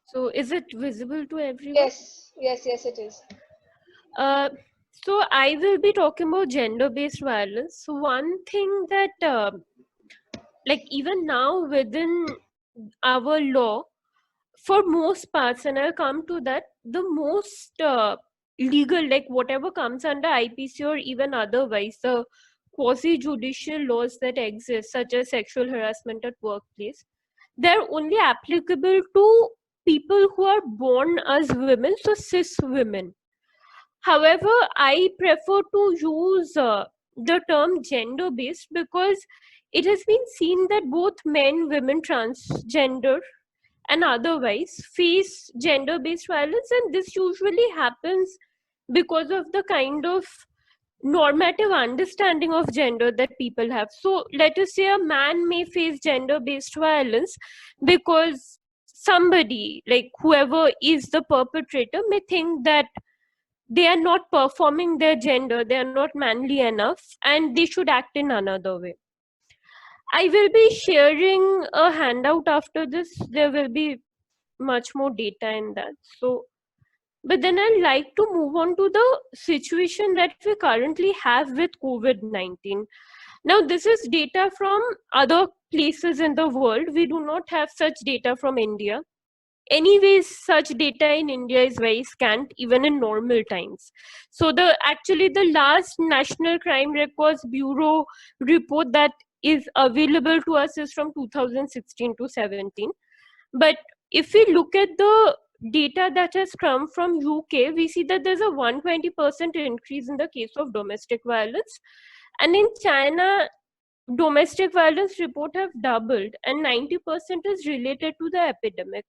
So is it visible to everyone? Yes, it is. So I will be talking about gender-based violence. So one thing that, like even now within our law, for most parts, and I'll come to that, the most legal, like whatever comes under IPC or even otherwise, the quasi-judicial laws that exist, such as sexual harassment at workplace, they're only applicable to people who are born as women, so cis women. However, I prefer to use the term gender based because it has been seen that both men, women, transgender, and otherwise face gender based violence, and this usually happens because of the kind of normative understanding of gender that people have. So let us say a man may face gender based violence because somebody, like whoever is the perpetrator, may think that they are not performing their gender, they are not manly enough, and they should act in another way. I will be sharing a handout after this. There will be much more data in that. So, but then I'd like to move on to the situation that we currently have with COVID-19. Now, this is data from other places in the world. We do not have such data from India. Anyways, such data in India is very scant, even in normal times. So actually the last National Crime Records Bureau report that is available to us is from 2016 to 17. But if we look at the data that has come from UK, we see that there's a 120% increase in the case of domestic violence. And in China, domestic violence report have doubled, and 90% is related to the epidemic.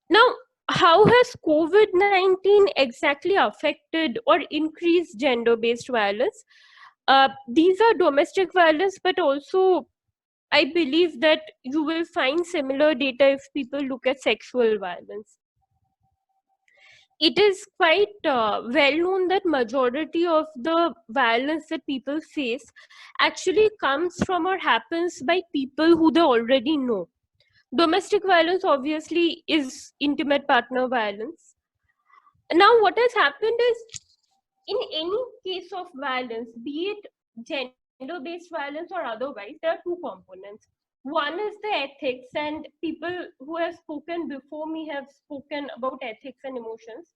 Now, how has COVID-19 exactly affected or increased gender-based violence? These are domestic violence, but also I believe that you will find similar data if people look at sexual violence. It is quite well known that majority of the violence that people face actually comes from or happens by people who they already know. Domestic violence obviously is intimate partner violence. Now, what has happened is, in any case of violence, be it gender-based violence or otherwise, there are two components. One is the ethics, and people who have spoken before me have spoken about ethics and emotions.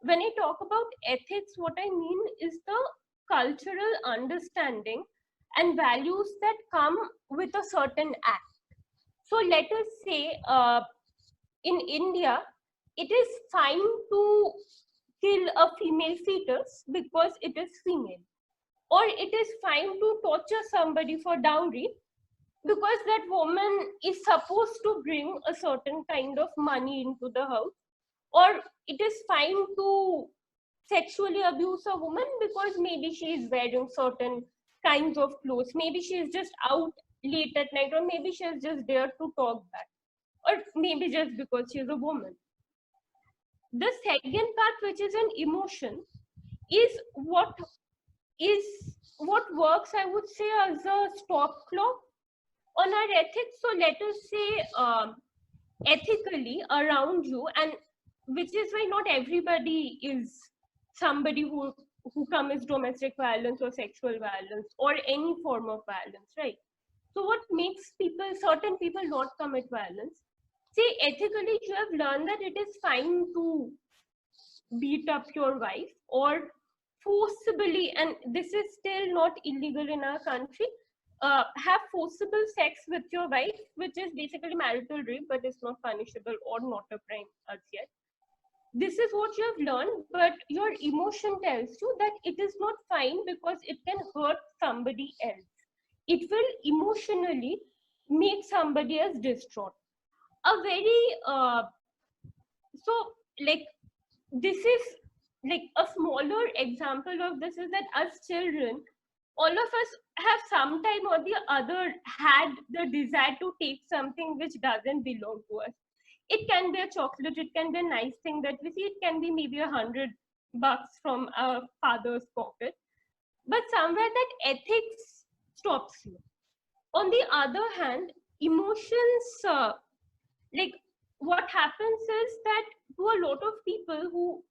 When I talk about ethics, what I mean is the cultural understanding and values that come with a certain act. So let us say in India, it is fine to kill a female fetus because it is female, or it is fine to torture somebody for dowry because that woman is supposed to bring a certain kind of money into the house, or it is fine to sexually abuse a woman because maybe she is wearing certain kinds of clothes, maybe she is just out late at night, or maybe she is just there to talk back, or maybe just because she is a woman. The second part, which is an emotion, is what works, I would say, as a stop clock on our ethics. So let us say ethically around you, and which is why not everybody is somebody who commits domestic violence or sexual violence or any form of violence, right? So what makes certain people not commit violence? Say ethically, you have learned that it is fine to beat up your wife or forcibly, and this is still not illegal in our country, have forcible sex with your wife, which is basically marital rape, but it's not punishable or not a crime as yet. This is what you have learned, but your emotion tells you that it is not fine because it can hurt somebody else. It will emotionally make somebody else distraught. A very so like this is like a smaller example of this is that as children, all of us have sometime or the other had the desire to take something which doesn't belong to us. It can be a chocolate, it can be a nice thing that we see, it can be maybe $100 from our father's pocket, but somewhere that ethics stops you. On the other hand, emotions, like what happens is that to a lot of people who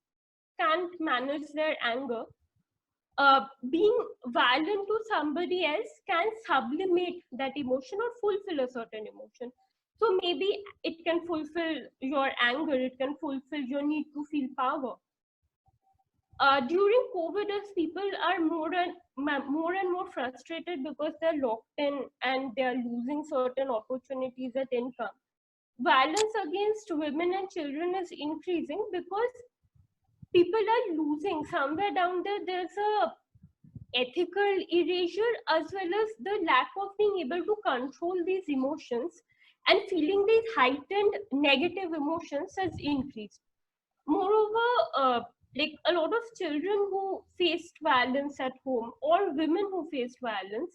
can't manage their anger, being violent to somebody else can sublimate that emotion or fulfill a certain emotion. So maybe it can fulfill your anger, it can fulfill your need to feel power. During COVID, as people are more and more frustrated because they're locked in and they're losing certain opportunities at income, violence against women and children is increasing because people are losing. Somewhere down there, there's a ethical erasure as well as the lack of being able to control these emotions, and feeling these heightened negative emotions has increased. Moreover, like a lot of children who faced violence at home or women who faced violence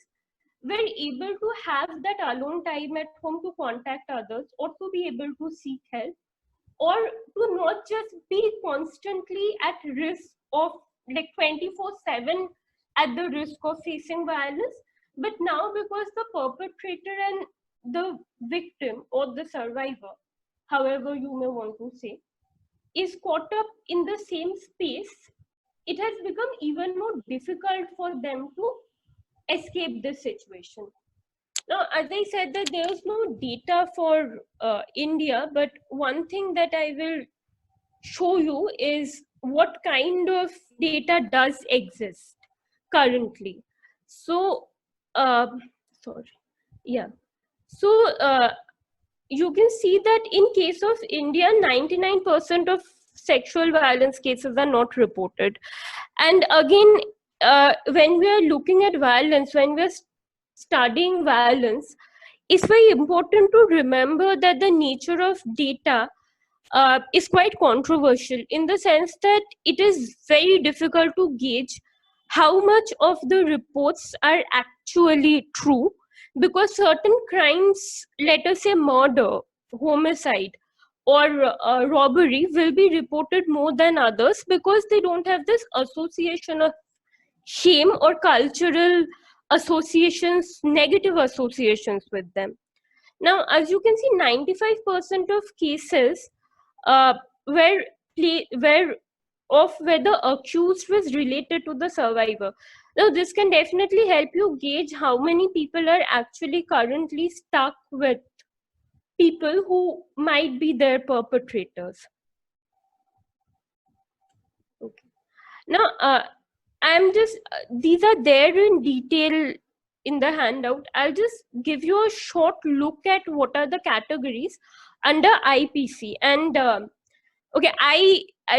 were able to have that alone time at home to contact others or to be able to seek help, or to not just be constantly at risk of like 24/7 at the risk of facing violence, but now because the perpetrator and the victim or the survivor, however you may want to say, is caught up in the same space, it has become even more difficult for them to escape this situation. Now, as I said that there is no data for India, but one thing that I will show you is what kind of data does exist currently. So, sorry, yeah. So, you can see that in case of India, 99% of sexual violence cases are not reported. And again, when we are looking at violence, when we are studying violence, it's very important to remember that the nature of data is quite controversial in the sense that it is very difficult to gauge how much of the reports are actually true, because certain crimes, let us say murder, homicide, or robbery, will be reported more than others because they don't have this association of shame or cultural associations, negative associations with them. Now, as you can see, 95% of cases were where the accused was related to the survivor. Now, this can definitely help you gauge how many people are actually currently stuck with people who might be their perpetrators. Okay. Now, I'm just, these are there in detail in the handout. I'll just give you a short look at what are the categories under IPC. And okay,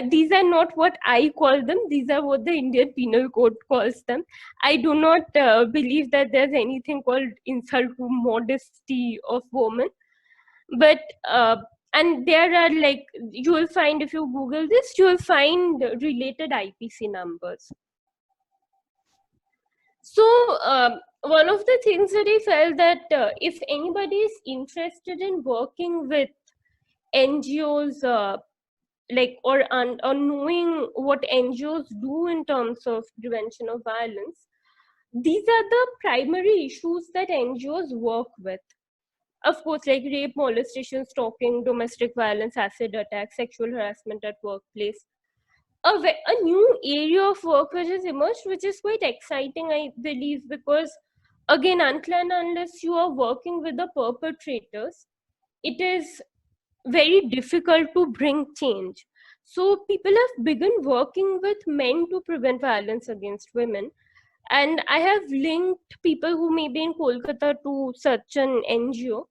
these are not what I call them. These are what the Indian Penal Code calls them. I do not believe that there's anything called insult to modesty of women. But and there are, like, you will find, if you Google this, you will find related IPC numbers. So one of the things that I felt that if anybody is interested in working with NGOs, like, or knowing what NGOs do in terms of prevention of violence, these are the primary issues that NGOs work with. Of course, like rape, molestation, stalking, domestic violence, acid attacks, sexual harassment at workplace. A new area of work which has emerged, which is quite exciting, I believe, because again, until and unless you are working with the perpetrators, it is very difficult to bring change. So people have begun working with men to prevent violence against women. And I have linked people who may be in Kolkata to such an NGO.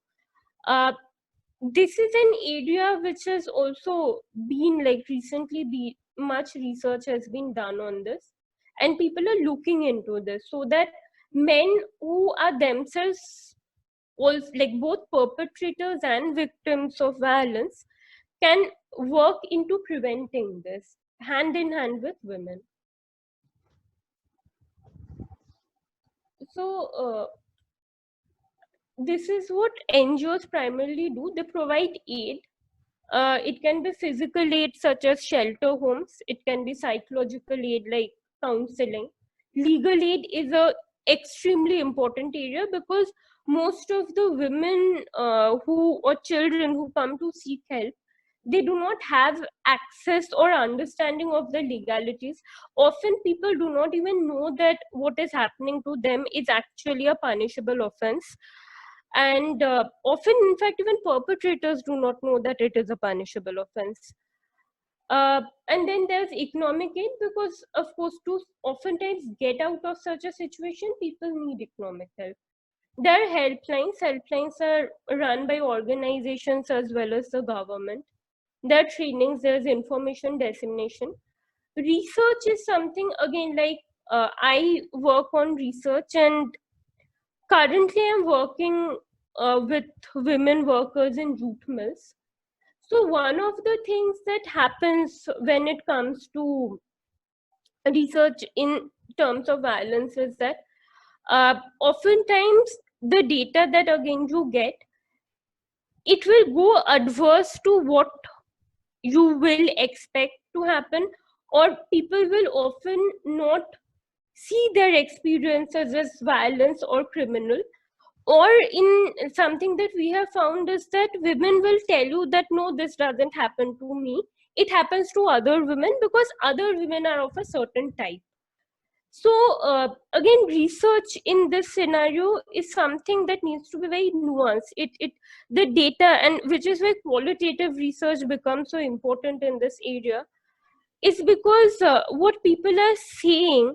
This is an area which has also been, like, recently much research has been done on this, and people are looking into this so that men who are themselves also, like, both perpetrators and victims of violence, can work into preventing this hand in hand with women. So this is what NGOs primarily do. They provide aid. It can be physical aid such as shelter homes. It can be psychological aid like counseling. Legal aid is a extremely important area because most of the women or children who come to seek help, they do not have access or understanding of the legalities. Often people do not even know that what is happening to them is actually a punishable offense. And often, in fact, even perpetrators do not know that it is a punishable offense. And then there's economic aid, because of course, to oftentimes get out of such a situation, people need economic help. There are helplines. Helplines are run by organizations as well as the government. There are trainings, there's information dissemination. Research is something, again, like, I work on research, and currently I'm working with women workers in jute mills. So one of the things that happens when it comes to research in terms of violence is that oftentimes the data that, again, you get, it will go adverse to what you will expect to happen, or people will often not see their experiences as violence or criminal. Or in something that we have found is that women will tell you that no, this doesn't happen to me, it happens to other women because other women are of a certain type. So again, research in this scenario is something that needs to be very nuanced. The data, and which is why qualitative research becomes so important in this area, is because what people are saying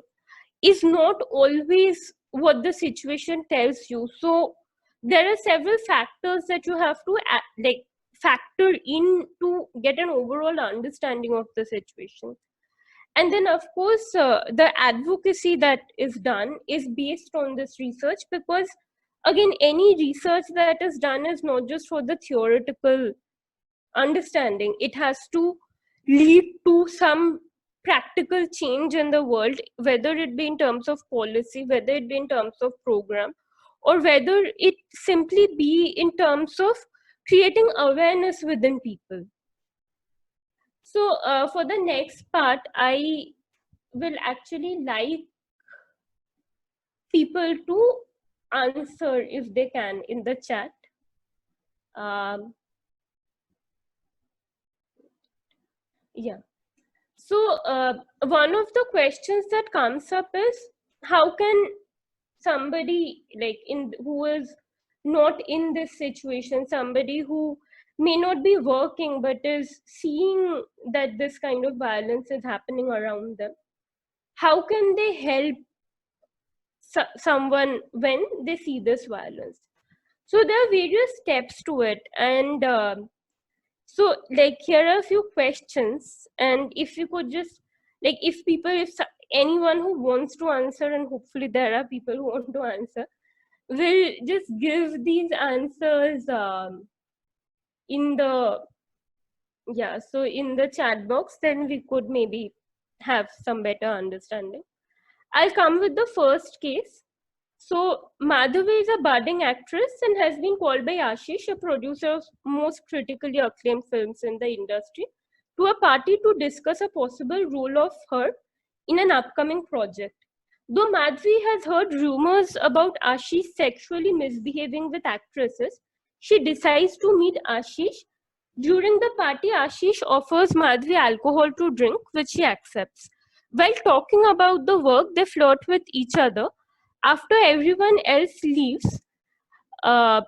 is not always what the situation tells you. So there are several factors that you have to like factor in to get an overall understanding of the situation. And then, of course, the advocacy that is done is based on this research, because again, any research that is done is not just for the theoretical understanding. It has to lead to some practical change in the world, whether it be in terms of policy, whether it be in terms of program, or whether it simply be in terms of creating awareness within people. So for the next part, I will actually like people to answer, if they can, in the chat. Um, yeah. So one of the questions that comes up is, how can somebody like who is not in this situation, somebody who may not be working but is seeing that this kind of violence is happening around them, how can they help someone when they see this violence? So there are various steps to it, and so like here are a few questions, and if you could just like if anyone who wants to answer, and hopefully there are people who want to answer, will just give these answers in the so in the chat box, then we could maybe have some better understanding. I'll come with the first case. So Madhavi is a budding actress and has been called by Ashish, a producer of most critically acclaimed films in the industry, to a party to discuss a possible role of her in an upcoming project. Though Madhavi has heard rumors about Ashish sexually misbehaving with actresses, she decides to meet Ashish. During the party, Ashish offers Madhavi alcohol to drink, which she accepts. While talking about the work, they flirt with each other. After everyone else leaves, uh,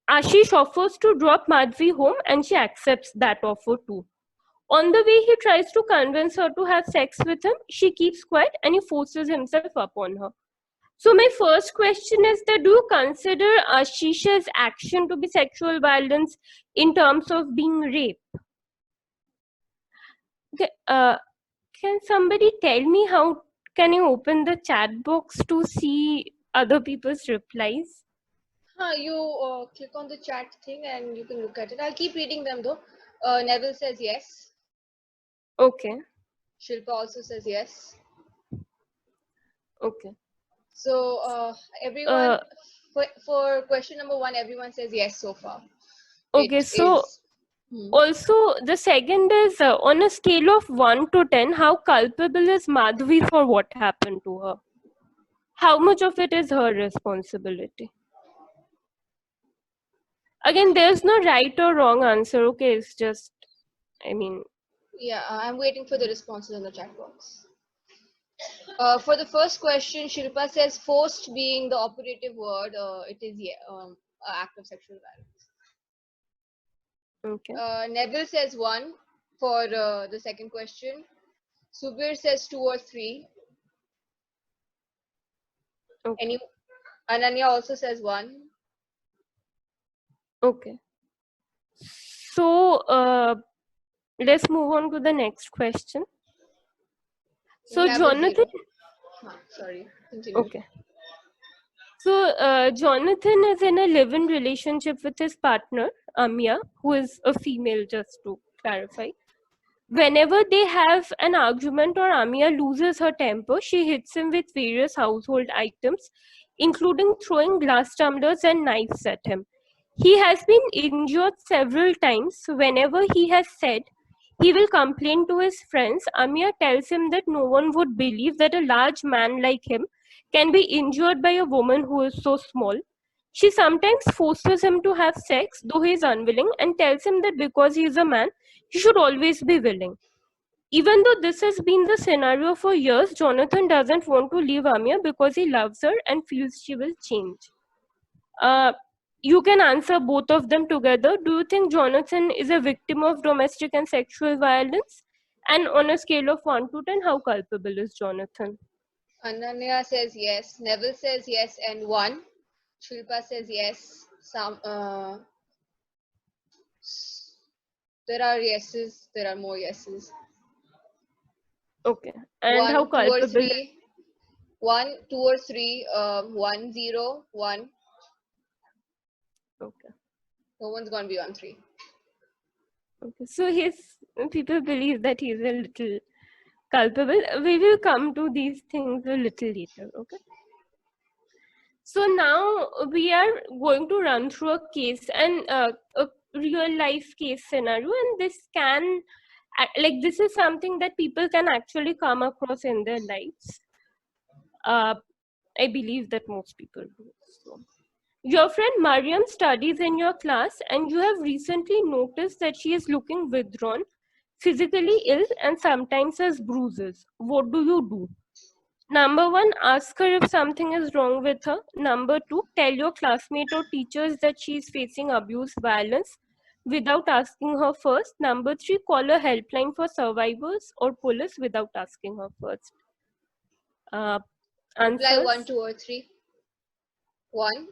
Ashish offers to drop Madhavi home, and she accepts that offer too. On the way, he tries to convince her to have sex with him. She keeps quiet and he forces himself upon her. So my first question is that, do you consider Ashish's action to be sexual violence in terms of being rape? Okay, can somebody tell me how can you open the chat box to see other people's replies? You click on the chat thing and you can look at it. I'll keep reading them though. Neville says yes. Okay. Shilpa also says yes. Okay. So everyone, for question number 1, everyone says yes so far. Okay, so also the second is on a scale of 1 to 10, how culpable is Madhavi for what happened to her? How much of it is her responsibility? Again, there's no right or wrong answer. Okay, it's just, I mean. Yeah, I'm waiting for the responses in the chat box. For the first question, Shilpa says forced being the operative word. It is act of sexual violence. Okay. Neville says 1 for the second question. Subir says 2 or 3. Okay. Ananya also says 1. Okay. So let's move on to the next question. So Jonathan. Sorry, continue. Okay. So Jonathan is in a live-in relationship with his partner, Amia, who is a female, just to clarify. Whenever they have an argument or Amia loses her temper, she hits him with various household items, including throwing glass tumblers and knives at him. He has been injured several times. Whenever he has said he will complain to his friends, Amia tells him that no one would believe that a large man like him can be injured by a woman who is so small. She sometimes forces him to have sex, though he is unwilling, and tells him that because he is a man, he should always be willing. Even though this has been the scenario for years, Jonathan doesn't want to leave Amia because he loves her and feels she will change. You can answer both of them together. Do you think Jonathan is a victim of domestic and sexual violence? And on a scale of 1 to 10, how culpable is Jonathan? Ananya says yes. Neville says yes and 1. Shilpa says yes. There are yeses. There are more yeses. Okay. And 1, how 2 or culpable? 3. 1, 2 or 3. 1, 0, 1. Okay. No one's gonna be on 3. Okay. So people believe that he's a little culpable. We will come to these things a little later. Okay. So now we are going to run through a case and a real life case scenario, and this can this is something that people can actually come across in their lives. I believe that most people do. So Your friend Mariam studies in your class and you have recently noticed that she is looking withdrawn, physically ill, and sometimes has bruises. What do you do? Number one, ask her if something is wrong with her. Number two, tell your classmate or teachers that she is facing abuse, violence without asking her first. Number three, call a helpline for survivors or police without asking her first. Reply Answers? 1, 2, or 3. 1,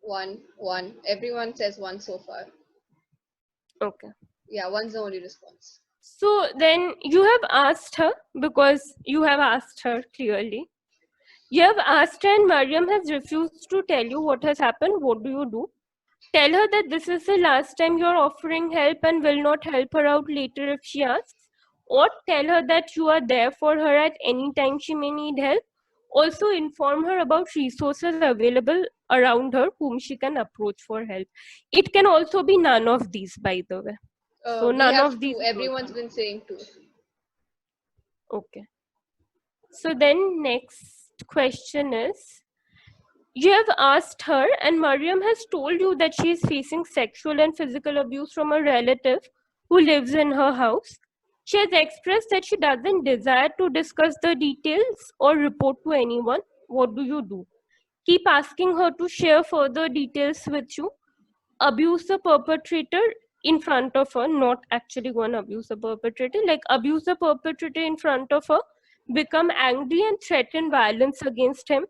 1, 1. Everyone says 1 so far. Okay. Yeah, 1's the only response. So then you have asked her, because you have asked her clearly. You have asked her and Mariam has refused to tell you what has happened. What do you do? Tell her that this is the last time you're offering help and will not help her out later if she asks. Or tell her that you are there for her at any time she may need help. Also inform her about resources available around her whom she can approach for help. It can also be none of these, by the way. So We none have of 2. these is Everyone's also. been saying 2. Okay. So then next question is, you have asked her and Mariam has told you that she is facing sexual and physical abuse from a relative who lives in her house. She has expressed that she doesn't desire to discuss the details or report to anyone. What do you do? Keep asking her to share further details with you. Abuse the perpetrator in front of her, not actually go and abuse the perpetrator, like abuse the perpetrator in front of her, become angry and threaten violence against him.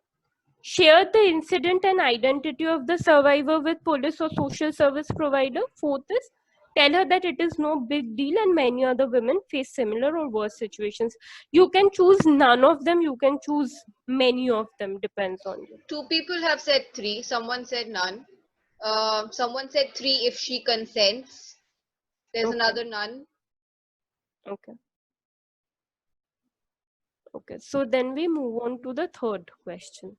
Share the incident and identity of the survivor with police or social service provider. Fourth is, tell her that it is no big deal and many other women face similar or worse situations. You can choose none of them, you can choose many of them, depends on you. 2 people have said 3. Someone said none. Someone said 3 if she consents. There's Okay. another none. Okay. Okay, so then we move on to the third question.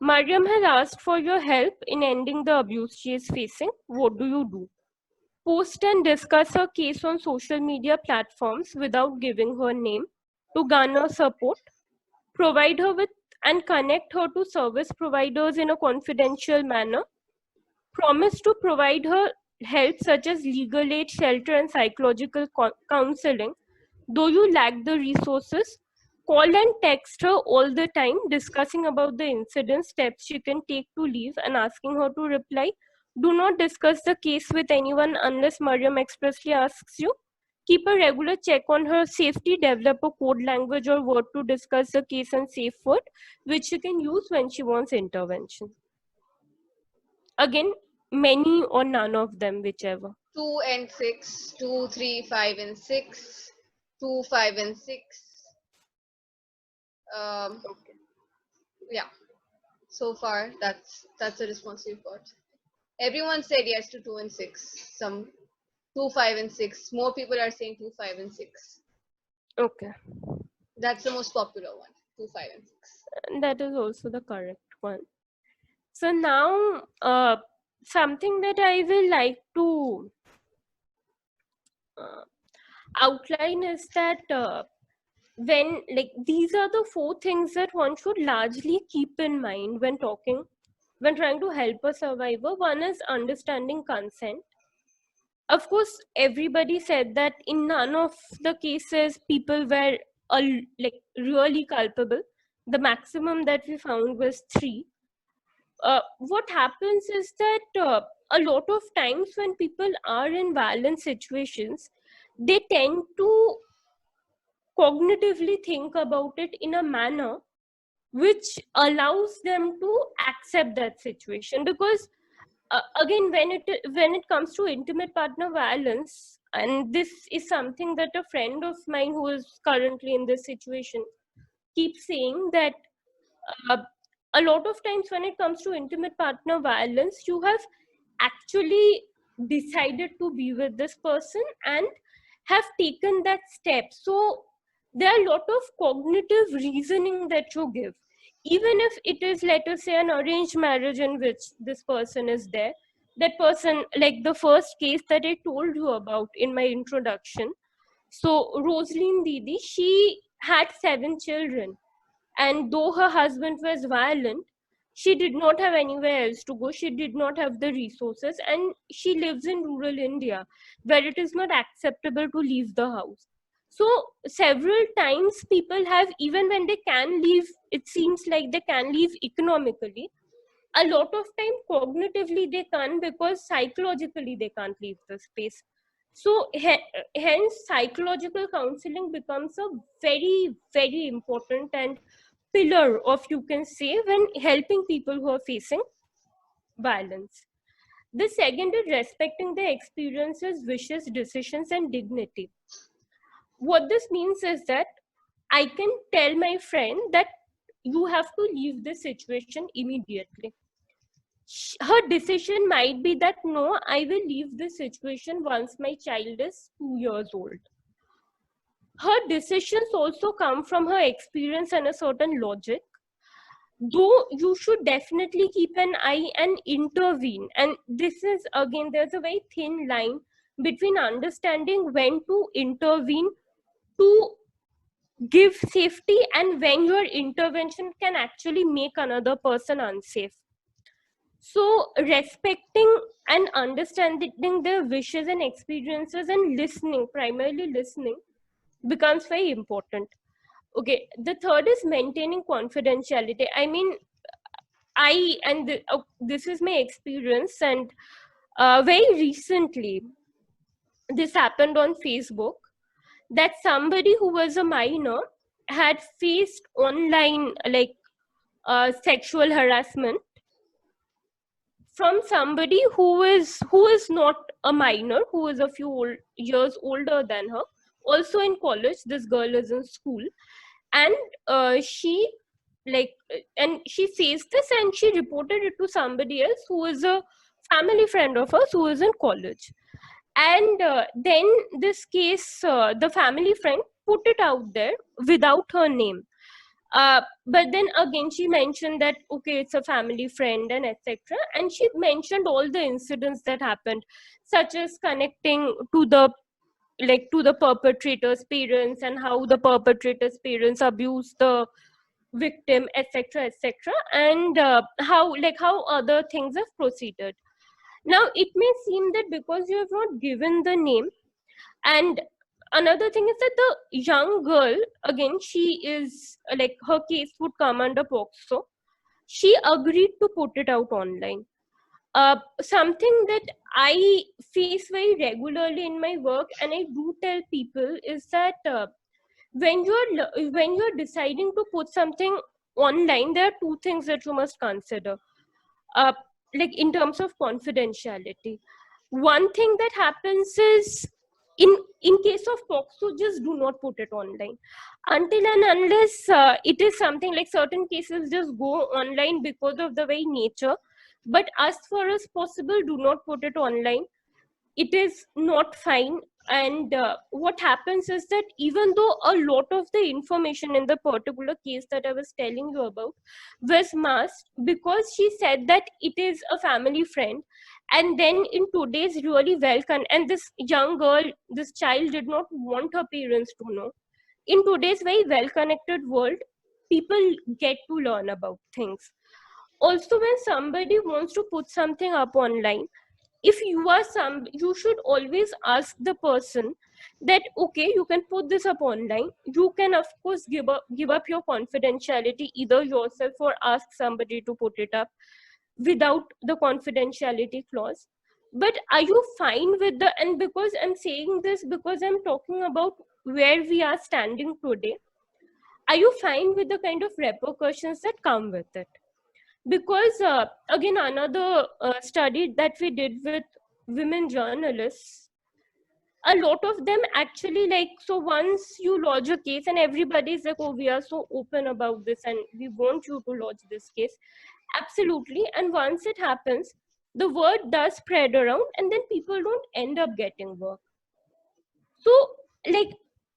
Mariam has asked for your help in ending the abuse she is facing. What do you do? Post and discuss her case on social media platforms without giving her name to garner support. Provide her with and connect her to service providers in a confidential manner. Promise to provide her help such as legal aid, shelter, and psychological counseling. Though you lack the resources, call and text her all the time, discussing about the incident, steps she can take to leave, and asking her to reply. Do not discuss the case with anyone unless Mariam expressly asks you. Keep a regular check on her safety, develop a code language or word to discuss the case and safe word, which she can use when she wants intervention. Again, many or none of them, whichever. 2 and 6. 2, 3, 5, and 6. 2, 5, and 6. Okay. Yeah. So far, that's the response we've got. Everyone said yes to 2 and 6. Some 2, 5, and 6. More people are saying 2, 5, and 6. Okay. That's the most popular one. 2, 5, and 6. And that is also the correct one. So now, something that I will like to outline is that when, like, these are the 4 things that one should largely keep in mind when trying to help a survivor. One is understanding consent. Of course, everybody said that in none of the cases people were like really culpable. The maximum that we found was 3. What happens is that a lot of times when people are in violent situations, they tend to cognitively think about it in a manner which allows them to accept that situation. Because again, when it comes to intimate partner violence, and this is something that a friend of mine who is currently in this situation keeps saying, that uh, a lot of times when it comes to intimate partner violence, you have actually decided to be with this person and have taken that step. So there are a lot of cognitive reasoning that you give, even if it is, let us say, an arranged marriage in which this person is there. That person, like the first case that I told you about in my introduction, so Rosaline Didi, she had 7 children, and though her husband was violent, She did not have anywhere else to go. She did not have the resources, and she lives in rural India where it is not acceptable to leave the house. So several times people have, even when they can leave, it seems like they can leave economically, a lot of time cognitively they can't, because psychologically they can't leave the space. So hence psychological counseling becomes a very, very important and pillar of, you can say, when helping people who are facing violence. The second is respecting their experiences, wishes, decisions, and dignity. What this means is that I can tell my friend that you have to leave this situation immediately. Her decision might be that no, I will leave this situation once my child is 2 years old. Her decisions also come from her experience and a certain logic, though you should definitely keep an eye and intervene. And this is, again, there's a very thin line between understanding when to intervene to give safety and when your intervention can actually make another person unsafe. So respecting and understanding their wishes and experiences and listening, primarily listening, becomes very important. Okay, the third is maintaining confidentiality. I mean, this is my experience, and very recently this happened on Facebook, that somebody who was a minor had faced online, like, sexual harassment from somebody who is not a minor, who is a few years older than her, also in college. This girl is in school, and she, like, and she faced this and she reported it to somebody else who is a family friend of hers who is in college. And then this case, the family friend put it out there without her name. But then again she mentioned that okay, it's a family friend and etc, and she mentioned all the incidents that happened, such as connecting to the, like, to the perpetrator's parents, and how the perpetrator's parents abused the victim, etc, etc, and how other things have proceeded. Now it may seem that because you have not given the name, and another thing is that the young girl, again, she is, like, her case would come under POCSO. She agreed to put it out online. Something that I face very regularly in my work, and I do tell people, is that when you're deciding to put something online, there are two things that you must consider, uh, like, in terms of confidentiality. One thing that happens is, in case of POCSO, just do not put it online until and unless it is something like, certain cases just go online because of the very nature, but as far as possible, do not put it online. It is not fine. And what happens is that even though a lot of the information in the particular case that I was telling you about was masked, because she said that it is a family friend, and then in today's really and this young girl, this child did not want her parents to know. In today's very well connected world, people get to learn about things. Also, when somebody wants to put something up online, if you should always ask the person that okay, you can put this up online, you can of course give up your confidentiality, either yourself or ask somebody to put it up without the confidentiality clause. But are you fine with the, and because I'm saying this because I'm talking about where we are standing today, are you fine with the kind of repercussions that come with it? Because again, another study that we did with women journalists, a lot of them actually, like, so once you lodge a case and everybody's like, oh, we are so open about this and we want you to lodge this case, absolutely, and once it happens, the word does spread around and then people don't end up getting work. So, like,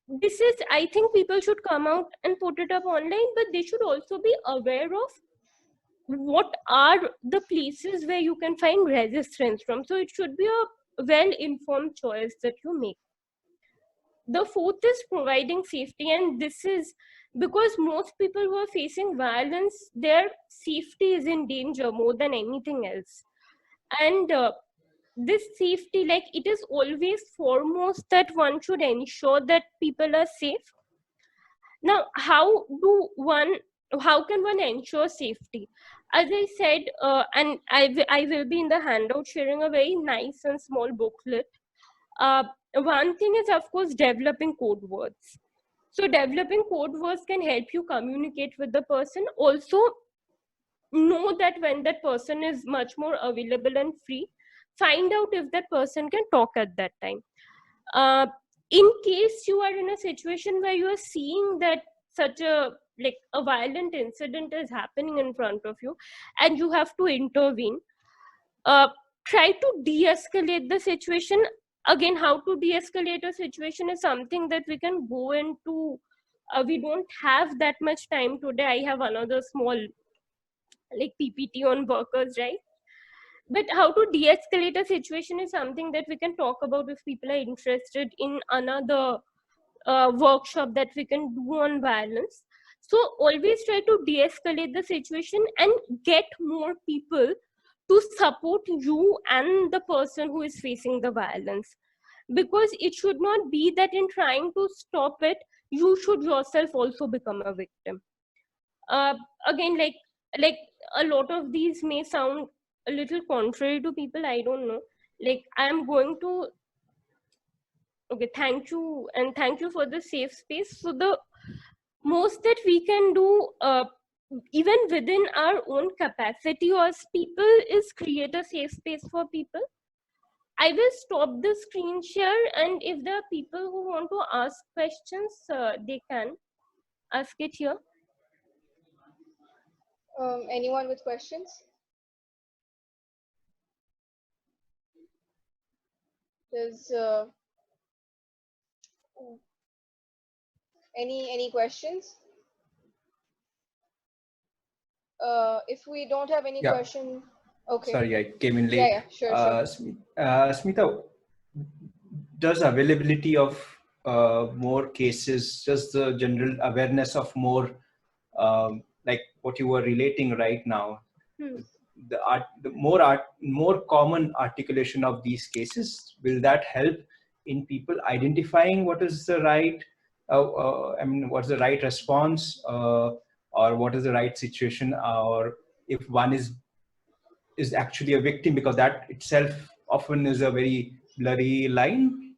this is, I think people should come out and put it up online, but they should also be aware of what are the places where you can find resistance from. So it should be a well-informed choice that you make. The fourth is providing safety, and this is because most people who are facing violence, their safety is in danger more than anything else. And this safety, like, it is always foremost that one should ensure that people are safe. Now, how can one ensure safety? As I said, and I will be in the handout sharing a very nice and small booklet. One thing is, of course, developing code words. So developing code words can help you communicate with the person. Also, know that when that person is much more available and free, find out if that person can talk at that time. uh, in case you are in a situation where you are seeing that such a, like, a violent incident is happening in front of you and you have to intervene, uh, try to de-escalate the situation. Again, how to de-escalate a situation is something that we can go into. We don't have that much time today. I have another small, like, PPT on workers' rights. But how to de-escalate a situation is something that we can talk about if people are interested in another workshop that we can do on violence. So always try to de-escalate the situation and get more people to support you and the person who is facing the violence, because it should not be that in trying to stop it you should yourself also become a victim. uh, Again, like a lot of these may sound a little contrary to people, I don't know. Like, I am going to, okay, thank you, and thank you for the safe space. So the most that we can do, even within our own capacity as people, is create a safe space for people. I will stop the screen share, and if there are people who want to ask questions, they can ask it here. Anyone with questions? Does any questions? If we don't have any Yeah. question, okay. Sorry, I came in late. Yeah, sure. Smita, does availability of more cases, just the general awareness of more, like what you were relating right now, more common articulation of these cases, will that help in people identifying what is the right, what's the right response, or what is the right situation, or if one is actually a victim, because that itself often is a very blurry line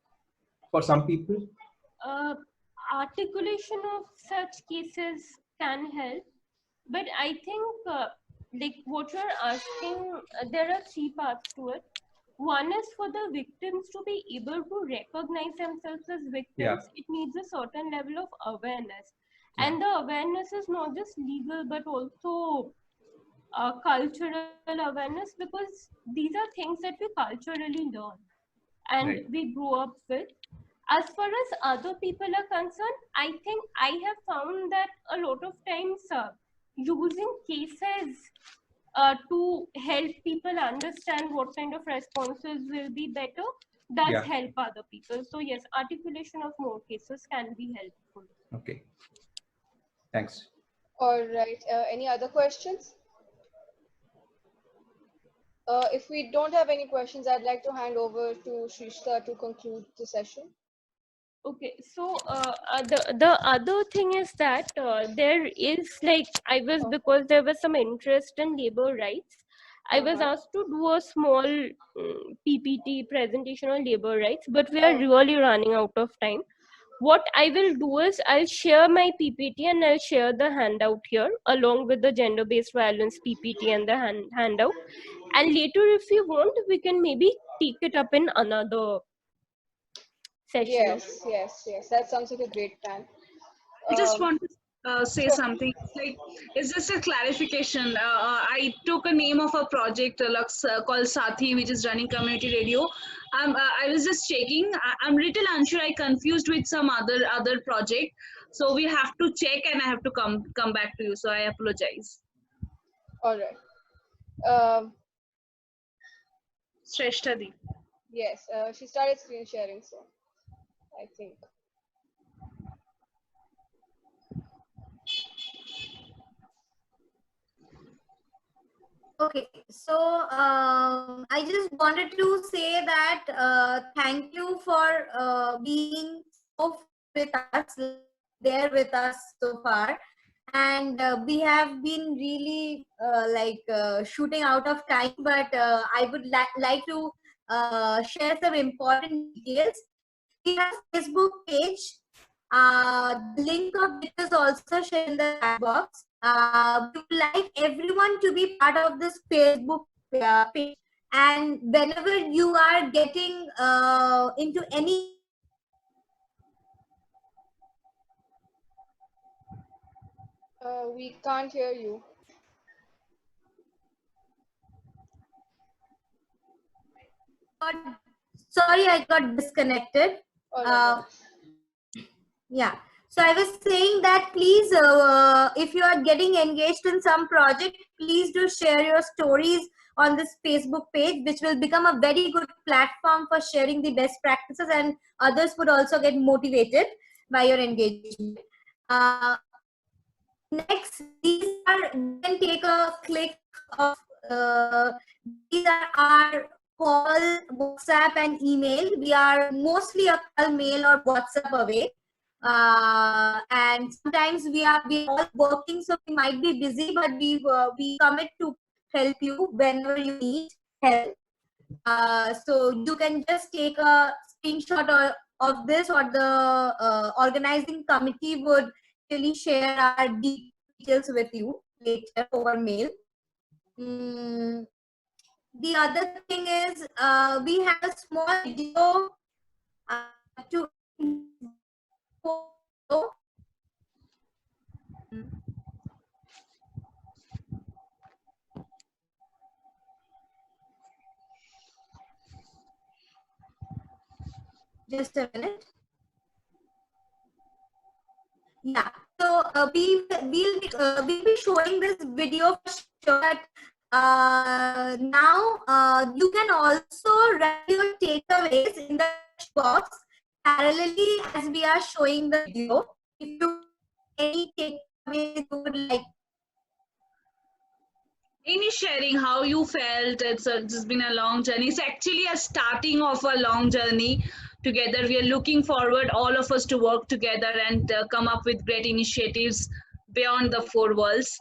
for some people? uh, Articulation of such cases can help, but I think, like what you're asking, there are three parts to it. One is for the victims to be able to recognize themselves as victims. It needs a certain level of awareness, and the awareness is not just legal but also cultural awareness, because these are things that we culturally learn and we grow up with. As far as other people are concerned, I think I have found that a lot of times using cases to help people understand what kind of responses will be better does help other people. So yes, articulation of more cases can be helpful. Okay, thanks. All right. Any other questions? If we don't have any questions, I'd like to hand over to Shrishta to conclude the session. Okay, so the other thing is that there is, like, because there was some interest in labor rights, I was asked to do a small PPT presentation on labor rights, but we are really running out of time. What I will do is I'll share my PPT and I'll share the handout here along with the gender-based violence PPT and the handout. And later, if you want, we can maybe take it up in another session. Yes. That sounds like a great plan. I just want to say something. It's just a clarification. I took a name of a project called Sathi, which is running community radio. I was just checking. I'm little unsure. I confused with some other project. So we have to check, and I have to come back to you. So I apologize. All right. Shrestha. Yes, she started screen sharing, so I think. Okay, so I just wanted to say that thank you for being so with us, there with us so far, and we have been really shooting out of time, but I would like to share some important details. We have Facebook page. The link of it is also shared in the chat box. We would like everyone to be part of this Facebook page. And whenever you are getting into any We can't hear you. sorry, I got disconnected. All right. Yeah. So I was saying that please, if you are getting engaged in some project, please do share your stories on this Facebook page, which will become a very good platform for sharing the best practices, and others would also get motivated by your engagement. Next, you can take a click of, these are our call, WhatsApp and email. We are mostly a call, mail or WhatsApp away. And sometimes we are all working, so we might be busy, but we commit to help you whenever you need help. So you can just take a screenshot of this, or the organizing committee would really share our details with you later over mail. The other thing is we have a small video to just a minute. Yeah, so we'll be showing this video for sure. That now you can also write your takeaways in the box parallelly as we are showing the video. If you any takeaways you would like. Any sharing how you felt. It's been a long journey. It's actually a starting of a long journey together. We are looking forward, all of us, to work together and come up with great initiatives beyond the four walls.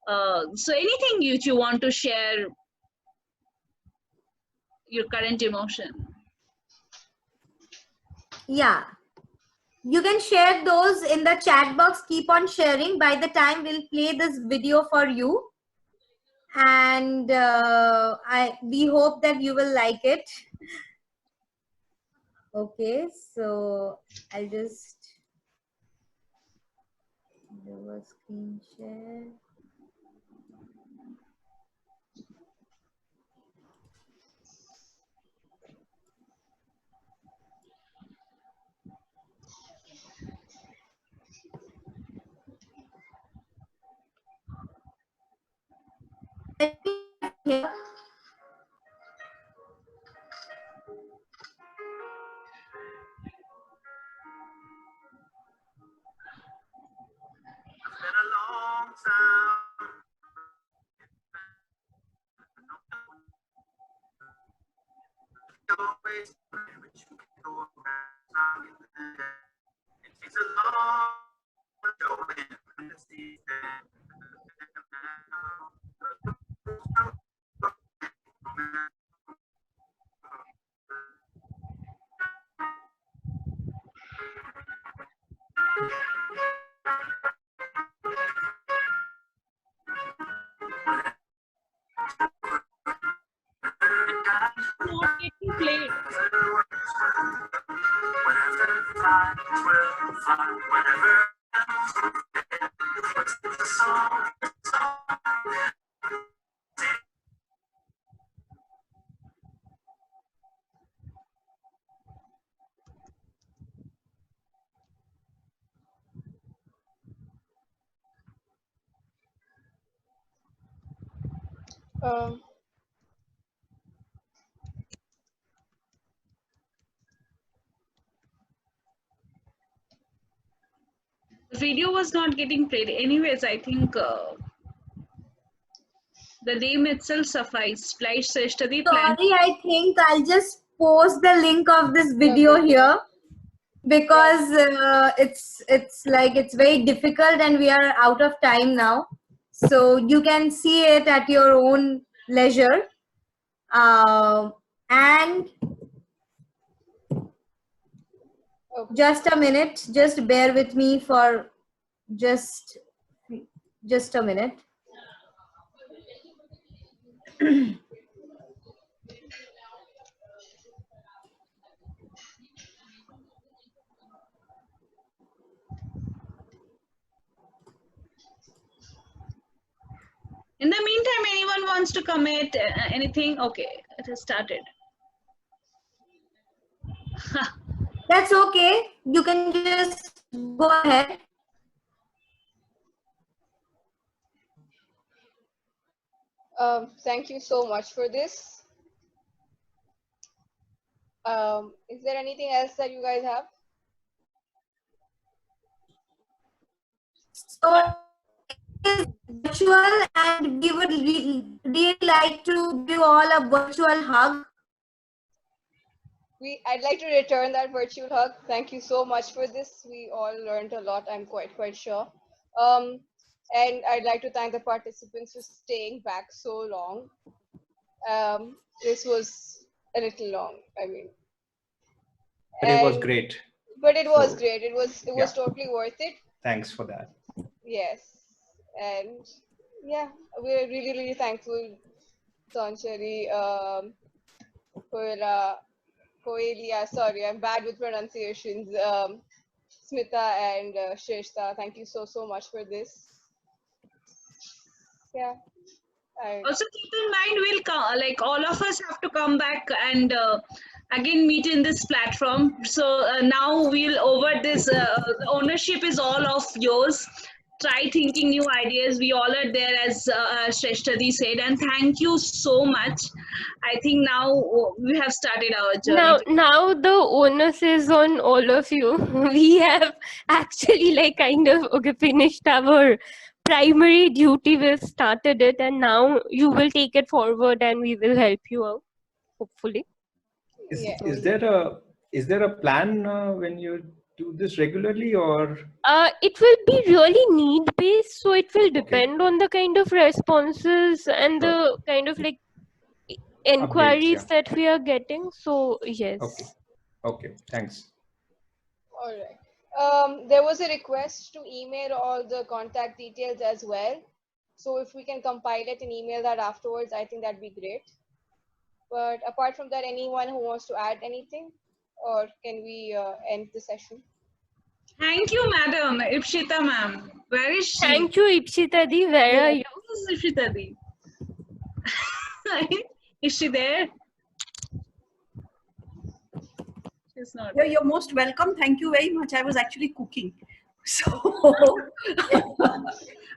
So anything you want to share, your current emotion? Yeah, you can share those in the chat box. Keep on sharing. By the time we'll play this video for you, and we hope that you will like it. Okay, so I'll just do a screen share. Here. Not getting played. Um, The video was not getting played. Anyways, I think The name itself suffice. Flight Seshtadi Sorry, I think I'll just post the link of this video here because it's very difficult and we are out of time now. So you can see it at your own leisure. And just a minute, just bear with me for just a minute. In the meantime, anyone wants to commit anything? Okay, it has started. That's okay. You can just go ahead. Thank you so much for this. Is there anything else that you guys have? So it's virtual, and we would really like to give you all a virtual hug. I'd like to return that virtual hug. Thank you so much for this. We all learned a lot, I'm quite sure. And I'd like to thank the participants for staying back so long. This was a little long, I mean. But it was great. But it was great. It was totally worth it. Thanks for that. Yes. And yeah, we're really thankful, Sanchari, Koelia, sorry, I'm bad with pronunciations. Smita and Shrestha, thank you so much for this. Yeah. Also keep in mind, we'll like all of us have to come back and again meet in this platform. So now we'll over this ownership is all of yours. Try thinking new ideas. We all are there, as Shrestha said, and thank you so much. I think now we have started our journey. Now the onus is on all of you. We have actually kind of finished our primary duty. We've started it, and now you will take it forward, and we will help you out, hopefully. Is there a plan when you do this regularly, or it will be really need based, so it will depend on the kind of responses and the kind of inquiries updates, that we are getting. So yes. Okay, thanks. All right. There was a request to email all the contact details as well. So if we can compile it and email that afterwards, I think that'd be great. But apart from that, anyone who wants to add anything, or can we end the session? Thank you, madam. Ipshita ma'am. Where is she? Thank you, Ipshita di. Where are you? Who is Ipshita di? Is she there? She's not. You're most welcome. Thank you very much. I was actually cooking. So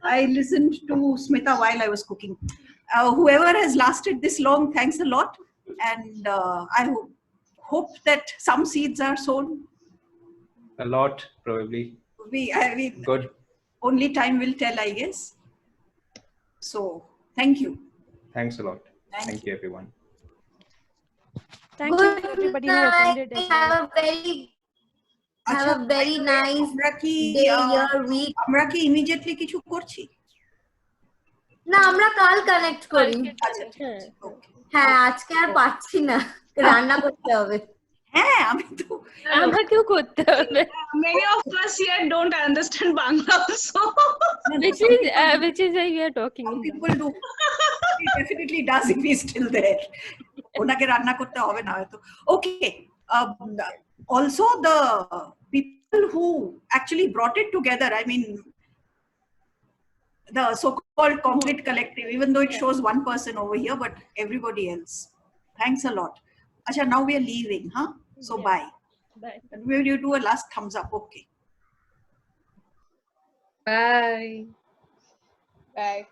I listened to Smita while I was cooking. Whoever has lasted this long, thanks a lot. And I hope that some seeds are sown. A lot, probably. I mean, good. Only time will tell, I guess. So, thank you. Thanks a lot. Thank you, everyone. Thank you, everybody who attended as well. Have a very nice day, year, week. আমরা কি immediately কিছু করছি? না, আমরা কাল connect করি। হ্যাঁ, আজকে আর পারছি না, রান্না করতে হবে। হ্যাঁ, আমি তো আমাকেও করতে হবে। Many of us here don't understand Bangla also. Which is why we are talking. Some people do. He definitely does if he's still there. ওনাকে রান্না করতে হবে না হয়তো। Okay. Also the people who actually brought it together, I mean, the so-called complete collective, even though it shows one person over here, but everybody else. Thanks a lot. Acha, now we are leaving, huh? So bye. Bye. Will you do a last thumbs up? Okay. Bye. Bye.